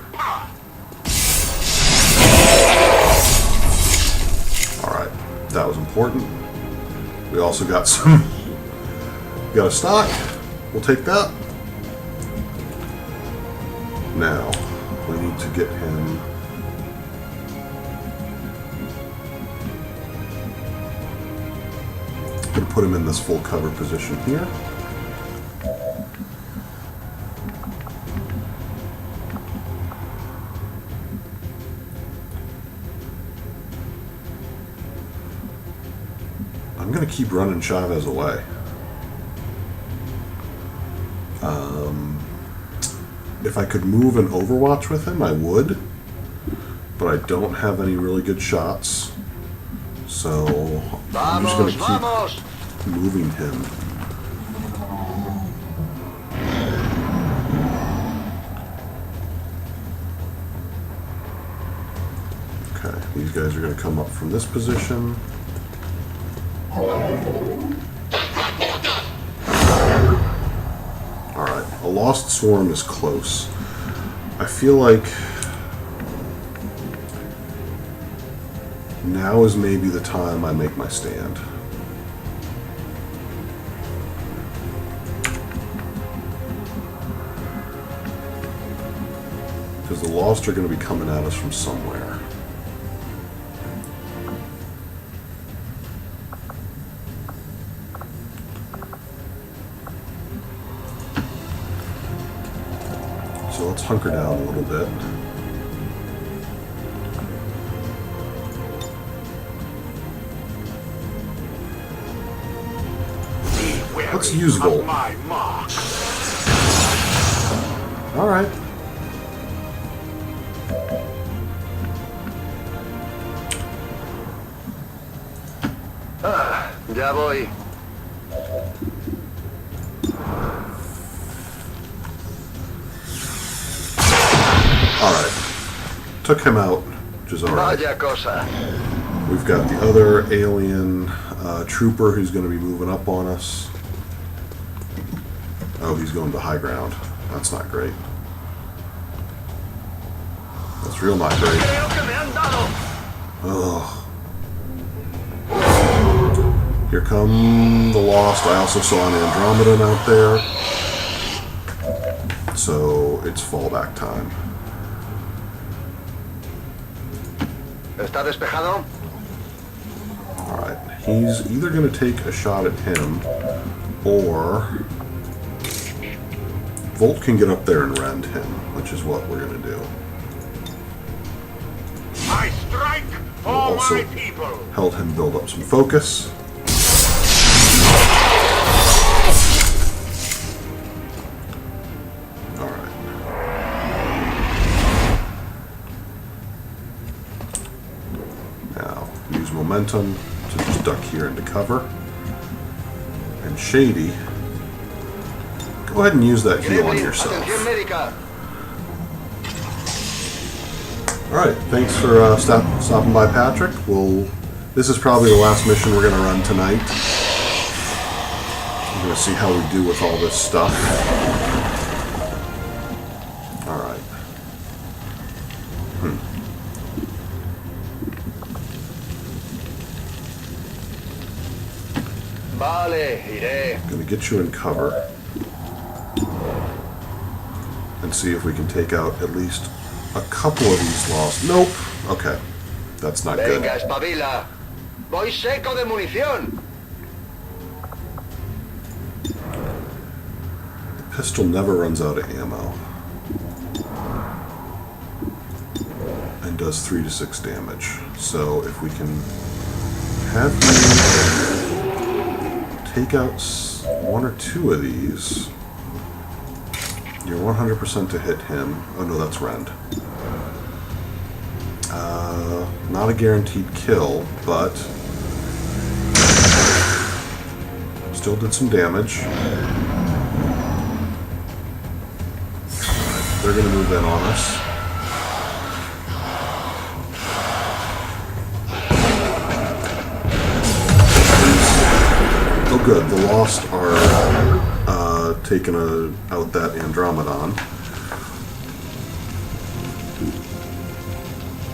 Speaker 1: Alright, that was important. We also got some... got a stock. We'll take that. Now, we need to get him... I'm going to put him in this full cover position here. going to keep running Chavez away. If I could move an Overwatch with him, I would. But I don't have any really good shots. So I'm just going to keep moving him. Okay, these guys are going to come up from this position. Alright, a Lost Swarm is close. I feel like now is maybe the time I make my stand. Because the Lost are going to be coming at us from somewhere. So let's hunker down a little bit. Let's use Volt. Alright.
Speaker 3: Ya voy.
Speaker 1: Alright. Took him out, which is alright.
Speaker 3: Vaya cosa.
Speaker 1: We've got the other alien trooper who's going to be moving up on us. Oh, he's going to high ground. That's not great. That's real not great. Ugh. Here come the Lost. I also saw an Andromedan out there. So it's fallback time.
Speaker 3: ¿Está despejado?
Speaker 1: Alright. He's either going to take a shot at him, or Volt can get up there and rend him, which is what we're going to do.
Speaker 2: I strike
Speaker 1: We'll
Speaker 2: all
Speaker 1: also
Speaker 2: my people.
Speaker 1: held him build up some focus. Alright. Now, use momentum to just duck here into cover. And Shady, go ahead and use that heal on yourself. Alright, thanks for stopping by, Patrick. This is probably the last mission we're going to run tonight. We're going to see how we do with all this stuff. Alright.
Speaker 3: Vale, iré.
Speaker 1: I'm going to get you in cover. And see if we can take out at least a couple of these Lost. Nope. Okay. That's not good.
Speaker 3: Venga, espabila. Voy seco de munición.
Speaker 1: The pistol never runs out of ammo. And does 3 to 6 damage. So if we can have you take out 1 or 2 of these, you're 100% to hit him. Oh no, that's rend. Not a guaranteed kill, but still did some damage. They're going to move in on us. Oh good, the Lost are taking out that Andromedon.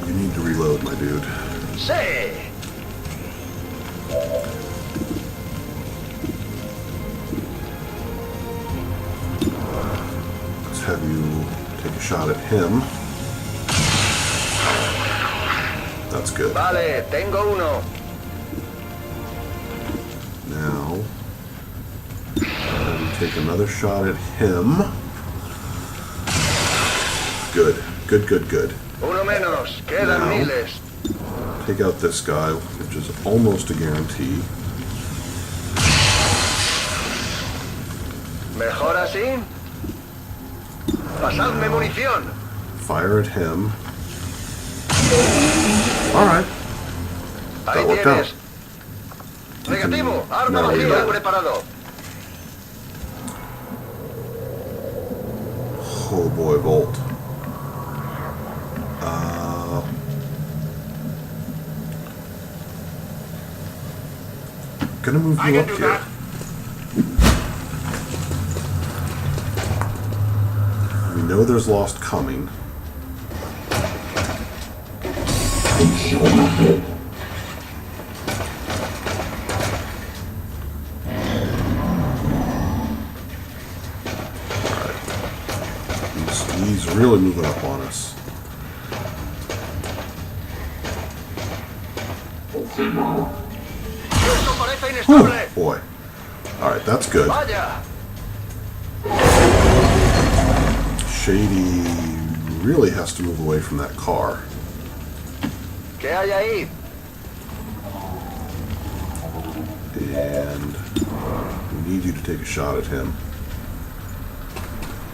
Speaker 1: You need to reload, my dude.
Speaker 3: Sí.
Speaker 1: Let's have you take a shot at him. That's good.
Speaker 3: Vale, tengo uno.
Speaker 1: Now, have you take another shot at him. Good, good, good, good.
Speaker 3: Uno menos. Quedan miles.
Speaker 1: Take out this guy, which is almost a guarantee.
Speaker 3: Mejor así. Pasadme munición.
Speaker 1: Fire at him. Alright.
Speaker 3: Ahí
Speaker 1: That worked out.
Speaker 3: tienes. Negativo. Arma
Speaker 1: No,
Speaker 3: ojivas
Speaker 1: no.
Speaker 3: preparado.
Speaker 1: Oh boy, Volt. Gonna move you up here. We know there's Lost coming. He's really moving up on us. Whew, boy. Alright, that's good. Shady really has to move away from that car.
Speaker 3: ¿Qué hay ahí?
Speaker 1: And we need you to take a shot at him.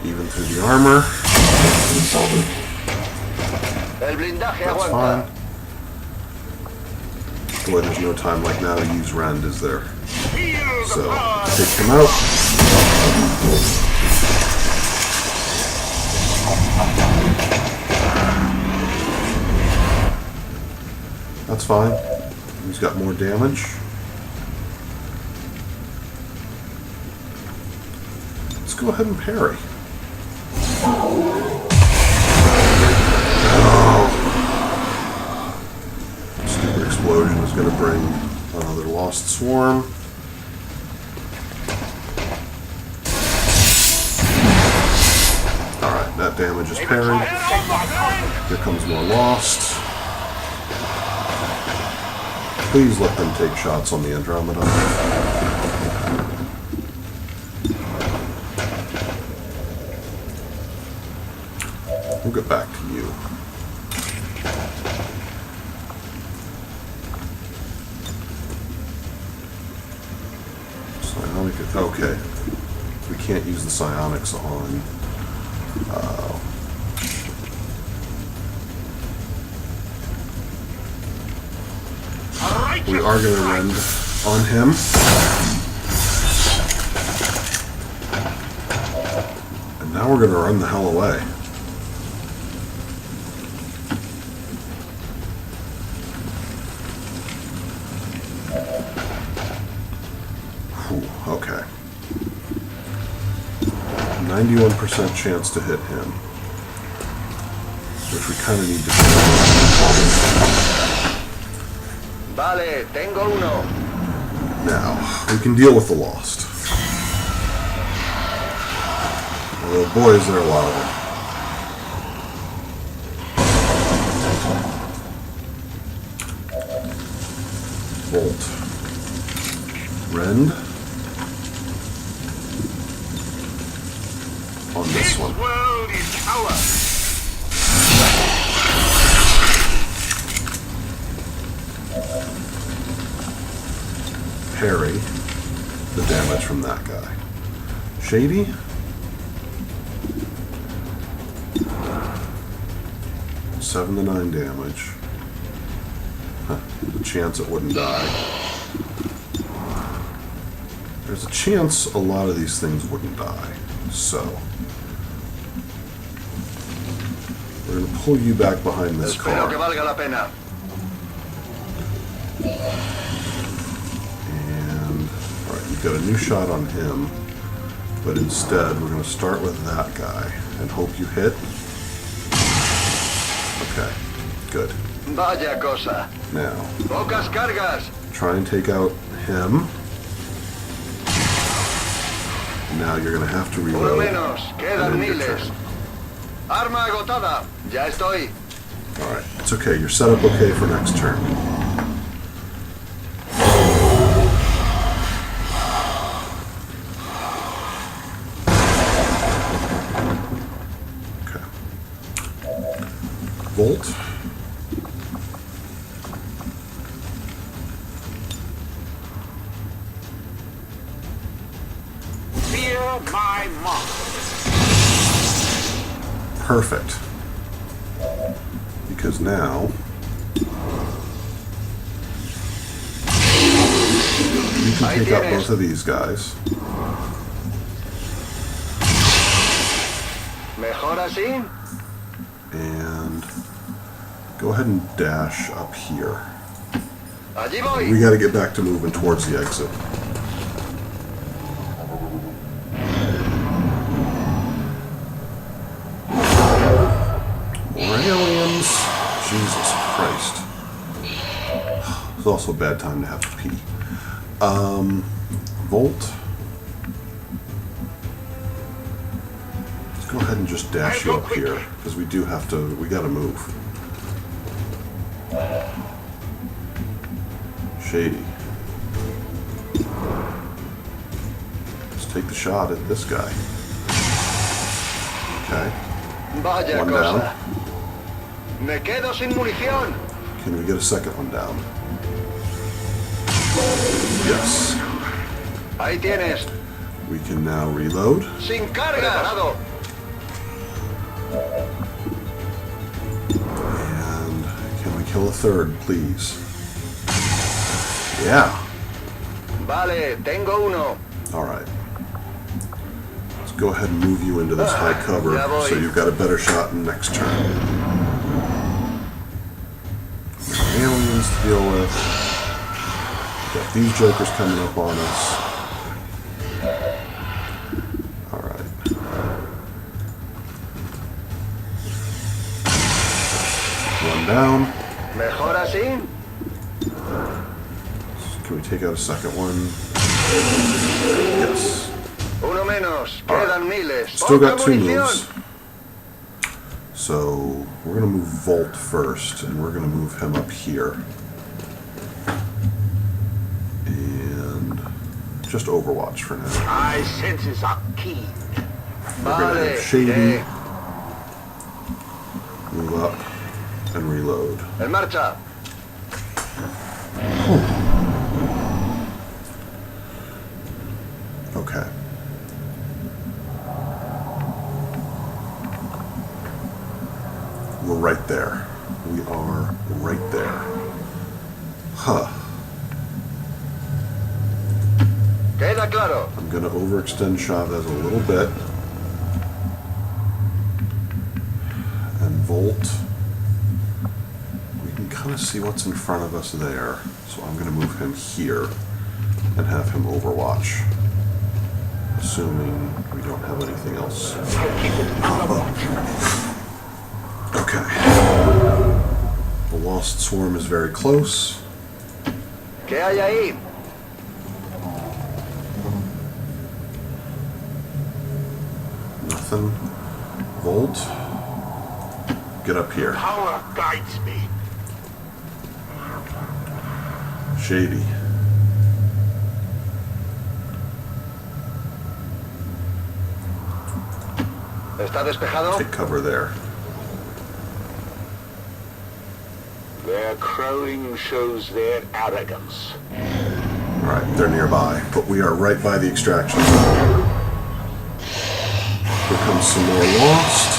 Speaker 1: Even through the armor.
Speaker 3: El blindaje
Speaker 1: That's
Speaker 3: aguanta.
Speaker 1: fine. Boy, there's no time like now to use Rend, is there? So, take him out. That's fine. He's got more damage. Let's go ahead and parry. Stupid explosion is going to bring another Lost Swarm. Alright, that damage is parried. Here comes more Lost. Please let them take shots on the Andromeda. We'll get back to you. Psionic, okay. We can't use the psionics on... we are going to rend on him. And now we're going to run the hell away. Whew, okay. 91% chance to hit him. Which we kind of need to do.
Speaker 3: Vale, tengo uno.
Speaker 1: Now, we can deal with the Lost. Although, boy, is there a lot of them. Bolt. Rend. On this one.
Speaker 2: World is ours.
Speaker 1: Parry the damage from that guy. Shady? Seven to 9 damage. Huh. There's a chance it wouldn't die. There's a chance a lot of these things wouldn't die. So we're going to pull you back behind this
Speaker 3: Espero que
Speaker 1: car.
Speaker 3: valga la pena.
Speaker 1: Alright, you've got a new shot on him, but instead we're going to start with that guy and hope you hit. Okay, good.
Speaker 3: Vaya cosa.
Speaker 1: Now,
Speaker 3: Pocas cargas.
Speaker 1: try and take out him. Now you're going to have to
Speaker 3: Uno
Speaker 1: reload.
Speaker 3: menos.
Speaker 1: and
Speaker 3: Quedan
Speaker 1: end your
Speaker 3: miles.
Speaker 1: turn.
Speaker 3: Arma agotada. Ya estoy.
Speaker 1: Alright, it's okay. You're set up okay for next turn. Volt.
Speaker 2: Fear
Speaker 4: Follow my mark.
Speaker 1: Perfect. Because now you can take out both of these guys.
Speaker 3: Mejor así?
Speaker 1: And go ahead and dash up here.
Speaker 3: Allí voy.
Speaker 1: We got to get back to moving towards the exit. More aliens. Jesus Christ. It's also a bad time to have to pee. Volt. Let's go ahead and just dash you up here, because we do have to, we gotta move. Shady. Let's take the shot at this guy. Okay.
Speaker 3: Vaya
Speaker 1: One
Speaker 3: cosa.
Speaker 1: down.
Speaker 3: Me quedo sin munición.
Speaker 1: Can we get a second one down? Yes.
Speaker 3: Ahí tienes.
Speaker 1: We can now reload.
Speaker 3: Sin carga. Preparado.
Speaker 1: And can we kill a third, please? Yeah.
Speaker 3: Vale, tengo uno.
Speaker 1: Alright. Let's go ahead and move you into this high cover so you've got a better shot in next turn. Aliens to deal with. Got these jokers coming up on us. Alright. One down.
Speaker 3: Mejor así?
Speaker 1: Can we take out a second one? Yes.
Speaker 3: Uno menos. Quedan miles.
Speaker 1: Still got
Speaker 3: Poca
Speaker 1: two
Speaker 3: munición.
Speaker 1: moves. So we're going to move Volt first, and we're going to move him up here. And just Overwatch for now.
Speaker 4: My senses are keen.
Speaker 1: We're going to have Shady move up and reload.
Speaker 3: En marcha.
Speaker 1: Okay. We're right there. We are right there. Huh.
Speaker 3: Queda claro.
Speaker 1: I'm going to overextend Chavez a little bit. And Volt. We can kind of see what's in front of us there. So I'm going to move him here and have him Overwatch. Assuming we don't have anything else. Okay. The Lost Swarm is very close.
Speaker 3: ¿Qué hay ahí?
Speaker 1: Nothing. Volt. Get up here.
Speaker 4: Power guides me.
Speaker 1: Shady.
Speaker 3: ¿Está despejado?
Speaker 1: Take cover there.
Speaker 4: Their crowing shows their arrogance.
Speaker 1: Alright, they're nearby, but we are right by the extraction zone. Here comes some more Lost.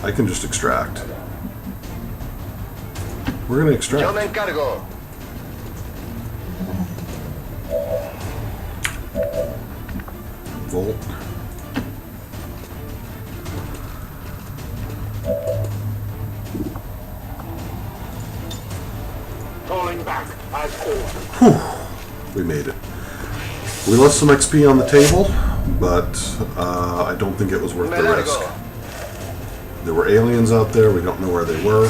Speaker 1: I can just extract. We're gonna extract.
Speaker 3: Yo me encargo.
Speaker 1: Volt.
Speaker 4: Falling back as ordered.
Speaker 1: Whew. We made it. We left some XP on the table, but I don't think it was worth the risk. There were aliens out there. We don't know where they were.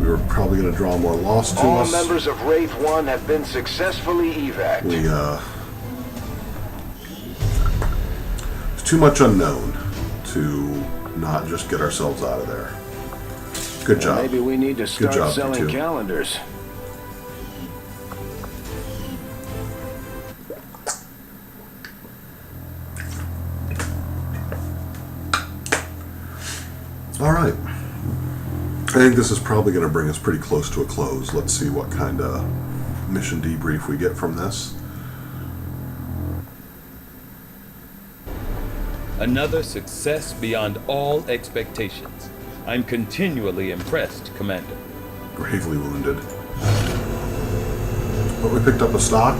Speaker 1: We were probably going to draw more Lost to
Speaker 3: All
Speaker 1: us.
Speaker 3: members of Wraith 1 have been successfully evac'd.
Speaker 1: It's too much unknown to not just get ourselves out of there. Good job.
Speaker 7: Maybe we need to start
Speaker 1: job,
Speaker 7: selling
Speaker 1: you two.
Speaker 7: calendars.
Speaker 1: Alright. I think this is probably going to bring us pretty close to a close. Let's see what kind of mission debrief we get from this.
Speaker 6: Another success beyond all expectations. I'm continually impressed, Commander.
Speaker 1: Gravely wounded. But we picked up a stock.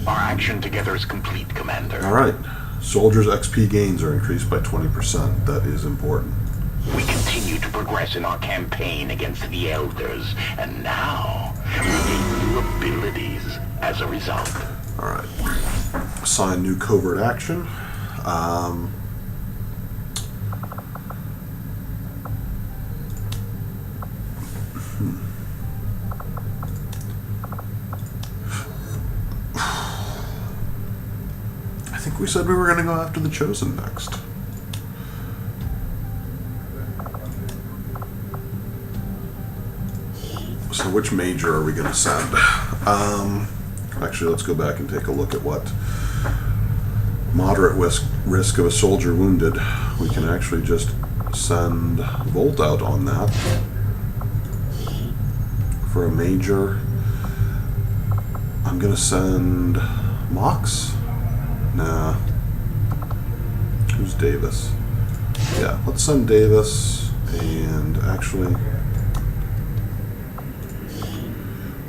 Speaker 2: Our action together is complete, Commander.
Speaker 1: Alright. Soldiers' XP gains are increased by 20%. That is important.
Speaker 2: We continue to progress in our campaign against the Elders, and now we gain new abilities as a result.
Speaker 1: Alright. Assign new covert action. I think we said we were going to go after the Chosen next. So which major are we going to send? Actually, let's go back and take a look at what moderate risk of a soldier wounded. We can actually just send Volt out on that. For a major, I'm going to send Mox? Nah. Who's Davis? Yeah, let's send Davis, and actually,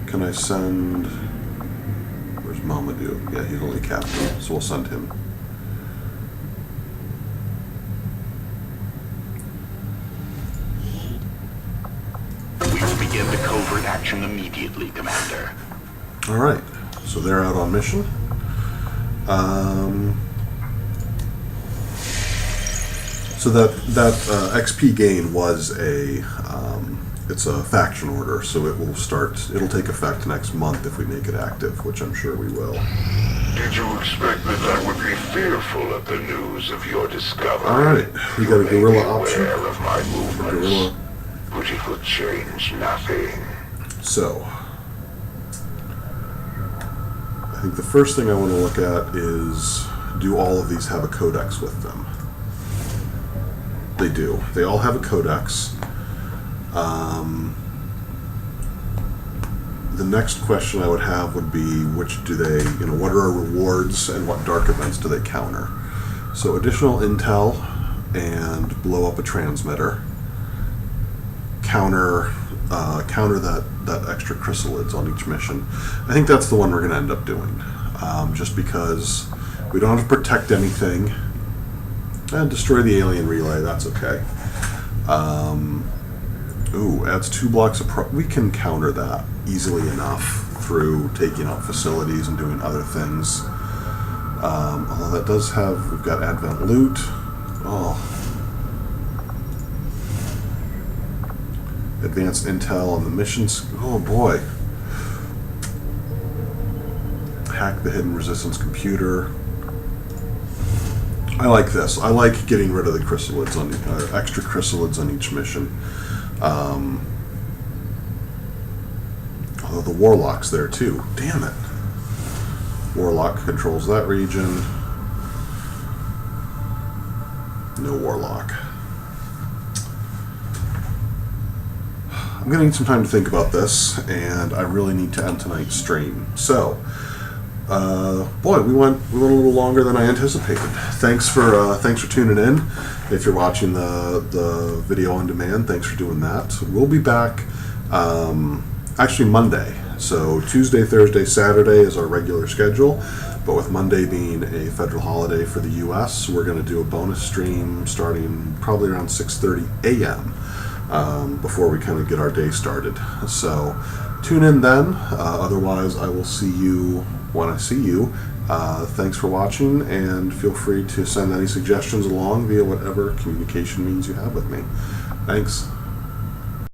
Speaker 1: can I send... Where's Mamadou? Yeah, he's only captain, so we'll send him.
Speaker 2: We will begin the covert action immediately, Commander.
Speaker 1: Alright, so they're out on mission. So that XP gain was it's a faction order, so it'll take effect next month if we make it active, which I'm sure we will.
Speaker 2: Did you expect that I would be fearful at the news of your discovery?
Speaker 1: Alright, we got a guerrilla option.
Speaker 2: Aware of my movements, but it would change nothing.
Speaker 1: So, I think the first thing I want to look at is, do all of these have a codex with them? They do. They all have a codex. The next question I would have would be, which do they, what are our rewards and what dark events do they counter? So additional intel and blow up a transmitter. Counter that extra chrysalids on each mission. I think that's the one we're going to end up doing. Just because we don't have to protect anything. And destroy the alien relay, that's okay. Ooh, adds 2 blocks of we can counter that easily enough through taking out facilities and doing other things. Although that does have, we've got Advent Loot. Oh. Advanced intel on the missions. Oh boy. Hack the hidden resistance computer. I like this. I like getting rid of the chrysalids on extra chrysalids on each mission. Although the Warlock's there too. Damn it. Warlock controls that region. No Warlock. I'm going to need some time to think about this, and I really need to end tonight's stream. So, boy, we went a little longer than I anticipated. Thanks for tuning in. If you're watching the video on demand, thanks for doing that. We'll be back actually Monday. So Tuesday, Thursday, Saturday is our regular schedule, but with Monday being a federal holiday for the U.S., we're going to do a bonus stream starting probably around 6:30 a.m. Before we kind of get our day started. So tune in then. Otherwise, I will see you when I see you. Thanks for watching, and feel free to send any suggestions along via whatever communication means you have with me. Thanks.